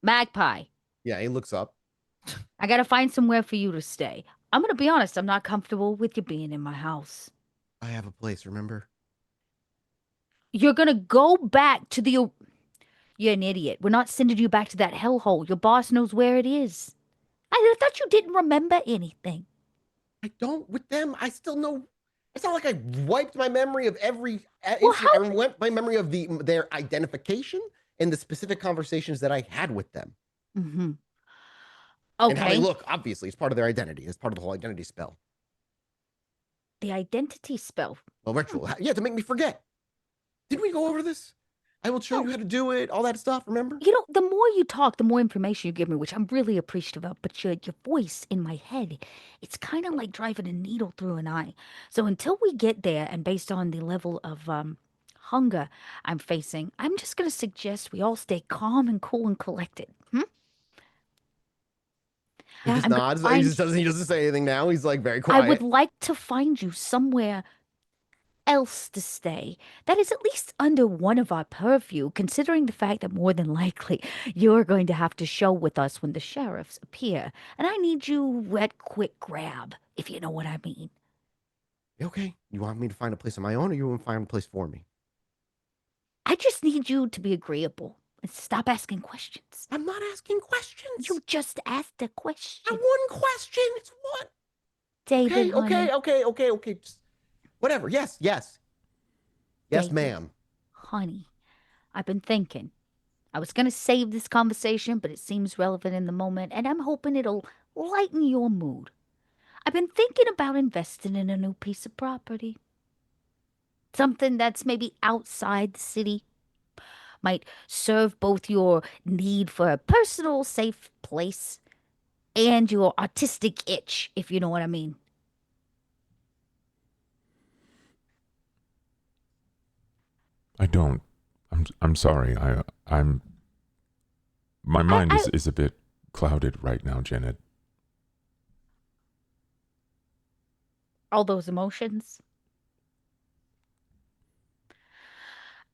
Magpie, Yeah, he looks up. I gotta find somewhere for you to stay. I'm gonna be honest, I'm not comfortable with you being in my house. I have a place, remember? You're gonna go back to the... You're an idiot. We're not sending you back to that hellhole. Your boss knows where it is. I thought you didn't remember anything. I don't with them. I still know. It's not like I wiped my memory of every Well, incident. I wiped my memory of their identification and the specific conversations that I had with them. Mm-hmm. And how they Okay. look, obviously, it's part of their identity. It's part of the whole identity spell. The identity spell. Well, ritual. Yeah, to make me forget. Did we go over this? I will show No. you how to do it, all that stuff, remember? The more you talk, the more information you give me, which I'm really appreciative of. But your voice in my head, it's kind of like driving a needle through an eye. So until we get there, and based on the level of hunger I'm facing, I'm just going to suggest we all stay calm and cool and collected. He just I'm gonna nods. find- He doesn't say anything now. He's like very quiet. I would like to find you somewhere else to stay that is at least under one of our purview, considering the fact that more than likely you're going to have to show with us when the sheriffs appear. And I need you at quick grab, if you know what I mean. Okay. You want me to find a place on my own, or you want to find a place for me? I just need you to be agreeable. Stop asking questions. I'm not asking questions. You just asked a question. One question. It's one. David, honey. Okay. Just, whatever. Yes. Yes, David, ma'am. Honey, I've been thinking. I was going to save this conversation, but it seems relevant in the moment, and I'm hoping it'll lighten your mood. I've been thinking about investing in a new piece of property. Something that's maybe outside the city. Might serve both your need for a personal, safe place and your artistic itch, if you know what I mean. I don't. I'm sorry. I'm. My mind is a bit clouded right now, Janet. All those emotions.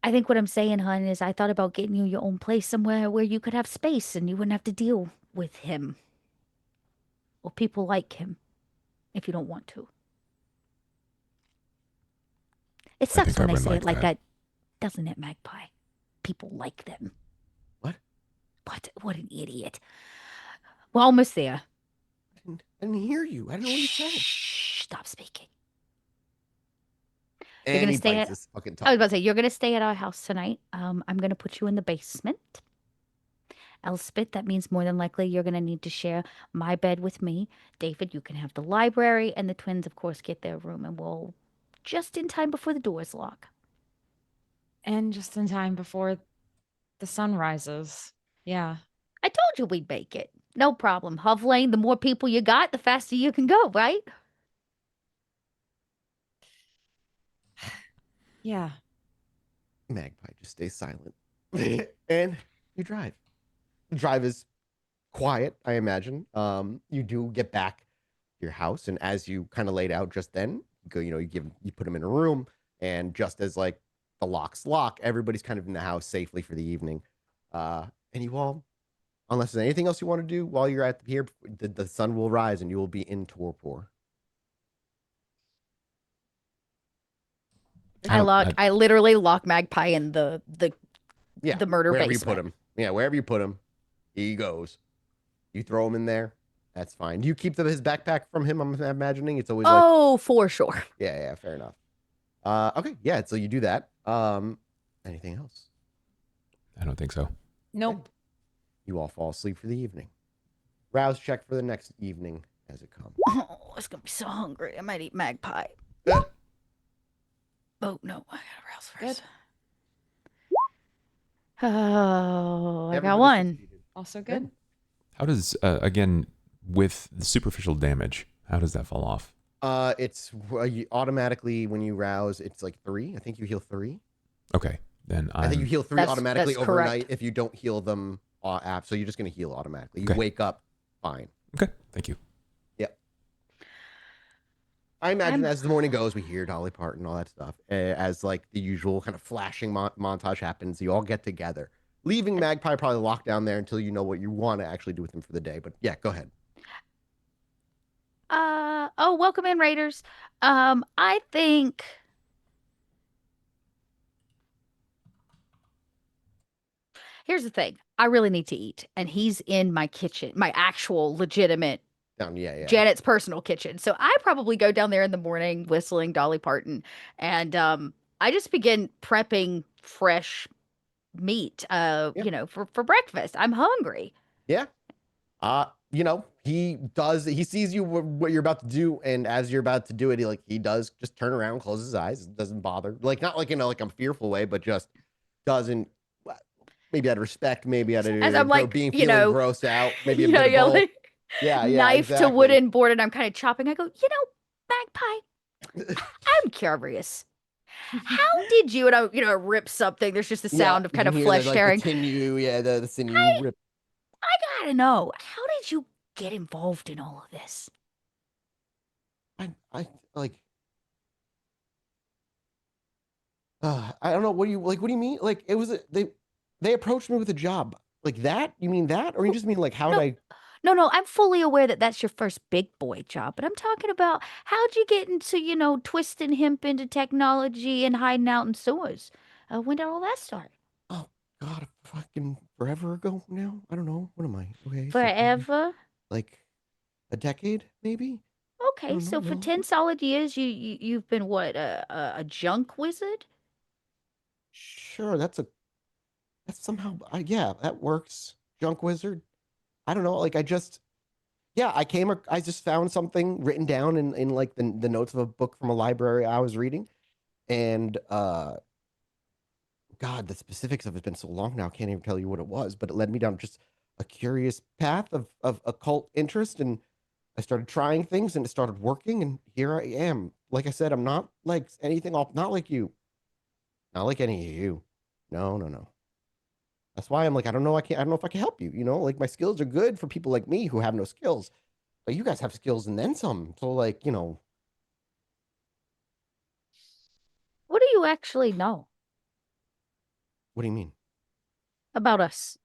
I think what I'm saying, hon, is I thought about getting you your own place somewhere where you could have space and you wouldn't have to deal with him or people like him if you don't want to. It I think sucks I when I would say like it like that. that, doesn't it, Magpie? People like them. What? What an idiot. We're almost there. I didn't hear you. I don't know what you said. Shh, stop speaking. And You're gonna he stay bites at. his fucking I was tongue. about to say you're gonna stay at our house tonight. I'm gonna put you in the basement. Elspeth, that means more than likely you're gonna need to share my bed with me. David, you can have the library, and the twins, of course, get their room, and we'll just in time before the doors lock. And just in time before the sun rises. Yeah. I told you we'd make it. No problem. Hovlane, the more people you got, the faster you can go, right? Yeah. Magpie just stays silent. And you drive. The drive is quiet, I imagine. You do get back to your house, and as you kind of laid out just then, you put them in a room, and just as like the locks lock, everybody's kind of in the house safely for the evening. And you all, unless there's anything else you want to do while you're at here, the sun will rise and you will be in torpor. I literally lock Magpie in the Yeah, murder wherever basement. you put him. Yeah, wherever you put him, he goes. You throw him in there. That's fine. Do you keep his backpack from him? I'm imagining it's always like. Oh, for sure. Yeah, fair enough. Okay, yeah. So you do that. Anything else? I don't think so. Nope. You all fall asleep for the evening. Rouse check for the next evening as it comes. Oh, it's gonna be so hungry. I might eat Magpie. Oh no, I gotta rouse first. Oh, I got Everybody one. succeeded. Also good. How does again with the superficial damage? How does that fall off? It's automatically when you rouse, it's like 3. I think you heal 3. Okay, then I think you heal 3 automatically that's overnight correct. if you don't heal them so you're just gonna heal automatically. You Okay. wake up fine. Okay, thank you. Yep. I imagine as the morning goes, we hear Dolly Parton, all that stuff. As like the usual kind of flashing montage happens, you all get together, leaving Magpie probably locked down there until you know what you want to actually do with him for the day. But yeah, go ahead. Welcome in, Raiders. I think here's the thing. I really need to eat, and he's in my kitchen, my actual legitimate Yeah. Janet's personal kitchen. So I probably go down there in the morning whistling Dolly Parton, and I just begin prepping fresh meat for breakfast. I'm hungry. Yeah. He sees you what you're about to do, and as you're about to do it, he does just turn around, close his eyes, doesn't bother, like not like like a fearful way, but just doesn't. Maybe out of respect, maybe out of As I'm like, feeling grossed out, maybe a bit of both. like, Yeah, knife exactly. to wooden board, and I'm kind of chopping. I go, Magpie, I'm curious. How did you, and I rip something. There's just the sound of kind of flesh tearing. The sinew, the sinew rip. I gotta know, how did you get involved in all of this? I like. I don't know. What do you mean? Like it was they approached me with a job like that. You mean that, or you just mean like how did I? No, I'm fully aware that that's your first big boy job, but I'm talking about how'd you get into, twisting hemp into technology and hiding out in sewers? When did all that start? Oh, God, fucking forever ago now. I don't know. What am I? Okay, so Forever? like a decade, maybe. I Okay, don't so know. for No. 10 solid years, you've been what, a junk wizard? Sure, that's somehow yeah, that works. Junk wizard. I don't know. Like I just yeah, I just found something written down in like the notes of a book from a library I was reading, and God, the specifics of it's been so long now, I can't even tell you what it was, but it led me down just a curious path of occult interest, and I started trying things, and it started working, and here I am. Like I said, I'm not like anything off, not like you, not like any of you. No, no, no. That's why I'm like, I don't know if I can help you. You know, like my skills are good for people like me who have no skills, but you guys have skills and then some. So like, What do you actually know what do you mean? about us?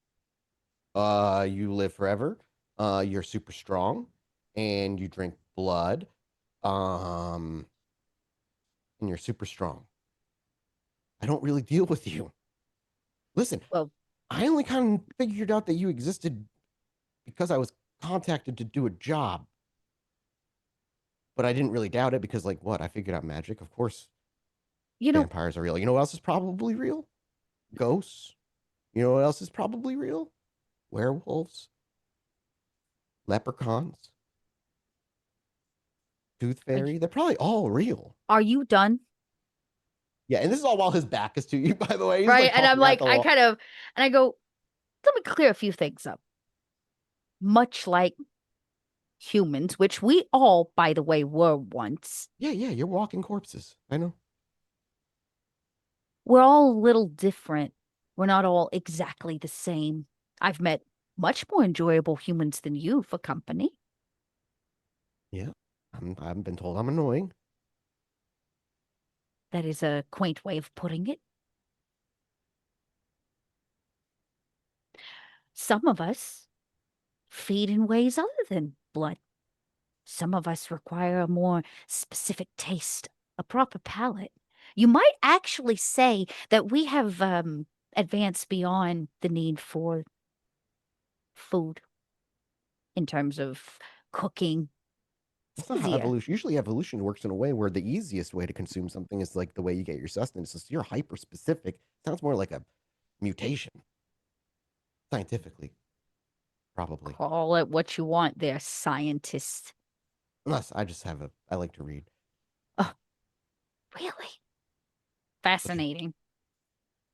You live forever. You're super strong, and you drink blood. Um, and you're super strong. I don't really deal with you. Listen, Well, I only kind of figured out that you existed because I was contacted to do a job, but I didn't really doubt it because, like, what? I figured out magic. Of course, you know, vampires are real. You know what else is probably real? Ghosts. You know what else is probably real? Werewolves, leprechauns, tooth are you, fairy. They're probably all real. are you done? Yeah, and this is all while his back is to you, by the way. He's Right? like And I'm talking at like, the wall. I go, let me clear a few things up. Much like humans, which we all, by the way, were once, Yeah, yeah, you're walking corpses. I know. we're all a little different. We're not all exactly the same. I've met much more enjoyable humans than you for company. Yeah, I've been told I'm annoying. That is a quaint way of putting it. Some of us feed in ways other than blood. Some of us require a more specific taste, a proper palate. You might actually say that we have advanced beyond the need for food in terms of cooking. That's It's not how easier. evolution. Usually, evolution works in a way where the easiest way to consume something is like the way you get your sustenance. So you're hyper specific. Sounds more like a mutation, scientifically, probably. Call it what you want there, scientist. Unless I just have a. I like to read. Oh, really? Fascinating.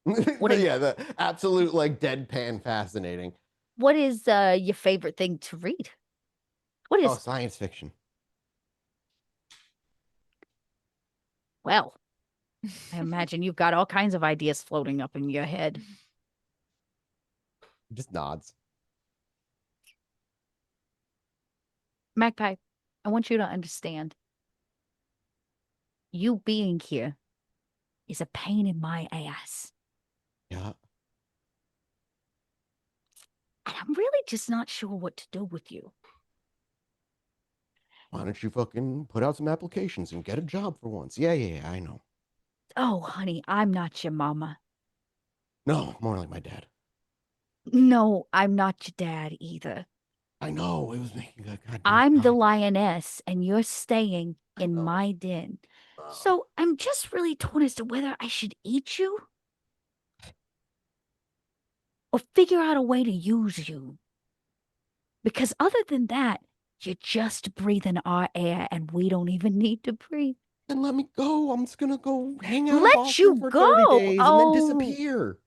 What But is yeah, the absolute like deadpan fascinating. what is your favorite thing to read? What Oh, is science fiction. well, I imagine you've got all kinds of ideas floating up in your head. Just nods. Magpie, I want you to understand you being here is a pain in my ass. Yeah. And I'm really just not sure what to do with you. Why don't you fucking put out some applications and get a job for once? Yeah, yeah, yeah. I know. Oh, honey, I'm not your mama. No, more like my dad. No, I'm not your dad either. I know. It was making a goddamn I'm the God. lioness, and you're staying I in know. my den. So I'm just really torn as to whether I should eat you or figure out a way to use you. Because other than that, you're just breathing our air and we don't even need to breathe. Then let me go. I'm just gonna go hang out in Let Boston you for go. 30 days and then Oh, disappear.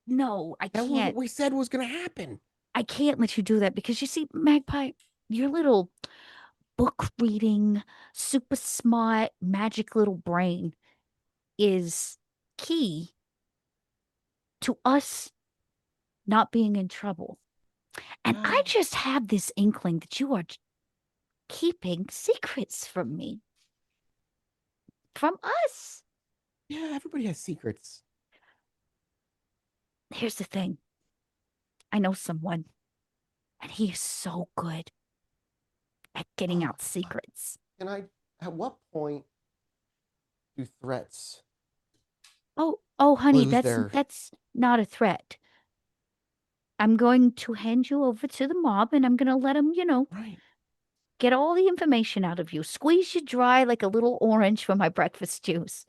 no, I That was what can't. we said was gonna happen. I can't let you do that because you see, Magpie, your little book reading, super smart, magic little brain is key to us not being in trouble. And I just have this inkling that you are keeping secrets from me, from us. Yeah, everybody has secrets. Here's the thing I know someone, and he is so good at getting Oh, out secrets. can I? At what point do threats Oh, honey, lose that's their? not a threat. I'm going to hand you over to the mob, and I'm going to let them, Right. get all the information out of you. Squeeze you dry like a little orange for my breakfast juice.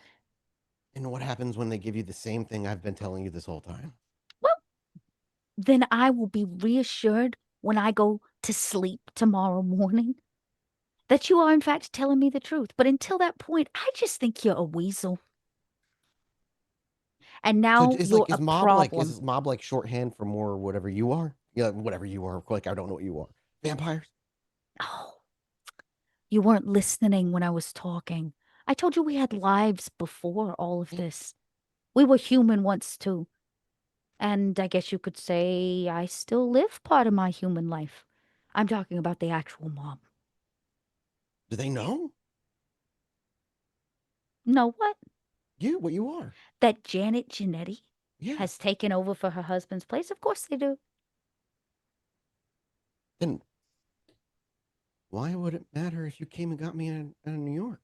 And what happens when they give you the same thing I've been telling you this whole time? Well, then I will be reassured when I go to sleep tomorrow morning that you are, in fact, telling me the truth. But until that point, I just think you're a weasel. And So now is you're like a problem. is mob like shorthand for more whatever you are? Yeah, whatever you are. Like I don't know what you are. Vampires? Oh, you weren't listening when I was talking. I told you we had lives before all of this. We were human once too. And I guess you could say I still live part of my human life. I'm talking about the actual mob. Do they know Know what? you what you are? That Janet Genetti Yeah. has taken over for her husband's place? Of course they do. Then why would it matter if you came and got me in New York?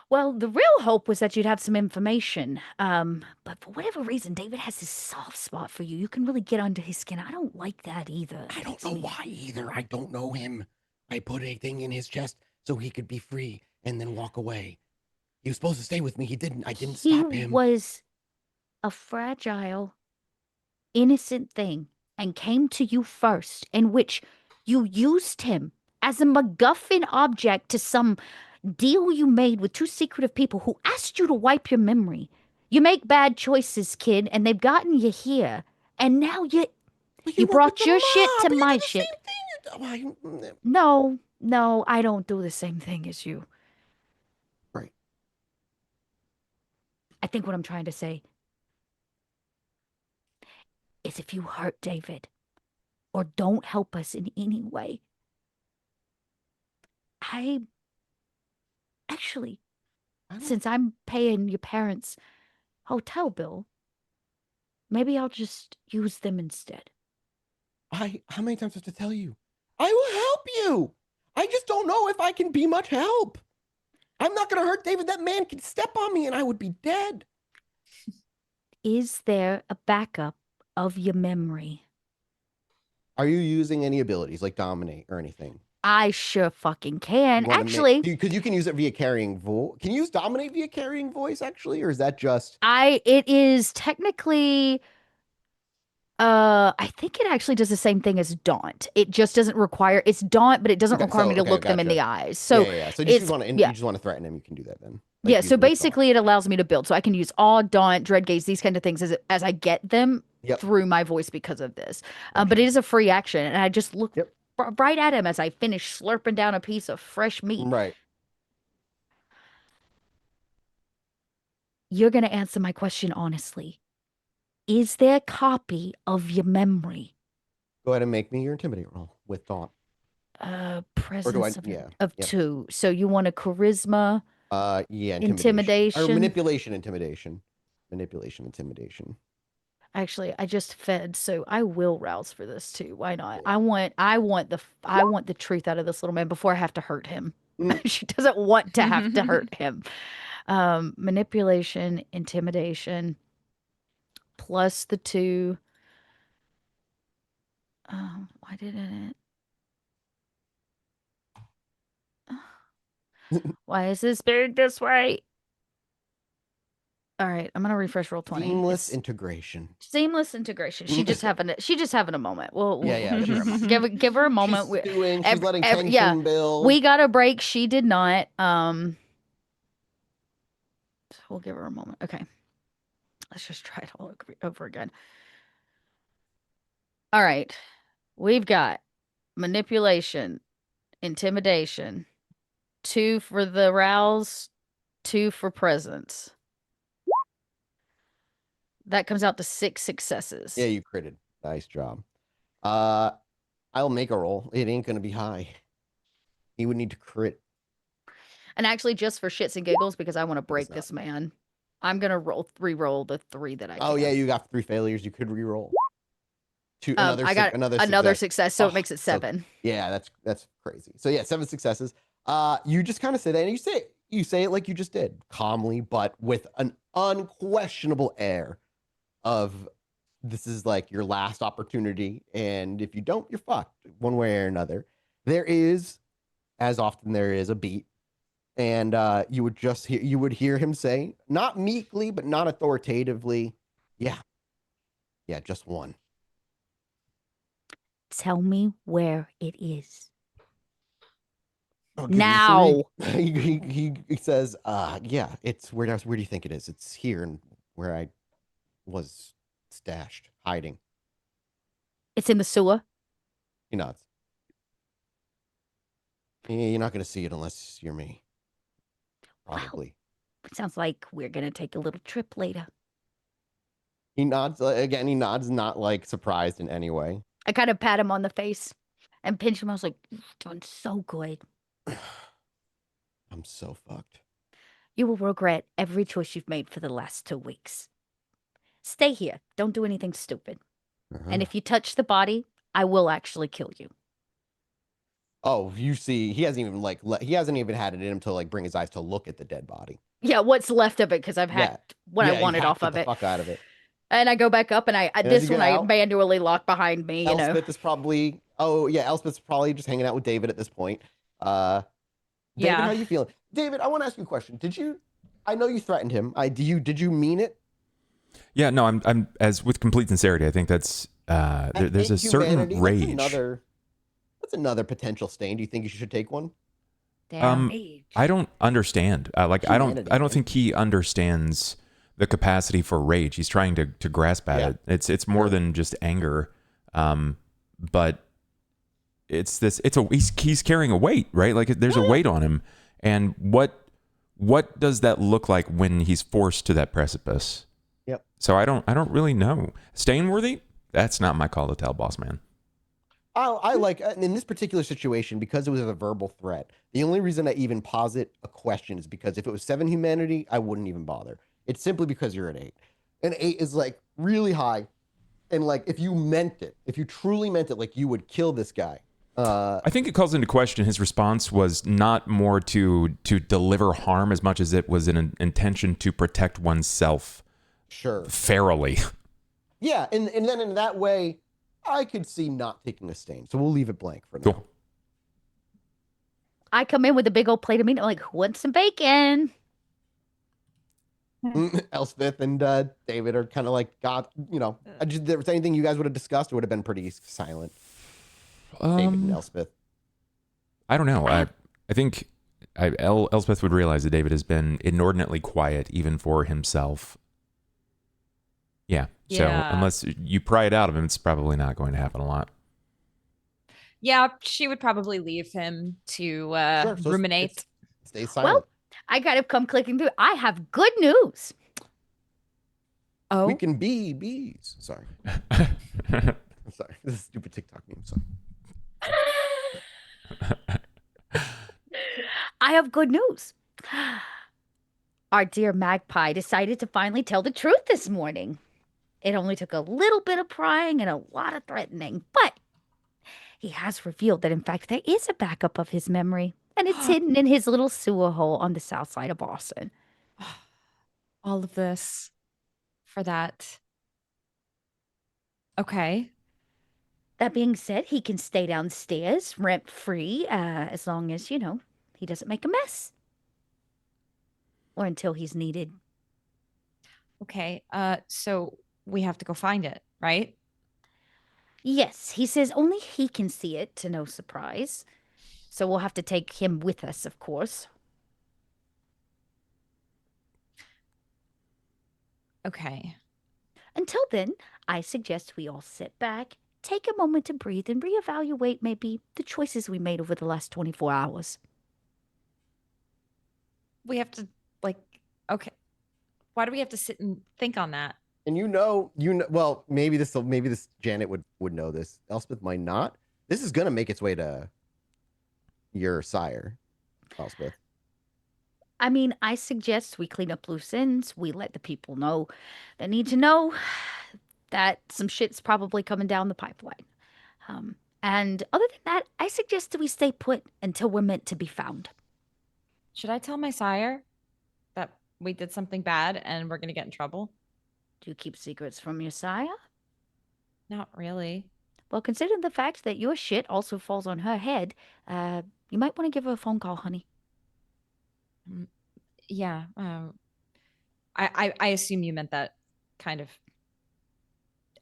Well, the real hope was that you'd have some information. But for whatever reason, David has this soft spot for you. You can really get under his skin. I don't like that either. I don't It's know weird. why either. I don't know him. I put a thing in his chest so he could be free and then walk away. He was supposed to stay with me. He didn't. I didn't He stop him. was a fragile, innocent thing and came to you first, in which you used him as a MacGuffin object to some deal you made with two secretive people who asked you to wipe your memory. You make bad choices, kid, and they've gotten you here. And now But you work with brought the your shit mob. to You my do the shit. same thing. No, I don't do the same thing as you. Right. I think what I'm trying to say is if you hurt David or don't help us in any way, actually, since I'm paying your parents' hotel bill, maybe I'll just use them instead. How many times do I have to tell you? I will help you. I just don't know if I can be much help. I'm not going to hurt David. That man could step on me and I would be dead. Is there a backup of your memory? Are you using any abilities like dominate or anything? I sure fucking can. Actually, because you can use it via carrying voice. Can you use dominate via carrying voice actually, or is that just? it is technically I think it actually does the same thing as Daunt. It just doesn't require it's Daunt, but it doesn't require me to look them in the eyes. So yeah. So you just want to threaten him, you can do that then. Yeah, so basically it allows me to build. So I can use Awe, Daunt, Dreadgaze, these kind of things as I get them through my voice because of this. But it is a free action, and I just look right at him as I finish slurping down a piece of fresh meat. Right. You're going to answer my question honestly. Is there a copy of your memory? Go ahead and make me your intimidate roll with Daunt. Presence of 2. So you want a charisma? Intimidation. Or manipulation, intimidation. Actually, I just fed, so I will rouse for this too. Why not? I want the truth out of this little man before I have to hurt him. She doesn't want to have to hurt him. Manipulation, intimidation, plus the 2. Why didn't it? Why is this big this way? All right, I'm gonna refresh roll 20. Seamless integration. She's just having a moment. We'll give her a moment. She's letting tension build. We got a break. She did not. So we'll give her a moment. Okay. Let's just try it all over again. All right. We've got manipulation, intimidation, 2 for the rouse, 2 for presence. That comes out to 6 successes. Yeah, you critted. Nice job. I'll make a roll. It ain't gonna be high. He would need to crit. And actually, just for shits and giggles, because I want to break this man, I'm gonna re-roll the 3 that I can. Oh yeah, you got 3 failures. You could re-roll. I got another success, so it makes it 7. So, yeah, that's crazy. So yeah, 7 successes. You just kind of say that, and you say it like you just did, calmly, but with an unquestionable air of this is like your last opportunity, and if you don't, you're fucked one way or another. There is, as often there is, a beat, and you would hear him say, not meekly, but not authoritatively, yeah, yeah, just one. Tell me where it is. I'll give you Now. 3. He says, yeah, it's where do you think it is? It's here and where I was stashed, hiding. It's in the sewer. He nods. Yeah, you're not going to see it unless you're me. Probably. It sounds like we're going to take a little trip later. He nods again. He nods, not like surprised in any way. I kind of pat him on the face and pinch him. I was like, "You're doing so good. I'm so fucked. You will regret every choice you've made for the last 2 weeks. Stay here. Don't do anything stupid. And if you touch the body, I will actually kill you." Oh, you see, he hasn't even had it in him to like bring his eyes to look at the dead body. Yeah, what's left of it, because I've had what I wanted off of it. Fuck out of it. And I go back up, and this one I manually lock behind me. Elspeth is probably. Oh yeah, Elspeth's probably just hanging out with David at this point. David, how you feeling? David, I want to ask you a question. I know you threatened him. Did you mean it? Yeah, no, I'm as with complete sincerity. I think that's there's a certain rage. That's another potential stain. Do you think you should take one? Rage. I don't understand. I don't think he understands the capacity for rage. He's trying to grasp at it. It's more than just anger. But he's carrying a weight, right? Like there's a weight on him. And what does that look like when he's forced to that precipice? Yep. So I don't really know. Stainworthy? That's not my call to tell, boss man. I like, in this particular situation, because it was a verbal threat, the only reason I even posit a question is because if it was 7 humanity, I wouldn't even bother. It's simply because you're at 8. And 8 is like really high. And like, if you truly meant it, like you would kill this guy. I think it calls into question his response was not more to deliver harm as much as it was an intention to protect oneself. Sure. Fairly. Yeah, and then in that way, I could see not taking a stain. So we'll leave it blank for now. Cool. I come in with a big old plate of meat. I'm like, who wants some bacon? Elspeth and David are kind of like, God, if there was anything you guys would have discussed, it would have been pretty silent. David and Elspeth. I don't know. I think Elspeth would realize that David has been inordinately quiet, even for himself. Yeah. So unless you pry it out of him, it's probably not going to happen a lot. Yeah, she would probably leave him to ruminate. Stay silent. Well, I gotta come clicking through. I have good news. Oh, we can be bees. Sorry. I'm sorry. This is a stupid TikTok meme. Sorry. I have good news. Our dear Magpie decided to finally tell the truth this morning. It only took a little bit of prying and a lot of threatening, but he has revealed that, in fact, there is a backup of his memory, and it's hidden in his little sewer hole on the south side of Boston. All of this for that. Okay. That being said, he can stay downstairs rent-free as long as, he doesn't make a mess. Or until he's needed. Okay. So we have to go find it, right? Yes, he says only he can see it, to no surprise. So we'll have to take him with us, of course. Okay. Until then, I suggest we all sit back, take a moment to breathe, and reevaluate maybe the choices we made over the last 24 hours. We have to, okay. Why do we have to sit and think on that? And well, maybe this Janet would know this. Elspeth might not. This is gonna make its way to your sire, Elspeth. I mean, I suggest we clean up loose ends. We let the people know that need to know that some shit's probably coming down the pipeline. And other than that, I suggest that we stay put until we're meant to be found. Should I tell my sire that we did something bad and we're going to get in trouble? Do you keep secrets from your sire? Not really. Well, considering the fact that your shit also falls on her head, you might want to give her a phone call, honey. Yeah. I assume you meant that kind of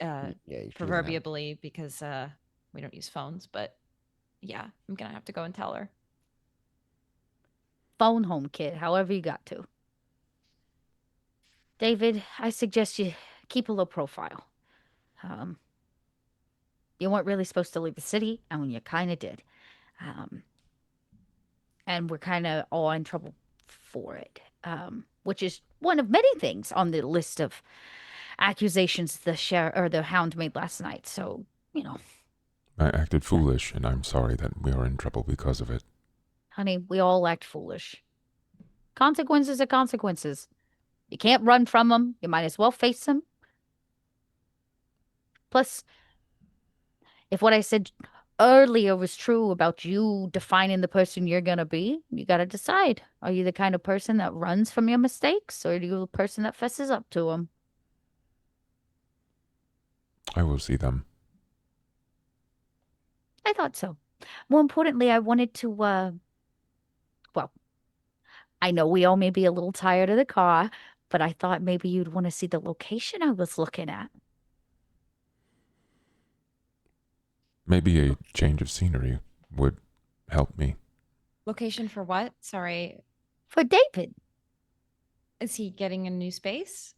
Yeah, she doesn't have- proverbially because we don't use phones, but yeah, I'm gonna have to go and tell her. Phone home, kid, however you got to. David, I suggest you keep a low profile. Um, you weren't really supposed to leave the city, and you kind of did. Um, and we're kind of all in trouble for it, which is one of many things on the list of accusations the Hound made last night. So, you know, I acted foolish, and I'm sorry that we are in trouble because of it. honey, we all act foolish. Consequences are consequences. You can't run from them. You might as well face them. Plus, if what I said earlier was true about you defining the person you're gonna be, you gotta decide. Are you the kind of person that runs from your mistakes, or are you the person that fesses up to them? I will see them. I thought so. More importantly, I wanted to, well, I know we all may be a little tired of the car, but I thought maybe you'd want to see the location I was looking at. Maybe a change of scenery would help me. Location for what? Sorry. For David. Is he getting a new space?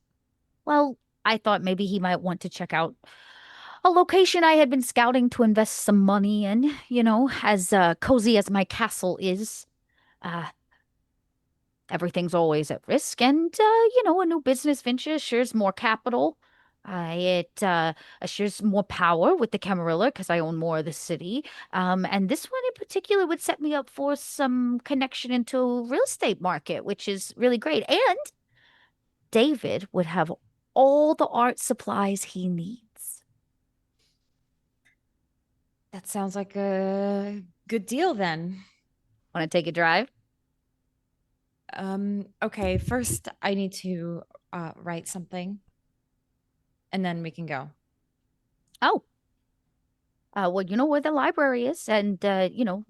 Well, I thought maybe he might want to check out a location I had been scouting to invest some money in, as cozy as my castle is. Uh, Everything's always at risk, and, a new business venture assures more capital. It assures more power with the Camarilla because I own more of the city. And this one in particular would set me up for some connection into real estate market, which is really great. And David would have all the art supplies he needs. That sounds like a good deal then. Want to take a drive? Okay, first I need to write something and then we can go. Oh. Well, you know where the library is, and,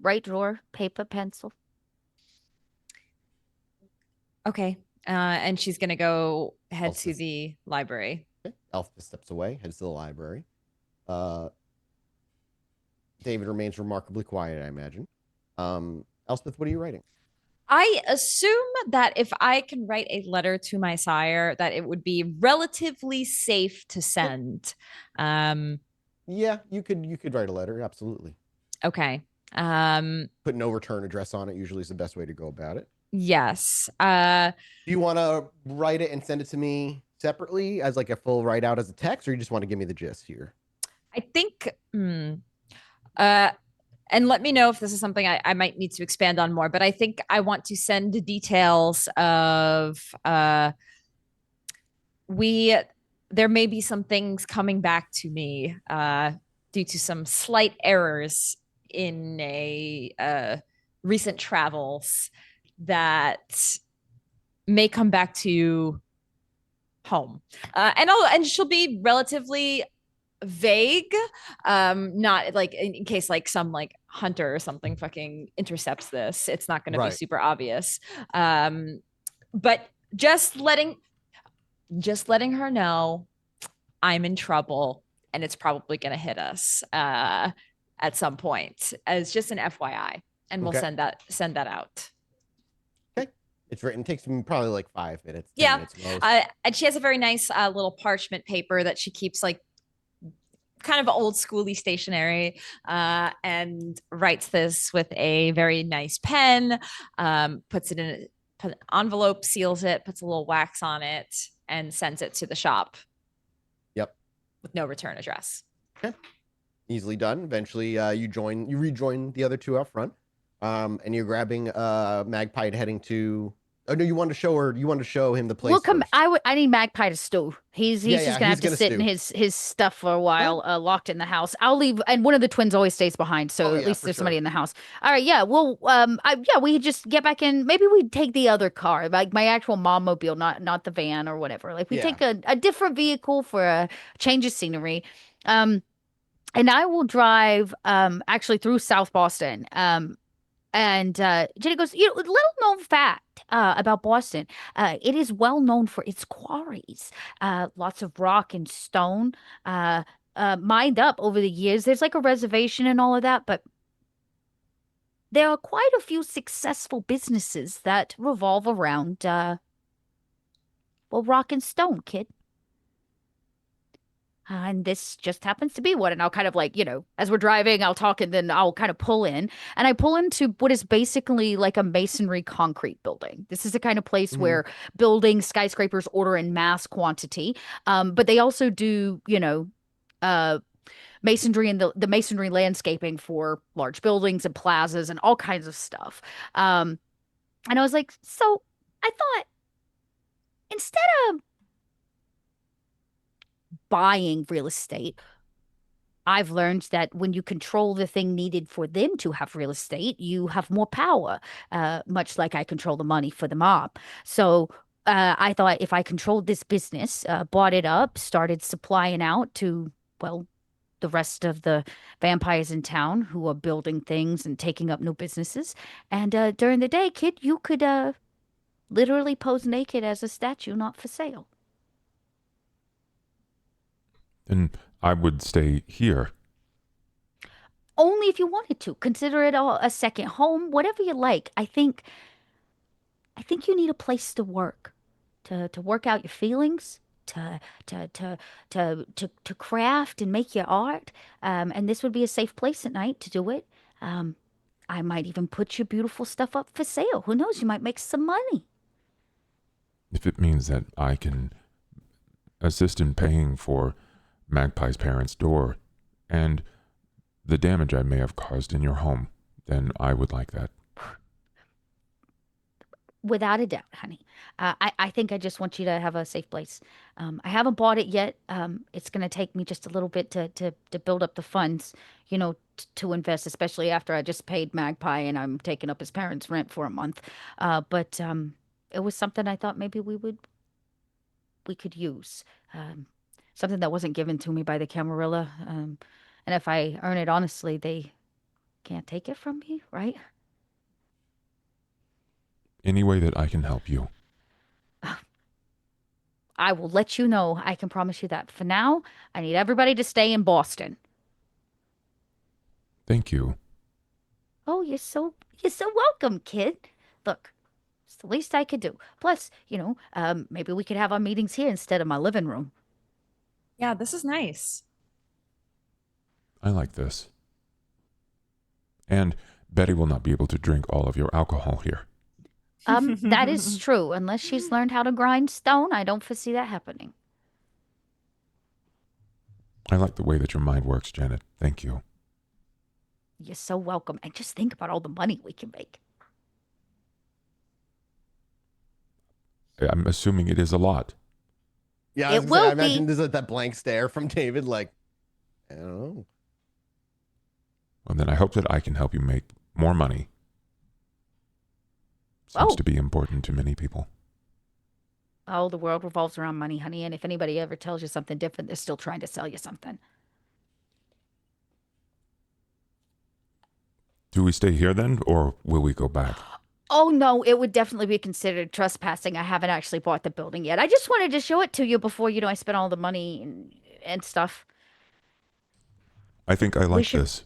right drawer, paper, pencil. Okay. And she's gonna go head Elspeth. to the library. Okay. Elspeth steps away, heads to the library. David remains remarkably quiet, I imagine. Elspeth, what are you writing? I assume that if I can write a letter to my sire, that it would be relatively safe to send. Yeah, you could write a letter, absolutely. Okay. Put no return address on it usually is the best way to go about it. Yes. Do you want to write it and send it to me separately as like a full write out as a text, or you just want to give me the gist here? I think and let me know if this is something I might need to expand on more, but I think I want to send the details of there may be some things coming back to me due to some slight errors in a recent travels that may come back to home. And she'll be relatively vague, not like in case like some like hunter or something fucking intercepts this, it's not going to be super obvious, but just letting her know I'm in trouble and it's probably going to hit us at some point as just an FYI, and we'll send that out. Okay, it's written. It takes me probably like 5 minutes. 10 Yeah, minutes most. and she has a very nice little parchment paper that she keeps like kind of old schooly stationery, and writes this with a very nice pen, puts it in an envelope, seals it, puts a little wax on it, and sends it to the shop. Yep. With no return address. Okay. Easily done. Eventually, you rejoin the other two up front, and you're grabbing Magpie and heading to. Oh no, you wanted to show her. You wanted to show him the place. We'll come. First. I need Magpie to stew. He's just gonna have to sit in his stuff for a while, locked in the house. I'll leave, and one of the twins always stays behind, so at least there's somebody in the house. All right, yeah. Well, we just get back in. Maybe we take the other car, like my actual mom mobile, not the van or whatever. Like we take a different vehicle for a change of scenery. And I will drive actually through South Boston. And Jenny goes, little known fact about Boston. It is well known for its quarries, lots of rock and stone, mined up over the years. There's like a reservation and all of that, but there are quite a few successful businesses that revolve around, well, rock and stone, kid. And this just happens to be one. And I'll kind of like, as we're driving, I'll talk and then I'll kind of pull in. And I pull into what is basically like a masonry concrete building. This is the kind of place where buildings, skyscrapers order in mass quantity. But they also do, masonry and the masonry landscaping for large buildings and plazas and all kinds of stuff. And I was like, so I thought instead of buying real estate, I've learned that when you control the thing needed for them to have real estate, you have more power, much like I control the money for the mob. So I thought if I controlled this business, bought it up, started supplying out to, well, the rest of the vampires in town who are building things and taking up new businesses. And during the day, kid, you could literally pose naked as a statue, not for sale. Then I would stay here. Only if you wanted to. Consider it a second home, whatever you like. I think you need a place to work, to work out your feelings, to craft and make your art. And this would be a safe place at night to do it. I might even put your beautiful stuff up for sale. Who knows? You might make some money. If it means that I can assist in paying for Magpie's parents' door and the damage I may have caused in your home, then I would like that. Without a doubt, honey. I think I just want you to have a safe place. I haven't bought it yet. It's going to take me just a little bit to build up the funds, to invest, especially after I just paid Magpie and I'm taking up his parents' rent for a month. But it was something I thought maybe we could use. Something that wasn't given to me by the Camarilla. And if I earn it honestly, they can't take it from me, right? Any way that I can help you. I will let you know. I can promise you that. For now, I need everybody to stay in Boston. Thank you. Oh, you're so welcome, kid. Look, it's the least I could do. Plus, maybe we could have our meetings here instead of my living room. Yeah, this is nice. I like this. And Betty will not be able to drink all of your alcohol here. That is true. Unless she's learned how to grind stone, I don't foresee that happening. I like the way that your mind works, Janet. Thank you. You're so welcome. And just think about all the money we can make. I'm assuming it is a lot. Yeah, It will I be. imagine there's like that blank stare from David, like, I don't know. Well, then I hope that I can help you make more money. Seems to be important to many people. Oh, the world revolves around money, honey. And if anybody ever tells you something different, they're still trying to sell you something. Do we stay here then, or will we go back? Oh, no, it would definitely be considered trespassing. I haven't actually bought the building yet. I just wanted to show it to you before, I spent all the money and stuff. I think I like this.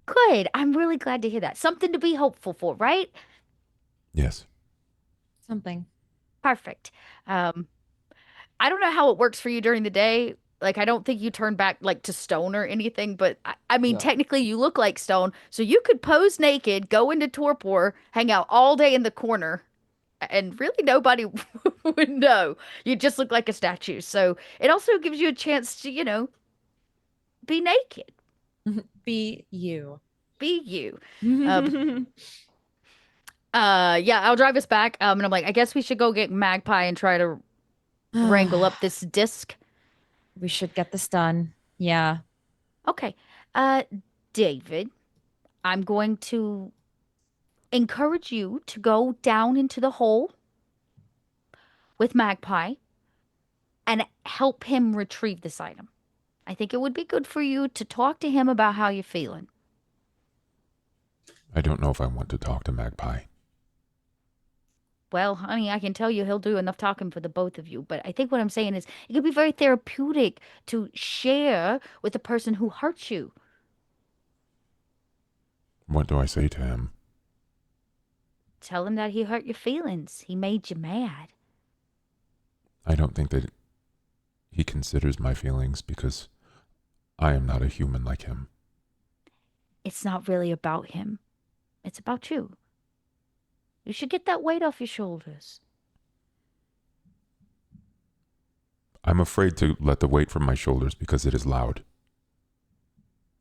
Good. I'm really glad to hear that. Something to be hopeful for, right? Yes. Something. Perfect. I don't know how it works for you during the day. Like, I don't think you turn back like to stone or anything, but I mean, No. technically you look like stone. So you could pose naked, go into torpor, hang out all day in the corner, and really nobody would know. You just look like a statue. So it also gives you a chance to, be naked. Be you. Be you. Yeah, I'll drive us back. And I'm like, I guess we should go get Magpie and try to wrangle up this disc. We should get this done. Yeah. Okay. David, I'm going to encourage you to go down into the hole with Magpie and help him retrieve this item. I think it would be good for you to talk to him about how you're feeling. I don't know if I want to talk to Magpie. Well, honey, I can tell you he'll do enough talking for the both of you. But I think what I'm saying is it could be very therapeutic to share with the person who hurt you. What do I say to him? Tell him that he hurt your feelings. He made you mad. I don't think that he considers my feelings because I am not a human like him. It's not really about him. It's about you. You should get that weight off your shoulders. I'm afraid to let the weight from my shoulders because it is loud.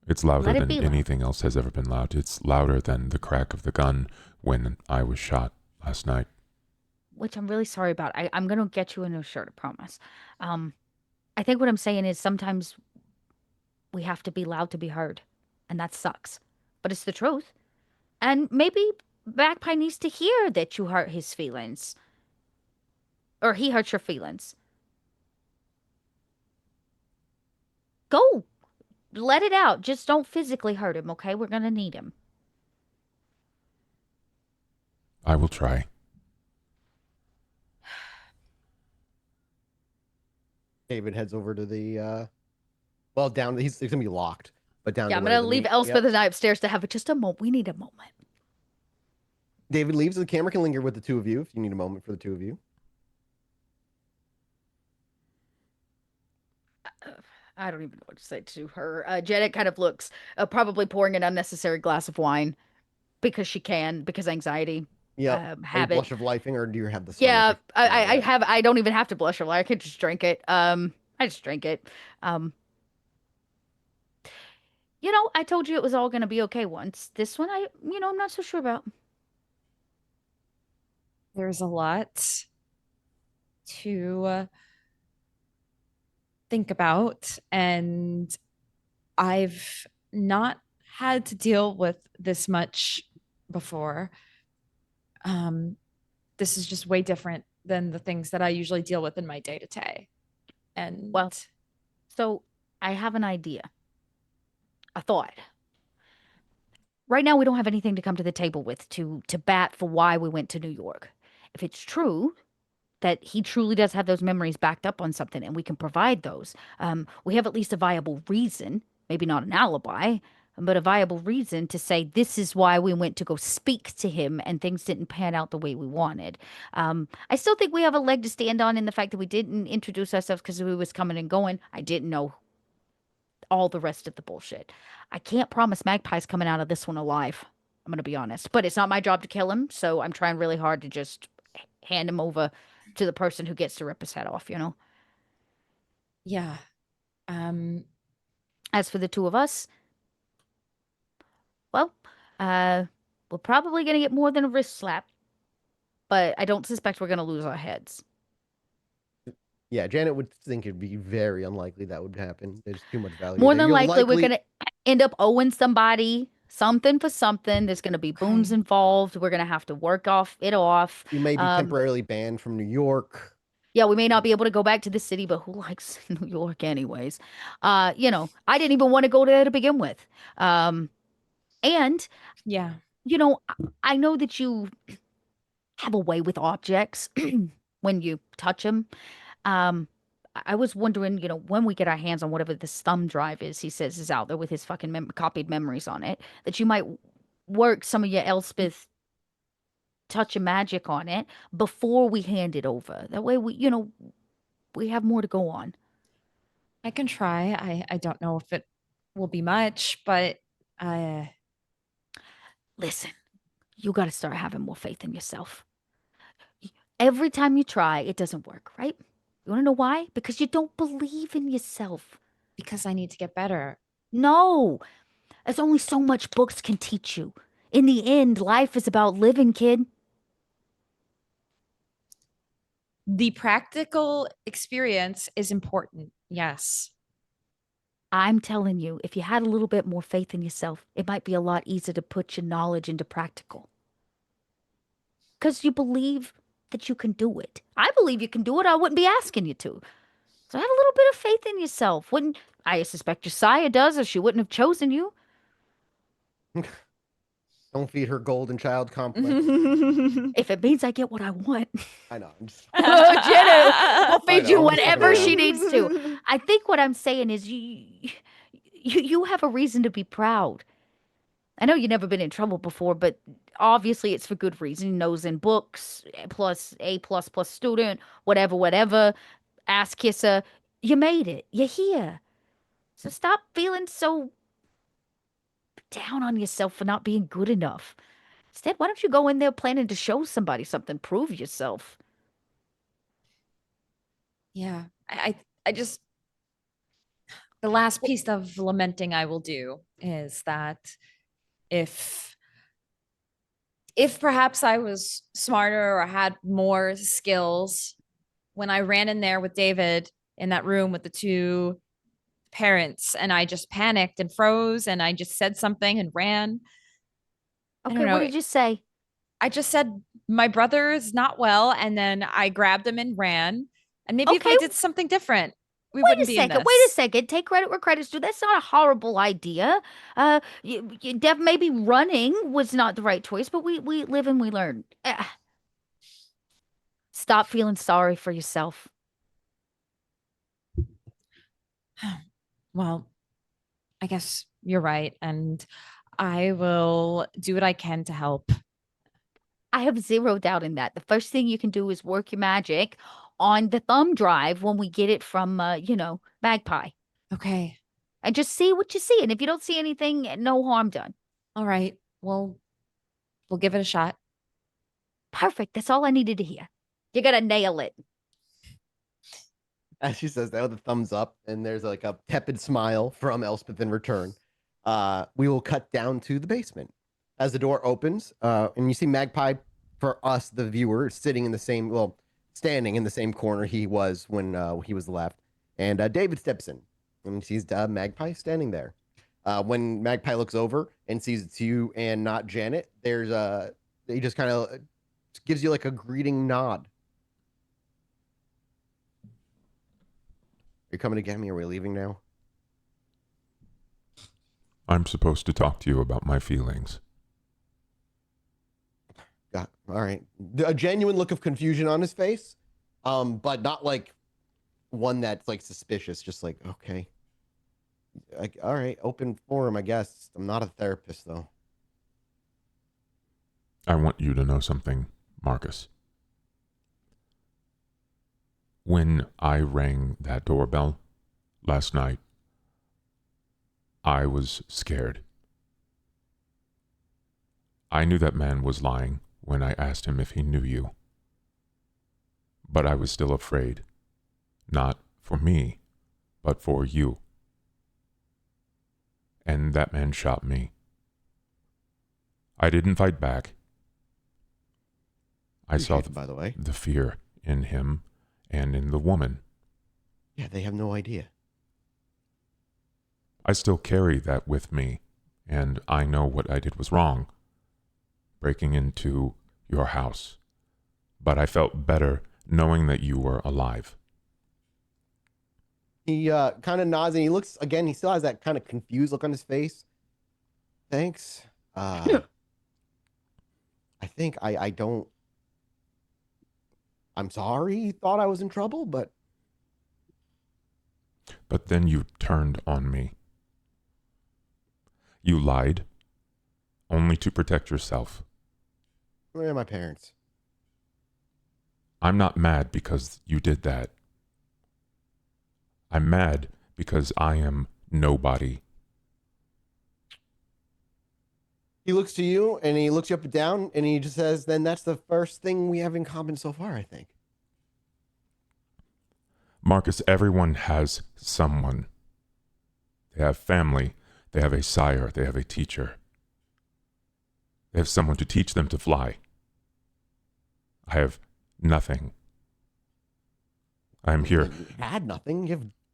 It's louder Let it than be loud. anything else has ever been loud. It's louder than the crack of the gun when I was shot last night. Which I'm really sorry about. I'm going to get you a new shirt, I promise. I think what I'm saying is sometimes we have to be loud to be heard. And that sucks. But it's the truth. And maybe Magpie needs to hear that you hurt his feelings. Or he hurt your feelings. Go. Let it out. Just don't physically hurt him, okay? We're going to need him. I will try. David heads over to the down. He's gonna be locked, but down. Yeah, to I'm where going to the leave meet- Elspeth yep. and I upstairs to have just a moment. We need a moment. David leaves. The camera can linger with the two of you if you need a moment for the two of you. I don't even know what to say to her. Janet kind of looks, probably pouring an unnecessary glass of wine because she can, because anxiety. Yeah. Are you Habit. blush of lifing, or do you have the? Yeah, stomach? I have. I don't even have to blush. I could just drink it. I just drink it. I told you it was all gonna be okay once. This one, I'm not so sure about. There's a lot to think about, and I've not had to deal with this much before. This is just way different than the things that I usually deal with in my day to day. And Well, so I have an idea. A thought. Right now, we don't have anything to come to the table with to bat for why we went to New York. If it's true that he truly does have those memories backed up on something and we can provide those, we have at least a viable reason, maybe not an alibi, but a viable reason to say this is why we went to go speak to him and things didn't pan out the way we wanted. I still think we have a leg to stand on in the fact that we didn't introduce ourselves because we was coming and going. I didn't know all the rest of the bullshit. I can't promise Magpie's coming out of this one alive. I'm going to be honest. But it's not my job to kill him, so I'm trying really hard to just hand him over to the person who gets to rip his head off, yeah. As for the two of us, well, we're probably going to get more than a wrist slap, but I don't suspect we're going to lose our heads. Yeah, Janet would think it'd be very unlikely that would happen. There's too much value. More there. than You'll likely, we're going to end up owing somebody something for something. There's going to be boons involved. We're going to have to work it off. You may be temporarily banned from New York. Yeah, we may not be able to go back to the city, but who likes New York anyways? I didn't even want to go there to begin with. And, Yeah. I know that you have a way with objects when you touch them. I was wondering, when we get our hands on whatever this thumb drive is, he says is out there with his fucking copied memories on it, that you might work some of your Elspeth touch of magic on it before we hand it over. That way we have more to go on. I can try. I don't know if it will be much, but listen, you got to start having more faith in yourself. Every time you try, it doesn't work, right? You want to know why? Because you don't believe in yourself. Because I need to get better. No, there's only so much books can teach you. In the end, life is about living, kid. The practical experience is important. Yes. I'm telling you, if you had a little bit more faith in yourself, it might be a lot easier to put your knowledge into practical. Because you believe that you can do it. I believe you can do it. I wouldn't be asking you to. So have a little bit of faith in yourself. When I suspect your sire does, or she wouldn't have chosen you. Don't feed her golden child complex. If it means I get what I want. I know. I'm just, Jenna will feed you I'm just fucking whatever she around. needs to. I think what I'm saying is you have a reason to be proud. I know you've never been in trouble before, but obviously it's for good reason. Nose in books, A plus student, whatever, ass kisser. You made it. You're here. So stop feeling so down on yourself for not being good enough. Instead, why don't you go in there planning to show somebody something, prove yourself? Yeah. I just, the last piece of lamenting I will do is that if perhaps I was smarter or had more skills when I ran in there with David in that room with the two parents and I just panicked and froze and I just said something and ran. I Okay, don't what know. did you say? I just said my brother is not well and then I grabbed him and ran. And maybe if Okay, I did something different, we wait wouldn't a be in second. this. Wait a second. Take credit where credit's due. That's not a horrible idea. Maybe running was not the right choice, but we live and we learn. Stop feeling sorry for yourself. Well, I guess you're right. And I will do what I can to help. I have zero doubt in that. The first thing you can do is work your magic on the thumb drive when we get it from, Magpie, Okay. and just see what you see. And if you don't see anything, no harm done. All right. Well, we'll give it a shot. Perfect. That's all I needed to hear. You're gonna nail it. As she says that with a thumbs up, and there's like a tepid smile from Elspeth in return. We will cut down to the basement. As the door opens, and you see Magpie, for us, the viewer, sitting in the same, well, standing in the same corner he was when he was left. And David steps in and sees Magpie standing there. When Magpie looks over and sees it's you and not Janet, he just kind of gives you like a greeting nod. Are you coming to get me? Are we leaving now? I'm supposed to talk to you about my feelings. Yeah, all right. A genuine look of confusion on his face, but not like one that's like suspicious. Just like, okay, all right, open forum, I guess. I'm not a therapist though. I want you to know something, Marcus. When I rang that doorbell last night, I was scared. I knew that man was lying when I asked him if he knew you. But I was still afraid. Not for me, but for you. And that man shot me. I didn't fight back. I saw Appreciate it, by the way. the fear in him and in the woman. Yeah, they have no idea. I still carry that with me, and I know what I did was wrong, breaking into your house. But I felt better knowing that you were alive. He kind of nods and he looks again. He still has that kind of confused look on his face. Thanks. I think I don't. I'm sorry he thought I was in trouble, but Then you turned on me. You lied, only to protect yourself. where are my parents? I'm not mad because you did that. I'm mad because I am nobody. He looks to you and he looks you up and down and he just says, then that's the first thing we have in common so far, I think. Marcus, everyone has someone. They have family. They have a sire. They have a teacher. They have someone to teach them to fly. I have nothing. I'm here. You had nothing.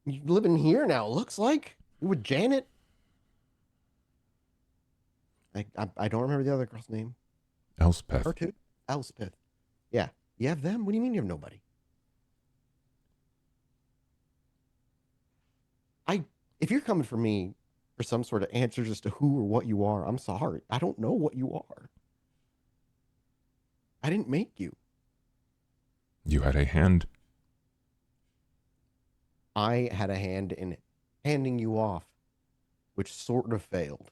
You live in here now, it looks like. You with Janet. I don't remember the other girl's name. Elspeth. Her too? Elspeth. Yeah. You have them? What do you mean you have nobody? if you're coming for me for some sort of answers as to who or what you are, I'm sorry. I don't know what you are. I didn't make you. You had a hand. I had a hand in handing you off, which sort of failed.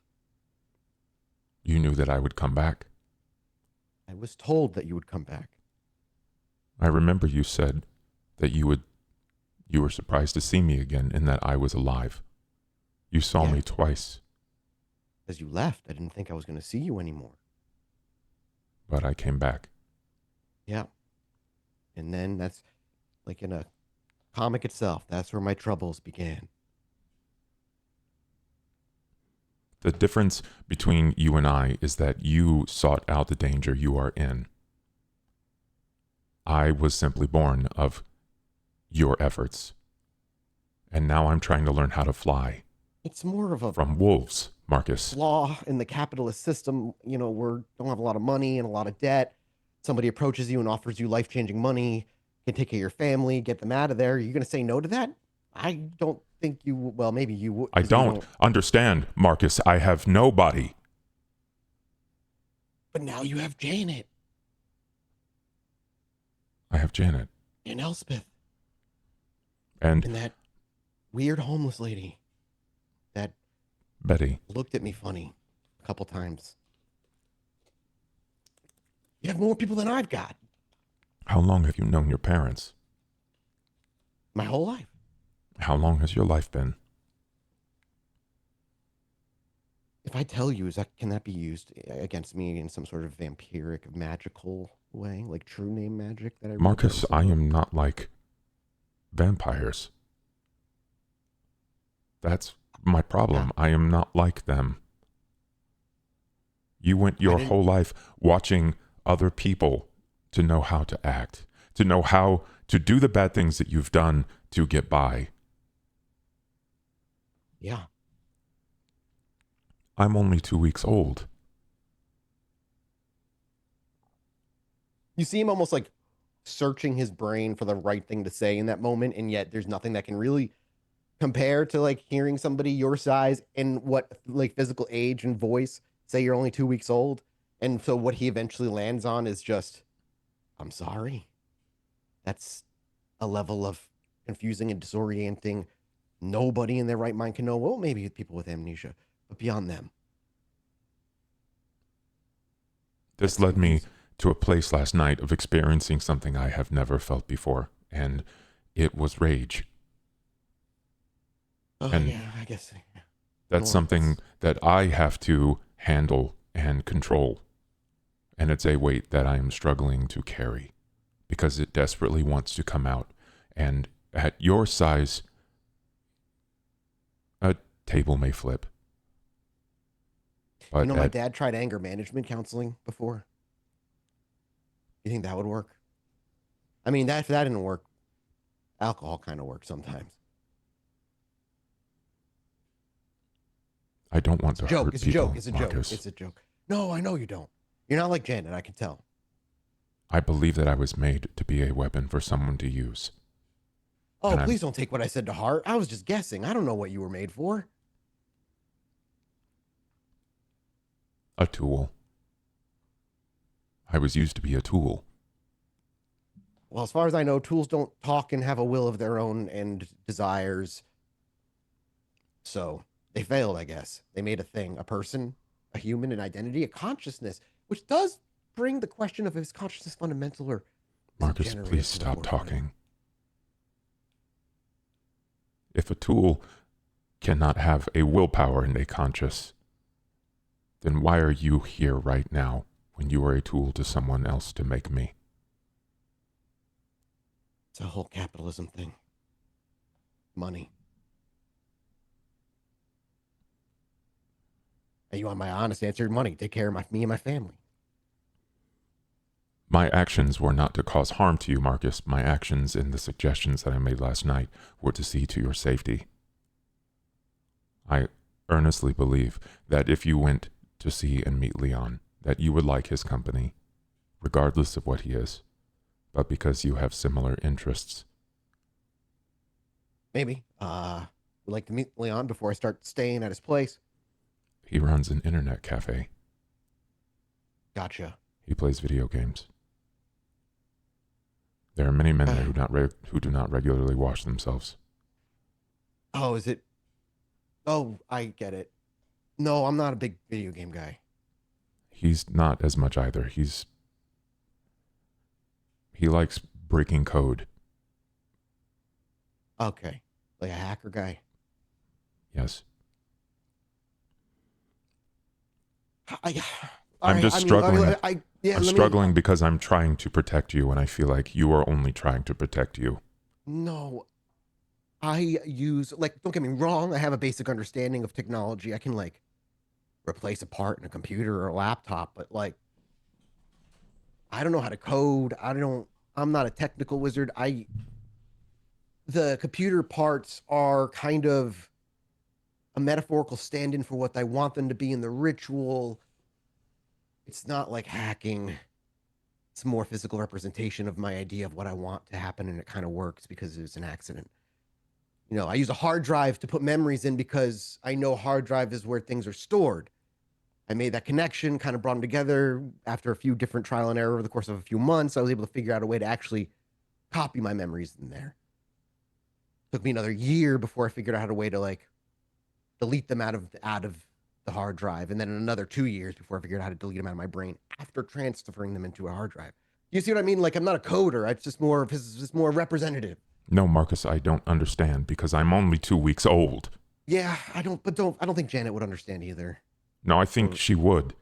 You knew that I would come back. I was told that you would come back. I remember you said that you were surprised to see me again and that I was alive. You saw Yeah. me twice, As you left, I didn't think I was going to see you anymore. but I came back. Yeah. And then that's like in a comic itself. That's where my troubles began. The difference between you and I is that you sought out the danger you are in. I was simply born of your efforts. And now I'm trying to learn how to fly It's more of a from wolves, Marcus. flaw in the capitalist system. You know, we don't have a lot of money and a lot of debt. Somebody approaches you and offers you life-changing money, can take care of your family, get them out of there. You're going to say no to that? I don't think you, well, maybe you would. I 'cause you don't understand, Marcus. I have nobody. But now you have Janet I have Janet. and Elspeth And and that weird homeless lady that Betty. looked at me funny a couple times. You have more people than I've got. How long have you known your parents? My whole life. How long has your life been? If I tell you, can that be used against me in some sort of vampiric, magical way, like true name magic that I read Marcus, about? I am not like vampires. That's my problem. I am not like them. You went your didn't- whole life watching other people to know how to act, to know how to do the bad things that you've done to get by. Yeah. I'm only 2 weeks old. You see him almost like searching his brain for the right thing to say in that moment, and yet there's nothing that can really compare to like hearing somebody your size and what like physical age and voice say you're only 2 weeks old. And so what he eventually lands on is just, I'm sorry. That's a level of confusing and disorienting. Nobody in their right mind can know. Well, maybe people with amnesia, but beyond them. This That's led me confusing. to a place last night of experiencing something I have never felt before, and it was rage. Oh, And yeah, I guess. That's Well, something that I have to handle and control. And it's a weight that I am struggling to carry because it desperately wants to come out. And at your size, a table may flip. But You know, my at- dad tried anger management counseling before. You think that would work? I mean, if that didn't work, alcohol kind of works sometimes. I don't want to Joke. hurt It's a people, joke. It's a joke. Marcus. It's a joke. No, I know you don't. You're not like Janet. I can tell. I believe that I was made to be a weapon for someone to use. Oh, And I'm- please don't take what I said to heart. I was just guessing. I don't know what you were made for. A tool. I was used to be a tool. Well, as far as I know, tools don't talk and have a will of their own and desires. So they failed, I guess. They made a thing, a person, a human, an identity, a consciousness, which does bring the question of is consciousness fundamental or is it Marcus, generative please to stop work? talking. If a tool cannot have a willpower and a conscience, then why are you here right now when you are a tool to someone else to make me? It's a whole capitalism thing. Money. And you want my honest answer? Money. Take care of me and my family. My actions were not to cause harm to you, Marcus. My actions and the suggestions that I made last night were to see to your safety. I earnestly believe that if you went to see and meet Leon, that you would like his company, regardless of what he is, but because you have similar interests. Maybe. Would like to meet Leon before I start staying at his place. He runs an internet cafe. Gotcha. He plays video games. There are many men there who do not regularly wash themselves. Oh, is it? Oh, I get it. No, I'm not a big video game guy. He's not as much either. He likes breaking code. Okay. Like a hacker guy. Yes. I'm just struggling. Yeah, I'm struggling because I'm trying to protect you, and I feel like you are only trying to protect you. No, I use, like, don't get me wrong, I have a basic understanding of technology. I can, like, replace a part in a computer or a laptop, but, like, I don't know how to code. I'm not a technical wizard. The computer parts are kind of a metaphorical stand-in for what I want them to be in the ritual. It's not like hacking. It's a more physical representation of my idea of what I want to happen, and it kind of works because it was an accident. You know, I use a hard drive to put memories in because I know hard drive is where things are stored. I made that connection, kind of brought them together after a few different trial and error over the course of a few months. I was able to figure out a way to actually copy my memories in there. Took me another year before I figured out a way to, like, delete them out of the hard drive, and then another 2 years before I figured out how to delete them out of my brain after transferring them into a hard drive. You see what I mean? Like, I'm not a coder. It's just more representative. No, Marcus, I don't understand because I'm only 2 weeks old. Yeah, I don't think Janet would understand either. No, I think she would.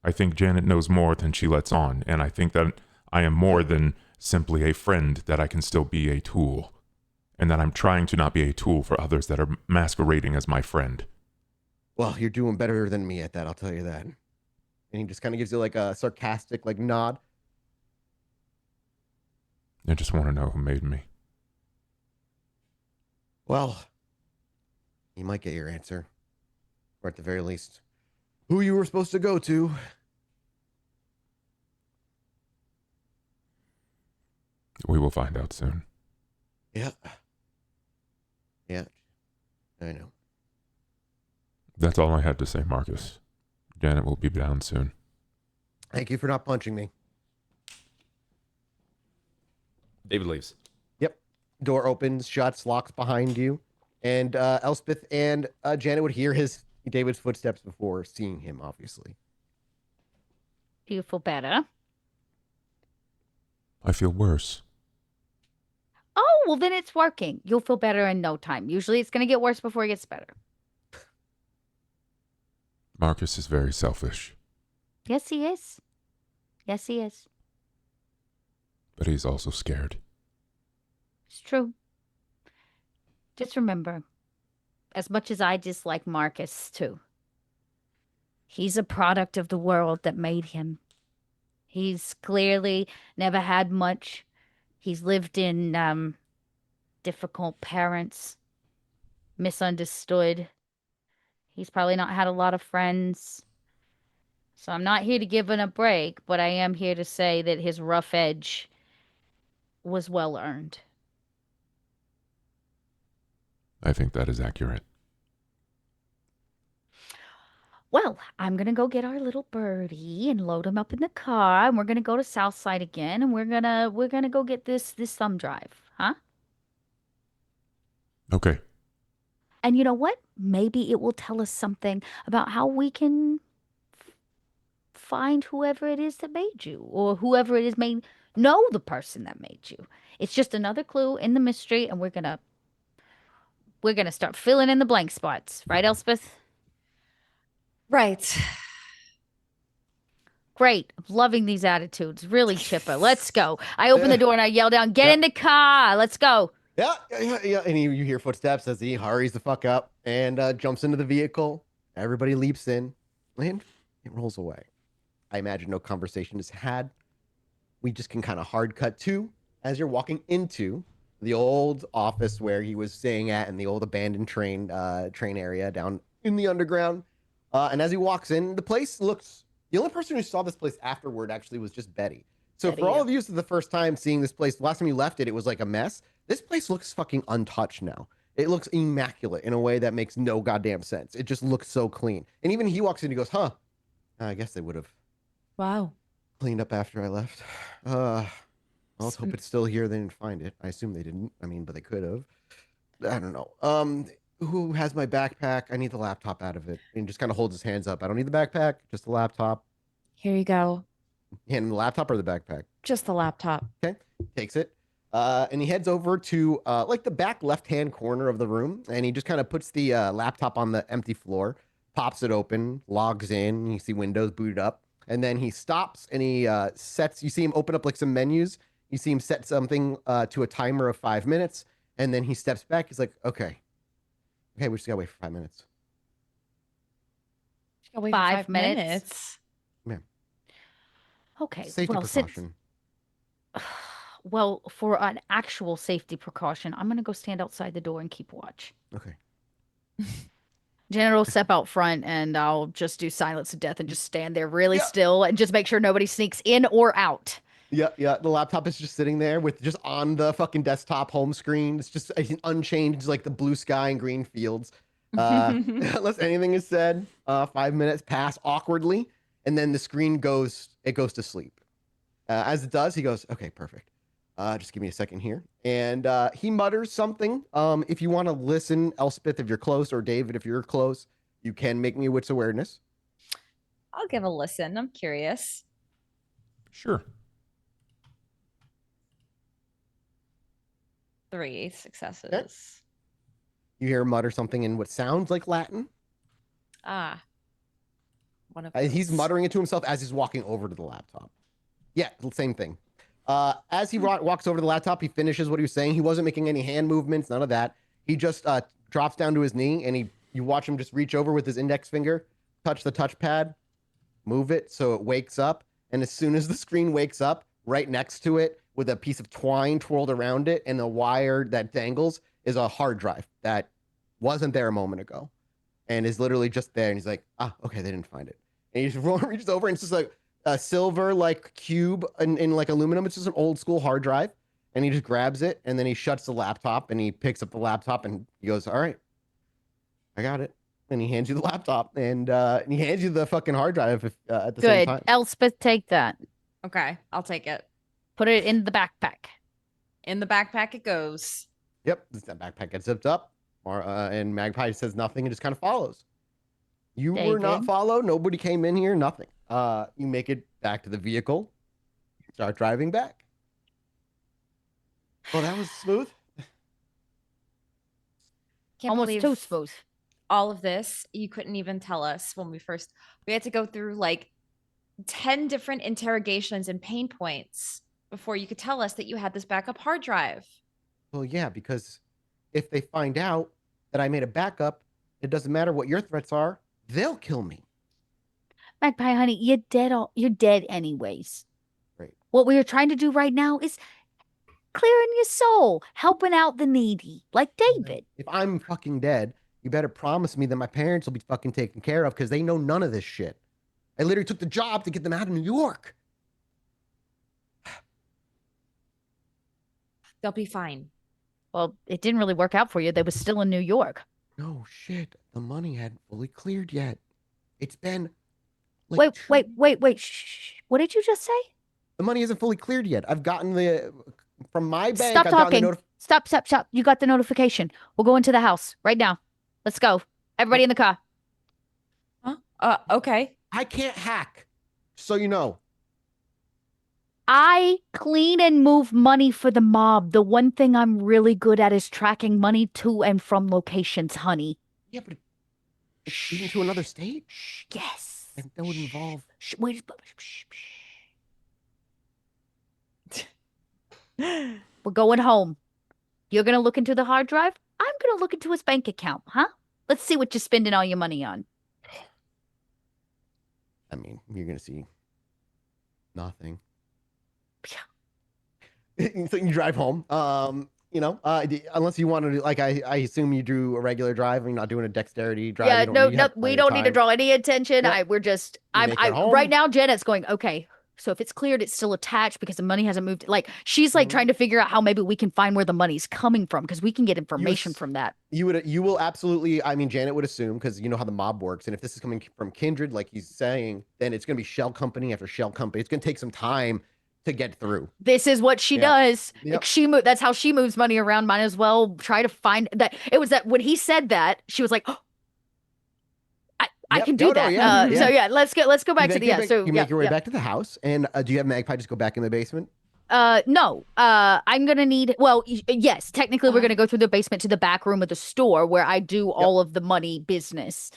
I think Janet knows more than she lets on, and I think that I am more than simply a friend, that I can still be a tool, and that I'm trying to not be a tool for others that are masquerading as my friend. Well, you're doing better than me at that, I'll tell you that. And he just kind of gives you, like, a sarcastic, like, nod. I just want to know who made me. Well, you might get your answer. Or at the very least, who you were supposed to go to. We will find out soon. Yeah. Yeah. I know. That's all I had to say, Marcus. Janet will be down soon. Thank you for not punching me. David leaves. Yep. Door opens, shuts, locks behind you. And Elspeth and Janet would hear David's footsteps before seeing him, obviously. Do you feel better? I feel worse. Oh, well, then it's working. You'll feel better in no time. Usually it's going to get worse before it gets better. Marcus is very selfish. Yes, he is. Yes, he is. But he's also scared. It's true. Just remember, as much as I dislike Marcus, too, he's a product of the world that made him. He's clearly never had much. He's lived in difficult parents, misunderstood. He's probably not had a lot of friends. So I'm not here to give him a break, but I am here to say that his rough edge was well earned. I think that is accurate. Well, I'm gonna go get our little birdie and load him up in the car, and we're gonna go to Southside again, and we're gonna go get this thumb drive, huh? Okay. And you know what? Maybe it will tell us something about how we can find whoever it is that made you, or whoever it is may know the person that made you. It's just another clue in the mystery, and we're gonna start filling in the blank spots, right, Elspeth? Right. Great. I'm loving these attitudes. Really chipper. Let's go. I open the door and I yell down, get in the car. Let's go. Yeah. And you hear footsteps as he hurries the fuck up and jumps into the vehicle. Everybody leaps in and it rolls away. I imagine no conversation is had. We just can kind of hard cut to as you're walking into the old office where he was staying at in the old abandoned train area down in the underground. And as he walks in, the place looks... The only person who saw this place afterward actually was just Betty. So Betty, for all yeah. of you, this is the first time seeing this place. The last time you left it, it was like a mess. This place looks fucking untouched now. It looks immaculate in a way that makes no goddamn sense. It just looks so clean. And even he walks in and he goes, huh, I guess they would have Wow. cleaned up after I left. Let's hope it's still here. They didn't find it. I assume they didn't. I mean, but they could have. I don't know. Who has my backpack? I need the laptop out of it. And just kind of holds his hands up. I don't need the backpack, just the laptop. Here you go. Hand him the laptop or the backpack? Just the laptop. Okay. Takes it. And he heads over to like the back left-hand corner of the room, and he just kind of puts the laptop on the empty floor, pops it open, logs in. You see Windows booted up, and then he stops and he sets. You see him open up like some menus. You see him set something to a timer of 5 minutes, and then he steps back. He's like, "Okay, we just gotta wait for 5 minutes." Wait 5 minutes? Yeah. Okay. Safety precaution. Well, for an actual safety precaution, I'm going to go stand outside the door and keep watch. Okay. Janet will step out front and I'll just do silence of death and just stand there really still and just make sure nobody sneaks in or out. Yeah. The laptop is just sitting there with just on the fucking desktop home screen. It's just unchanged, like the blue sky and green fields. Unless anything is said, 5 minutes pass awkwardly, and then the screen goes to sleep. As it does, he goes, "Okay, perfect. Just give me a second here." And he mutters something. If you want to listen, Elspeth, if you're close, or David, if you're close, you can make me a wits awareness. I'll give a listen. I'm curious. Sure. 3 successes. Okay. You hear him mutter something in what sounds like Latin. One of He's those. muttering it to himself as he's walking over to the laptop. Yeah, same thing. As he walks over to the laptop, he finishes what he was saying. He wasn't making any hand movements, none of that. He just drops down to his knee, and you watch him just reach over with his index finger, touch the touchpad, move it so it wakes up. And as soon as the screen wakes up, right next to it, with a piece of twine twirled around it and a wire that dangles, is a hard drive that wasn't there a moment ago and is literally just there. And he's like, okay, they didn't find it. And he just reaches over, and it's just like a silver like cube in like aluminum. It's just an old school hard drive. And he just grabs it, and then he shuts the laptop, and he picks up the laptop, and he goes, "All right, I got it." And he hands you the laptop, and he hands you the fucking hard drive at the same Good. time. Elspeth, take that. Okay, I'll take it. Put it in the backpack. In the backpack it goes. Yep, that backpack gets zipped up, and Magpie says nothing and just kind of follows. You were not David? followed. Nobody came in here. Nothing. You make it back to the vehicle. Start driving back. Well, that was smooth. Can't Almost believe too smooth. all of this. You couldn't even tell us when we had to go through like 10 different interrogations and pain points before you could tell us that you had this backup hard drive. Well, yeah, because if they find out that I made a backup, it doesn't matter what your threats are. They'll kill me. Magpie, honey, you're dead anyways. Right. What we are trying to do right now is clearing your soul, helping out the needy, like David. If I'm fucking dead, you better promise me that my parents will be fucking taken care of, because they know none of this shit. I literally took the job to get them out of New York. They'll be fine. Well, it didn't really work out for you. They were still in New York. No shit. The money hadn't fully cleared yet. It's been like Wait. Shh. What did you just say? the money isn't fully cleared yet. I've gotten from my bank. Stop I've gotten talking. Stop. You got the notification. We'll go into the house right now. Let's go. Everybody in the car. Huh? Okay. I can't hack, so you know. I clean and move money for the mob. The one thing I'm really good at is tracking money to and from locations, honey. Yeah, but it's even to another state. Yes. And that would involve. Wait. We're going home. You're going to look into the hard drive? I'm going to look into his bank account, huh? Let's see what you're spending all your money on. I mean, you're gonna see nothing. So you drive home. Unless you want to, like, I assume you do a regular drive. You're not doing a dexterity drive. Yeah, no, we don't need to draw any attention. Yeah. We're just, You make it home. right now, Janet's going, okay, So if it's cleared, it's still attached because the money hasn't moved. Like she's like trying to figure out how maybe we can find where the money's coming from because we can get information from that. You will absolutely. I mean, Janet would assume because you know how the mob works, and if this is coming from Kindred, like he's saying, then it's going to be shell company after shell company. It's going to take some time to get through. This is what she does. Yep. Like that's how she moves money around. Might as well try to find that. It was that when he said that, she was like, oh, I can do that. So yeah, let's go back to the So you make your way back to the house, and do you have Magpie just go back in the basement? No. I'm gonna need. Well, yes. Technically, we're gonna go through the basement to the back room of the store where I do all of the money business.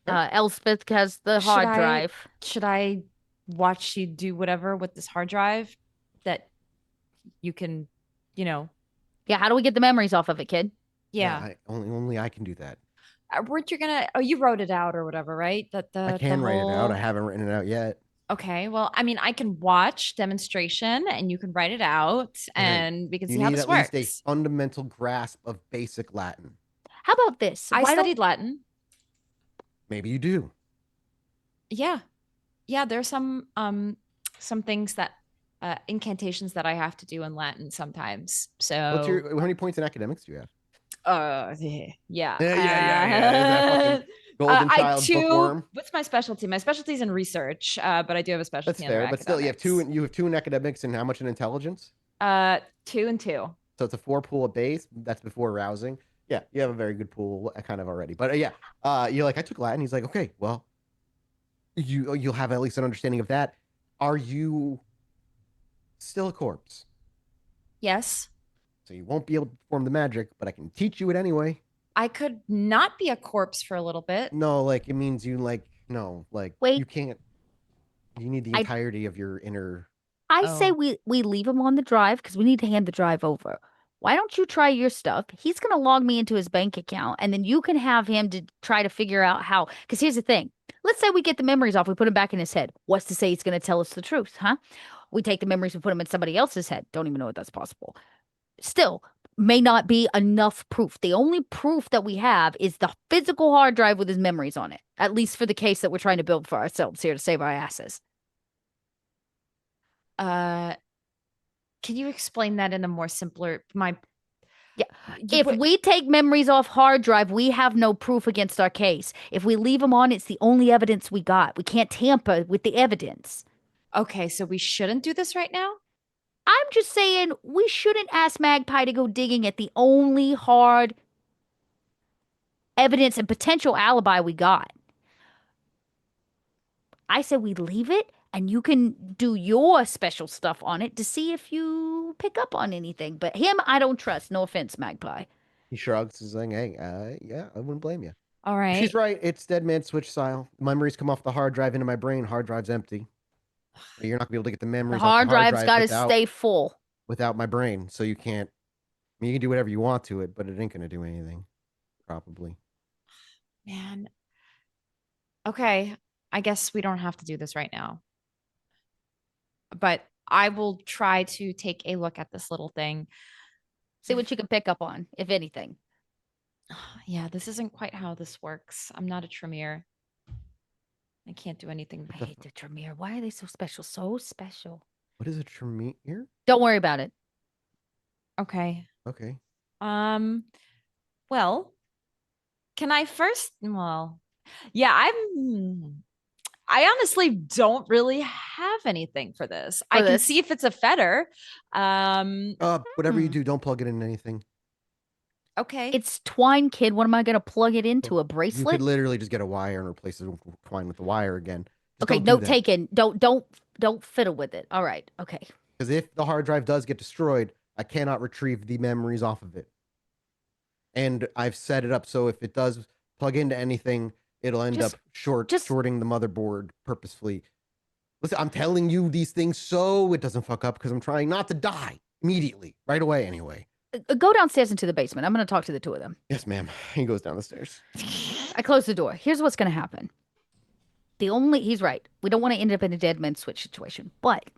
Elspeth has the hard drive. Should I watch you do whatever with this hard drive that you can, Yeah. How do we get the memories off of it, kid? Yeah. Only I can do that. Weren't you gonna? Oh, you wrote it out or whatever, right? I can write it out. I haven't written it out yet. Okay, well, I mean, I can watch demonstration and you can write it out and we can see how this works. You need at least a fundamental grasp of basic Latin. How about this? I studied Latin. Maybe you do. Yeah. Yeah, there's some things that incantations that I have to do in Latin sometimes. So how many points in academics do you have? Yeah. Is that golden child bookworm? What's my specialty? My specialty is in research, but I do have a specialty. That's fair, but still, you have two in academics, and how much in intelligence? 2 and 2. So it's a 4 pool of base. That's before rousing. Yeah, you have a very good pool, kind of already. But you're like, I took Latin. He's like, okay, well, you'll have at least an understanding of that. Are you still a corpse? Yes. So you won't be able to perform the magic, but I can teach you it anyway. I could not be a corpse for a little bit. No, like it means you Wait. You can't. You need the entirety of your inner. I say we leave him on the drive because we need to hand the drive over. Why don't you try your stuff? He's gonna log me into his bank account, and then you can have him to try to figure out how. Because here's the thing: let's say we get the memories off, we put them back in his head. What's to say he's gonna tell us the truth, huh? We take the memories, we put them in somebody else's head. Don't even know if that's possible. Still, may not be enough proof. The only proof that we have is the physical hard drive with his memories on it, at least for the case that we're trying to build for ourselves here to save our asses. Can you explain that in a more simpler If we take memories off hard drive, we have no proof against our case. If we leave them on, it's the only evidence we got. We can't tamper with the evidence. Okay, so we shouldn't do this right now? I'm just saying we shouldn't ask Magpie to go digging at the only hard evidence and potential alibi we got. I said we leave it and you can do your special stuff on it to see if you pick up on anything. But him, I don't trust. No offense, Magpie. He shrugs. He's like, hey, yeah, I wouldn't blame you. All right. She's right. It's dead man switch style. Memories come off the hard drive into my brain. Hard drive's empty. You're not gonna be able to get the memories. The hard drive's got to stay full. Without my brain, so you can't. I mean, you can do whatever you want to it, but it ain't gonna do anything. Probably. Man. Okay, I guess we don't have to do this right now. But I will try to take a look at this little thing. See what you can pick up on, if anything. Yeah, this isn't quite how this works. I'm not a Tremere. I can't do anything. I hate the Tremere. Why are they so special? So special. What is a Tremere? Don't worry about it. Okay. Okay. Well, can I first? Well, yeah, I honestly don't really have anything for this. I can see if it's a fetter. Whatever you do, don't plug it into anything. Okay. It's twine, kid. What am I going to plug it into? A bracelet? You could literally just get a wire and replace it with twine with the wire again. Just okay, note taken. Don't fiddle with it. All right. Okay. Because if the hard drive does get destroyed, I cannot retrieve the memories off of it. And I've set it up so if it does plug into anything, it'll end up shorting the motherboard purposefully. Listen, I'm telling you these things so it doesn't fuck up because I'm trying not to die immediately, right away anyway. Go downstairs into the basement. I'm going to talk to the two of them. Yes, ma'am. He goes down the stairs. I close the door. Here's what's going to happen. He's right. We don't want to end up in a dead man switch situation, but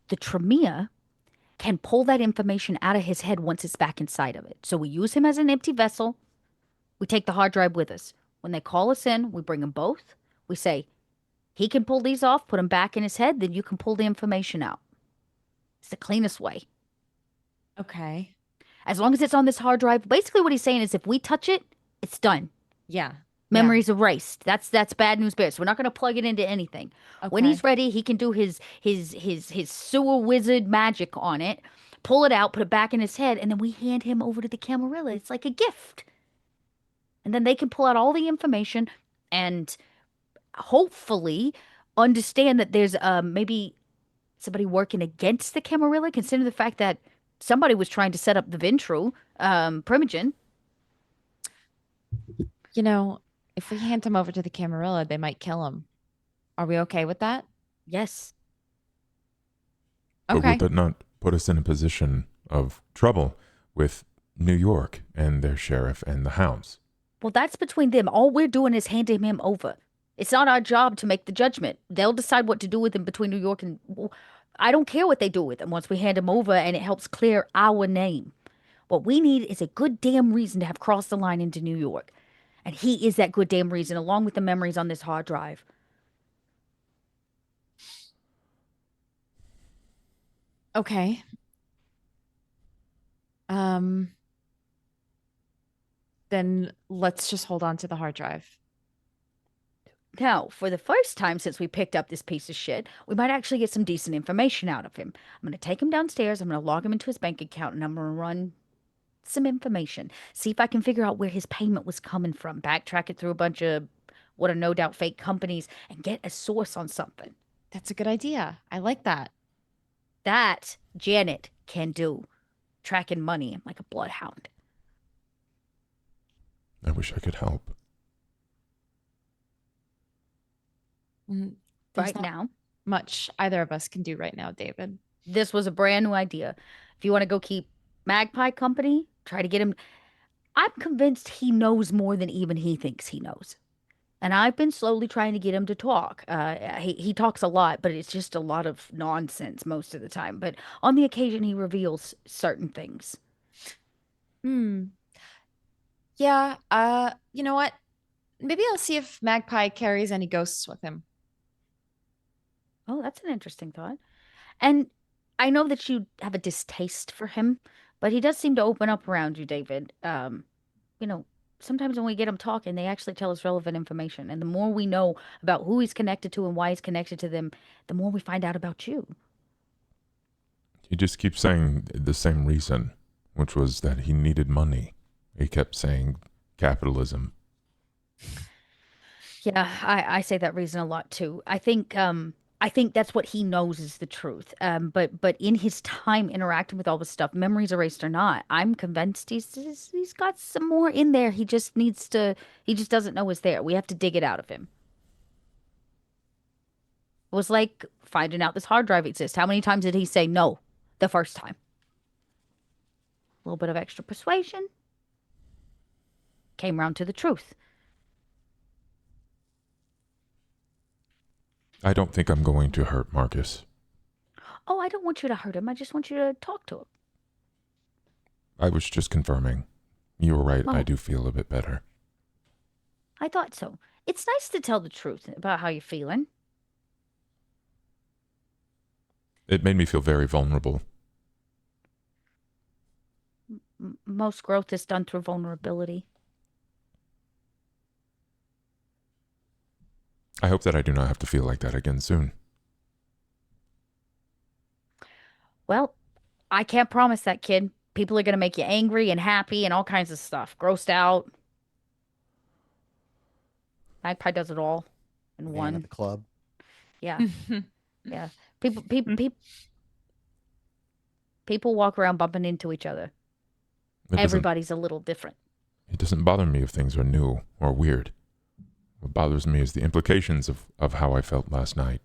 the Tremere can pull that information out of his head once it's back inside of it. So we use him as an empty vessel. We take the hard drive with us. When they call us in, we bring them both. We say, He can pull these off, put them back in his head, then you can pull the information out. It's the cleanest way. Okay. As long as it's on this hard drive. Basically, what he's saying is if we touch it, it's done. Yeah. Memories erased. That's bad news bears. We're not going to plug it into anything. When he's ready, he can do his sewer wizard magic on it, pull it out, put it back in his head, and then we hand him over to the Camarilla. It's like a gift. And then they can pull out all the information and hopefully understand that there's maybe somebody working against the Camarilla, considering the fact that somebody was trying to set up the Ventru, Primogen. You know, if we hand him over to the Camarilla, they might kill him. Are we okay with that? Yes. But Okay. would that not put us in a position of trouble with New York and their sheriff and the Hounds? Well, that's between them. All we're doing is handing him over. It's not our job to make the judgment. They'll decide what to do with him between New York and. I don't care what they do with him once we hand him over and it helps clear our name. What we need is a good damn reason to have crossed the line into New York. And he is that good damn reason, along with the memories on this hard drive. Okay. Then let's just hold on to the hard drive. Now, for the first time since we picked up this piece of shit, we might actually get some decent information out of him. I'm going to take him downstairs, I'm going to log him into his bank account, and I'm going to run some information. See if I can figure out where his payment was coming from, backtrack it through a bunch of what are no doubt fake companies, and get a source on something. That's a good idea. I like that. That Janet can do. Tracking money like a bloodhound. I wish I could help. There's Right not now, much either of us can do right now, David. this was a brand new idea. If you want to go keep Magpie company, try to get him. I'm convinced he knows more than even he thinks he knows. And I've been slowly trying to get him to talk. He talks a lot, but it's just a lot of nonsense most of the time. But on the occasion, he reveals certain things. Yeah, you know what? Maybe I'll see if Magpie carries any ghosts with him. Oh, that's an interesting thought. And I know that you have a distaste for him, but he does seem to open up around you, David. You know, sometimes when we get him talking, they actually tell us relevant information. And the more we know about who he's connected to and why he's connected to them, the more we find out about you. He just keeps saying the same reason, which was that he needed money. He kept saying capitalism. Yeah, I say that reason a lot too. I think that's what he knows is the truth. But in his time interacting with all this stuff, memories erased or not, I'm convinced he's got some more in there. He just doesn't know it's there. We have to dig it out of him. It was like finding out this hard drive exists. How many times did he say no the first time? A little bit of extra persuasion. Came round to the truth. I don't think I'm going to hurt Marcus. Oh, I don't want you to hurt him. I just want you to talk to him. I was just confirming. You were right. I Oh. do feel a bit better. I thought so. It's nice to tell the truth about how you're feeling. It made me feel very vulnerable. Most growth is done through vulnerability. I hope that I do not have to feel like that again soon. Well, I can't promise that, kid. People are going to make you angry and happy and all kinds of stuff. Grossed out. Magpie does it all in Man one. at the club. Yeah. Yeah. People walk around bumping into each other. Everybody's a little different. It doesn't bother me if things are new or weird. What bothers me is the implications of how I felt last night.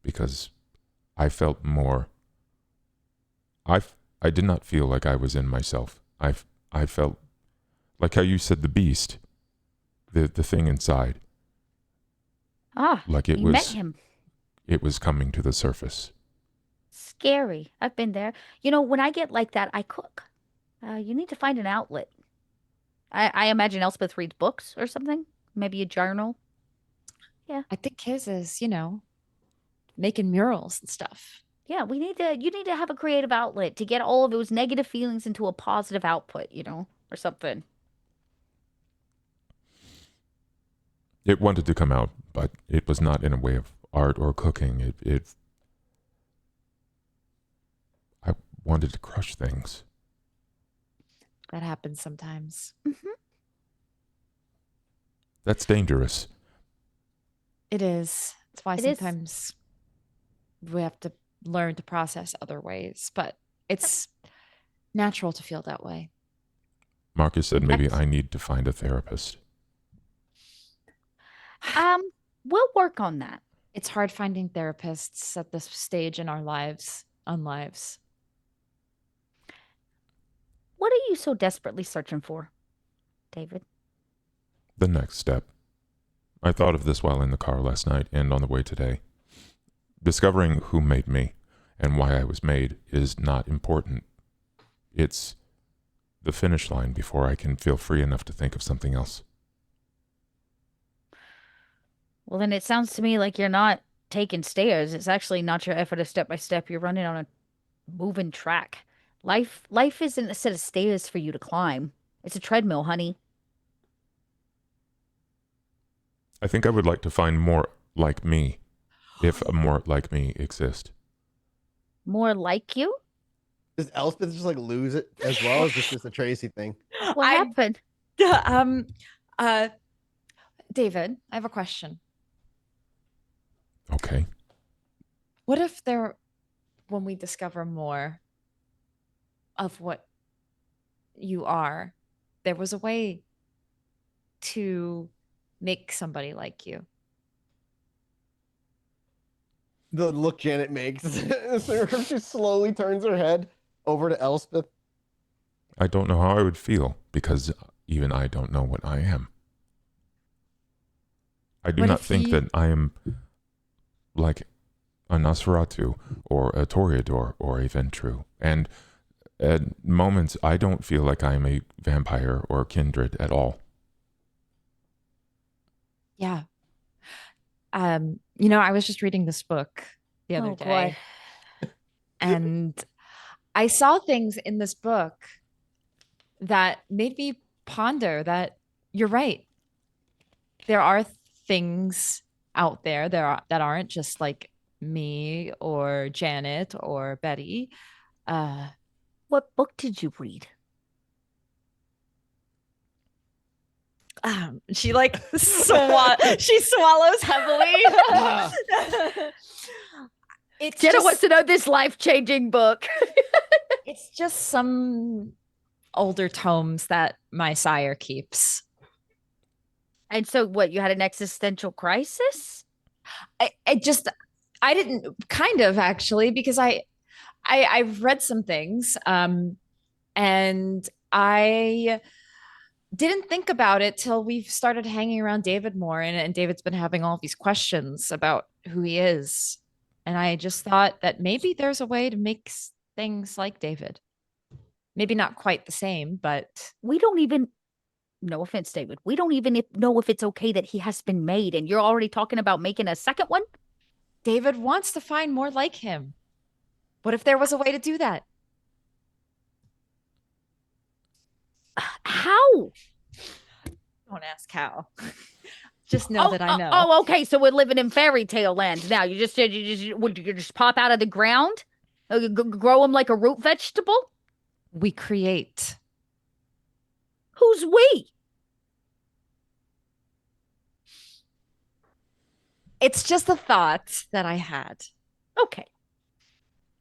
Because I felt more... I did not feel like I was in myself. I felt like how you said the beast, the thing inside. Ah, Like it you was met him. It was coming to the surface. Scary. I've been there. You know, when I get like that, I cook. You need to find an outlet. I imagine Elspeth reads books or something. Maybe a journal. I think his is, making murals and stuff. Yeah, you need to have a creative outlet to get all of those negative feelings into a positive output, or something. It wanted to come out, but it was not in a way of art or cooking. I wanted to crush things. That happens sometimes. That's dangerous. It is. That's why It is. sometimes we have to learn to process other ways, but it's natural to feel that way. Marcus said maybe I need to find a therapist. We'll work on that. It's hard finding therapists at this stage in our lives. What are you so desperately searching for, David? The next step. I thought of this while in the car last night and on the way today. Discovering who made me and why I was made is not important. It's the finish line before I can feel free enough to think of something else. Well, then it sounds to me like you're not taking stairs. It's actually not your effort of step by step. You're running on a moving track. Life isn't a set of stairs for you to climb. It's a treadmill, honey. I think I would like to find more like me, if a more like me exists. More like you? Does Elspeth just like lose it as well? Is this just a Tracy thing? What happened? David, I have a question. Okay. What if when we discover more of what you are, there was a way to make somebody like you? The look Janet makes. She slowly turns her head over to Elspeth. I don't know how I would feel because even I don't know what I am. I do not think that I am like a Nosferatu or a Toreador or a Ventru. And at moments, I don't feel like I am a vampire or kindred at all. Yeah. I was just reading this book the other day. And I saw things in this book that made me ponder that you're right. There are things out there that aren't just like me or Janet or Betty. What book did you read? She like she swallows heavily. Jenna wants to know this life-changing book. It's just some older tomes that my sire keeps. And so what, you had an existential crisis? I didn't, kind of actually, because I've read some things and I didn't think about it till we've started hanging around David more, and David's been having all these questions about who he is. And I just thought that maybe there's a way to make things like David. Maybe not quite the same, but we don't even, no offense, David, we don't even know if it's okay that he has been made, and you're already talking about making a second one? David wants to find more like him. What if there was a way to do that? How? Don't ask how. Just know that I know. Oh, okay. So we're living in fairy tale land now. You just pop out of the ground, grow them like a root vegetable. We create. Who's we? It's just a thought that I had. Okay.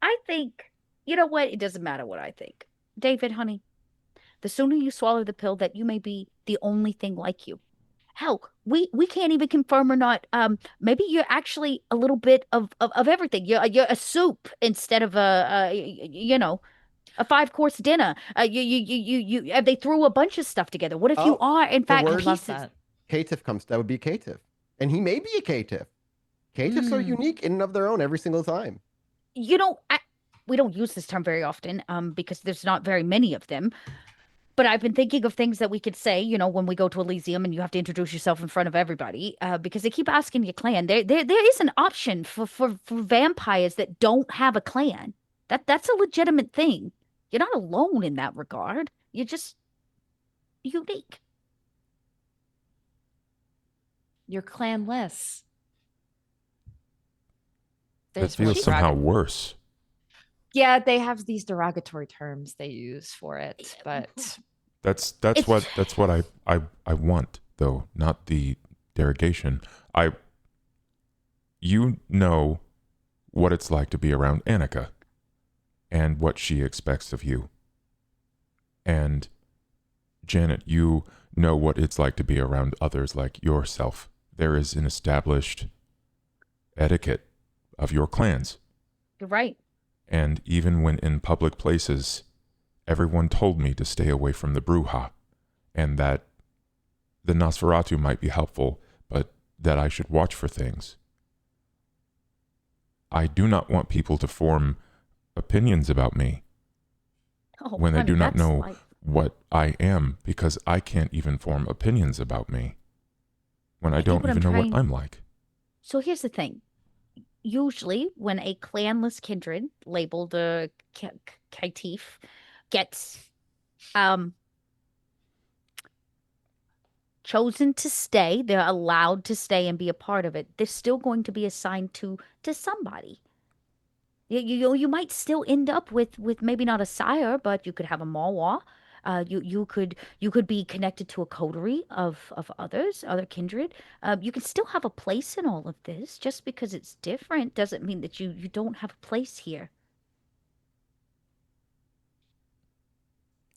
I think, you know what? It doesn't matter what I think. David, honey, the sooner you swallow the pill that you may be the only thing like you. Hell, we can't even confirm or not. Maybe you're actually a little bit of everything. You're a soup instead of a 5-course dinner. They threw a bunch of stuff together. What if you are in fact pieces? Caitiff comes. That would be caitiff, and he may be a caitiff. Caitiffs are unique in and of their own every single time. We don't use this term very often because there's not very many of them. But I've been thinking of things that we could say, when we go to Elysium and you have to introduce yourself in front of everybody, because they keep asking your clan. There is an option for vampires that don't have a clan. That's a legitimate thing. You're not alone in that regard. You're just unique. You're clanless. That There's feels more somehow derog- worse. Yeah, they have these derogatory terms they use for it, but That's It's what I want, though, not the derogation. You know what it's like to be around Annika and what she expects of you. And Janet, you know what it's like to be around others like yourself. There is an established etiquette of your clans. You're right. And even when in public places, everyone told me to stay away from the Bruja and that the Nosferatu might be helpful, but that I should watch for things. I do not want people to form opinions about me Oh, when they honey, do not that's know life. what I am, because I can't even form opinions about me when I get don't what I'm even know what trying- I'm like. So here's the thing. Usually, when a clanless kindred labeled a caitiff gets chosen to stay, they're allowed to stay and be a part of it. They're still going to be assigned to somebody. You might still end up with maybe not a sire, but you could have a mawa. You could be connected to a coterie of other kindred. You can still have a place in all of this. Just because it's different doesn't mean that you don't have a place here.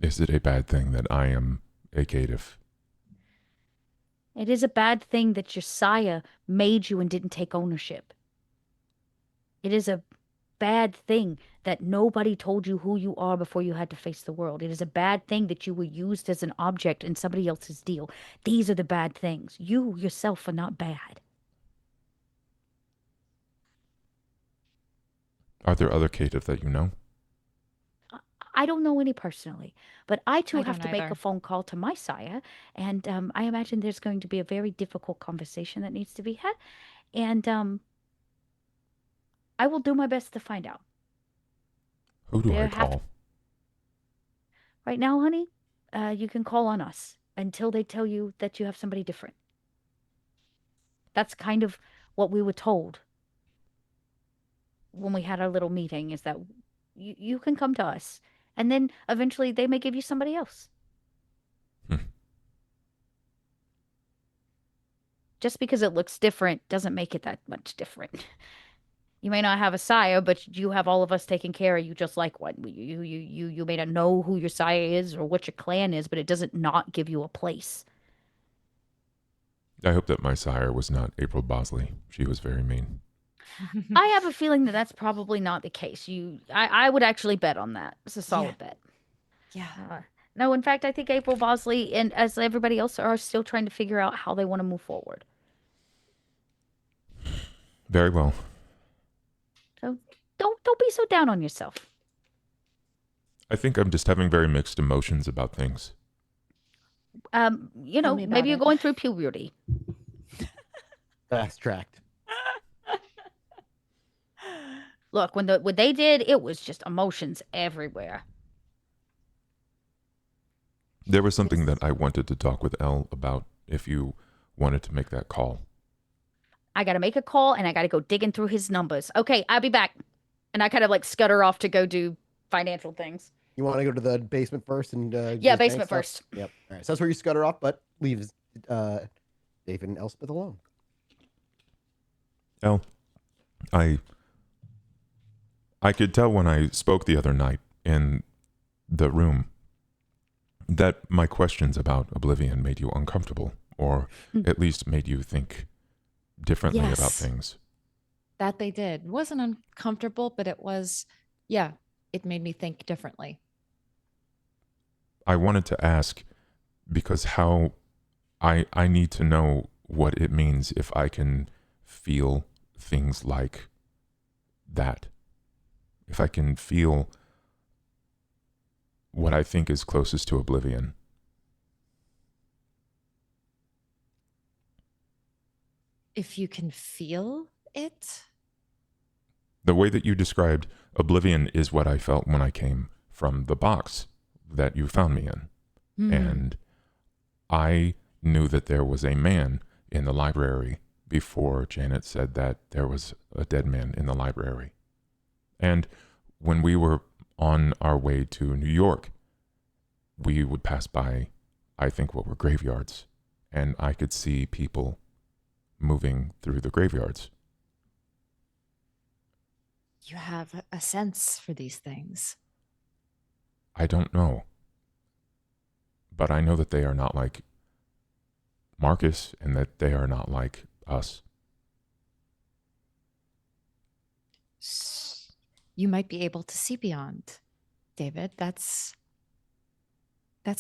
Is it a bad thing that I am a caitiff? It is a bad thing that your sire made you and didn't take ownership. It is a bad thing that nobody told you who you are before you had to face the world. It is a bad thing that you were used as an object in somebody else's deal. These are the bad things. You yourself are not bad. Are there other caitiff that you know? I don't know any personally, but I too I have don't to make a either. phone call to my sire, and I imagine there's going to be a very difficult conversation that needs to be had, and I will do my best to find out. Who do I There have call? Right now, honey, you can call on us until they tell you that you have somebody different. That's kind of what we were told when we had our little meeting, is that you can come to us, and then eventually they may give you somebody else. Hmm. Just because it looks different doesn't make it that much different. You may not have a sire, but you have all of us taking care of you just like one. You may not know who your sire is or what your clan is, but it doesn't not give you a place. I hope that my sire was not April Bosley. She was very mean. I have a feeling that that's probably not the case. I would actually bet on that. It's a solid bet. yeah. No, in fact, I think April Bosley and as everybody else are still trying to figure out how they want to move forward. Very well. So don't be so down on yourself. I think I'm just having very mixed emotions about things. Tell me about Maybe you're it. going through puberty. Fast tracked. Look, when they did, it was just emotions everywhere. There was something that I wanted to talk with Elle about if you wanted to make that call. I got to make a call and I got to go digging through his numbers. Okay, I'll be back. And I kind of like scutter off to go do financial things. You want to go to the basement first and Yeah, get his bank basement stuff? first. Yep. All right. So that's where you scutter off, but leaves David and Elspeth alone. Elle, I could tell when I spoke the other night in the room that my questions about Oblivion made you uncomfortable, or at least made you think differently about Yes. things. That they did. It wasn't uncomfortable, but it was, it made me think differently. I wanted to ask because how I need to know what it means if I can feel things like that. If I can feel what I think is closest to oblivion. If you can feel it? The way that you described oblivion is what I felt when I came from the box that you found me in. And I knew that there was a man in the library before Janet said that there was a dead man in the library. And when we were on our way to New York, we would pass by, I think, what were graveyards, and I could see people moving through the graveyards. You have a sense for these things. I don't know. But I know that they are not like Marcus and that they are not like us. You might be able to see beyond, David. That's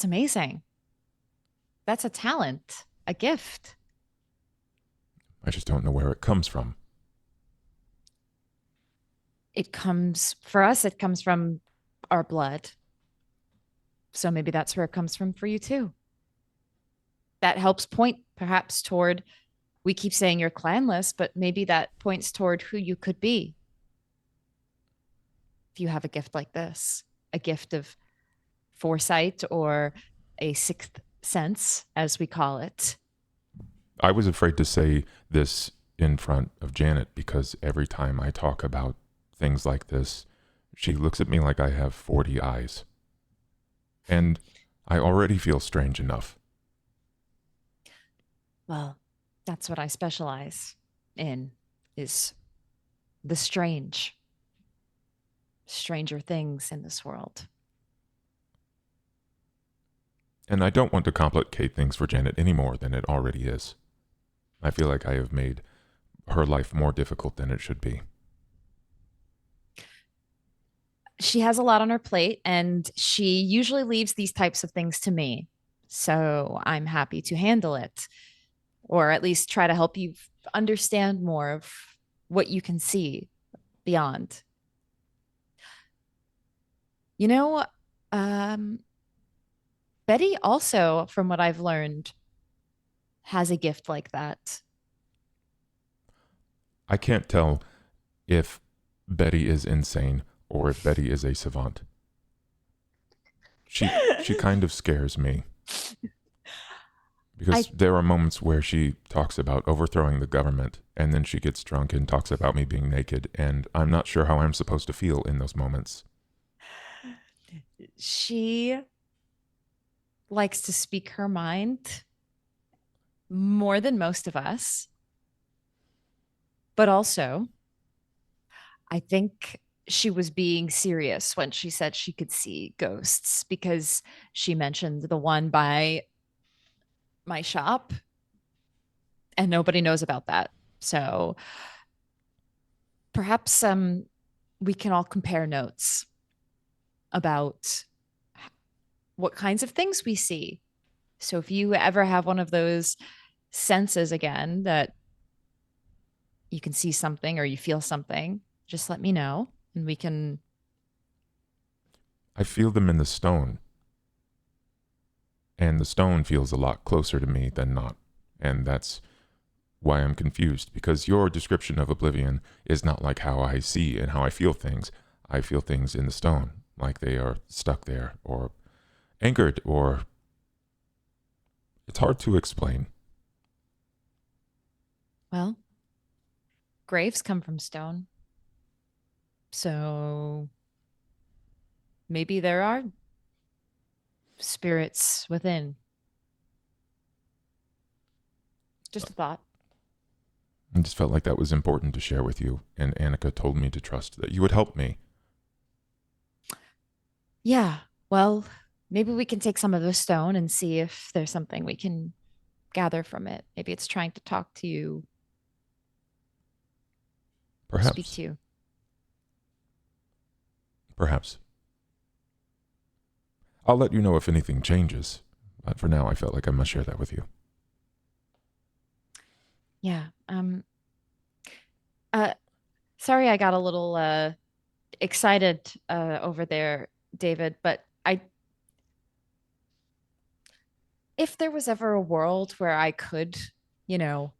amazing. That's a talent, a gift. I just don't know where it comes from. It comes, for us, it comes from our blood. So maybe that's where it comes from for you too. That helps point perhaps toward, we keep saying you're clanless, but maybe that points toward who you could be. If you have a gift like this, a gift of foresight or a sixth sense, as we call it. I was afraid to say this in front of Janet because every time I talk about things like this, she looks at me like I have 40 eyes. And I already feel strange enough. Well, that's what I specialize in, is the strange. Stranger things in this world. And I don't want to complicate things for Janet any more than it already is. I feel like I have made her life more difficult than it should be. She has a lot on her plate, and she usually leaves these types of things to me. So I'm happy to handle it, or at least try to help you understand more of what you can see beyond. You know, Betty also, from what I've learned, has a gift like that. I can't tell if Betty is insane or if Betty is a savant. She kind of scares me. Because there are moments where she talks about overthrowing the government, and then she gets drunk and talks about me being naked, and I'm not sure how I'm supposed to feel in those moments. She likes to speak her mind more than most of us. But also, I think she was being serious when she said she could see ghosts, because she mentioned the one by my shop and nobody knows about that. So perhaps we can all compare notes about what kinds of things we see. So if you ever have one of those senses again, that you can see something or you feel something, just let me know and we can. I feel them in the stone. And the stone feels a lot closer to me than not. And that's why I'm confused, because your description of oblivion is not like how I see and how I feel things. I feel things in the stone, like they are stuck there or anchored, or it's hard to explain. Well, graves come from stone. So maybe there are spirits within. Just a thought. I just felt like that was important to share with you, and Annika told me to trust that you would help me. Yeah, well, maybe we can take some of the stone and see if there's something we can gather from it. Maybe it's trying to talk to you. Perhaps. Speak to you. Perhaps. I'll let you know if anything changes, but for now I felt like I must share that with you. Yeah. Sorry I got a little excited over there, David, but I if there was ever a world where I could, you know,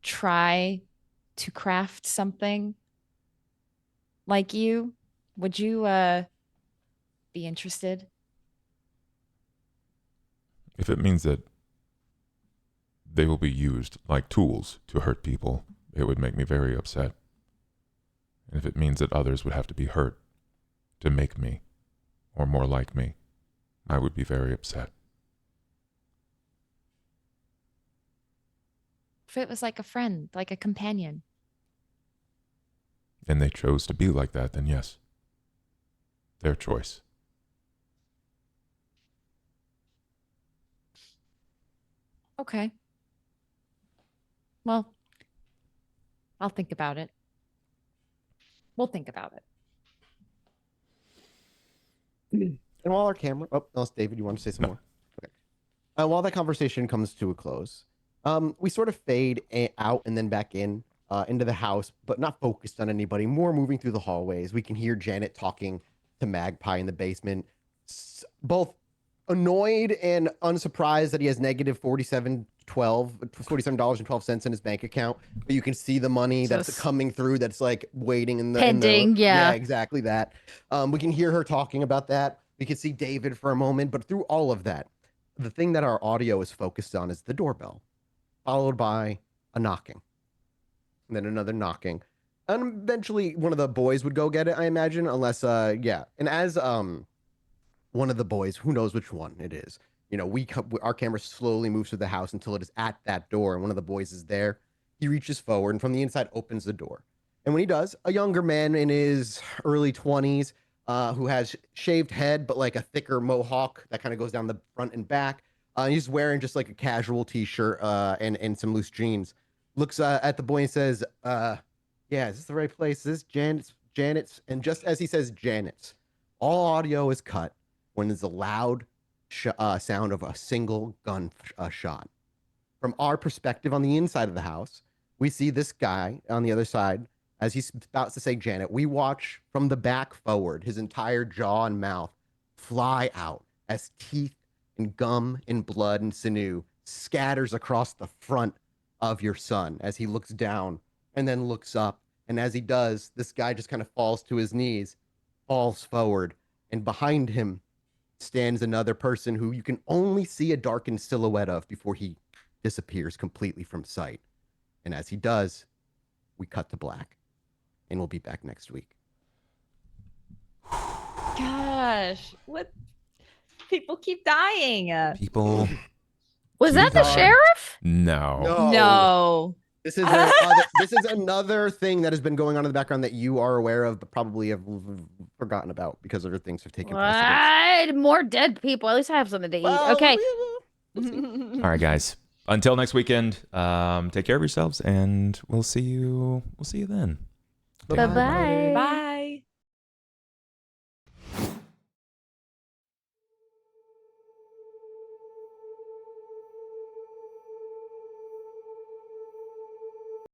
try to craft something like you, would you be interested? If it means that they will be used like tools to hurt people, it would make me very upset. And if it means that others would have to be hurt to make me, or more like me, I would be very upset. If it was like a friend, like a companion. And they chose to be like that, then yes. Their choice. Okay. Well, I'll think about it. We'll think about it. And while our camera, no, David, you want to say some more? Okay. While that conversation comes to a close, we sort of fade out and then back in into the house, but not focused on anybody. More moving through the hallways. We can hear Janet talking to Magpie in the basement, both annoyed and unsurprised that he has negative $47.12 in his bank account, but you can see the money that's coming through that's like waiting in the Pending, yeah. exactly that. We can hear her talking about that. We can see David for a moment, but through all of that, the thing that our audio is focused on is the doorbell, followed by a knocking, and then another knocking, and eventually one of the boys would go get it, I imagine, unless and as one of the boys, who knows which one it is, you know, our camera slowly moves through the house until it is at that door, and one of the boys is there. He reaches forward and from the inside opens the door, and when he does, a younger man in his early 20s, who has shaved head but like a thicker mohawk that kind of goes down the front and back. He's wearing just like a casual t-shirt and some loose jeans. Looks at the boy and says, yeah, is this the right place? Is this Janet's? And just as he says Janet's, all audio is cut when there's a loud sound of a single gun shot. From our perspective on the inside of the house, we see this guy on the other side. As he's about to say Janet, we watch from the back forward, his entire jaw and mouth fly out as teeth and gum and blood and sinew scatters across the front of your son as he looks down and then looks up. And as he does, this guy just kind of falls to his knees, falls forward, and behind him stands another person who you can only see a darkened silhouette of before he disappears completely from sight. And as he does, we cut to black. And we'll be back next week. Gosh, what? People keep dying. People. Was that the God. sheriff? No. No. This is this is another thing that has been going on in the background that you are aware of, but probably have forgotten about because other things have taken precedence. What? More dead people. At least I have something to eat. Well, Okay. All right, guys. Until next weekend, take care of yourselves, and we'll see you then. Bye-bye.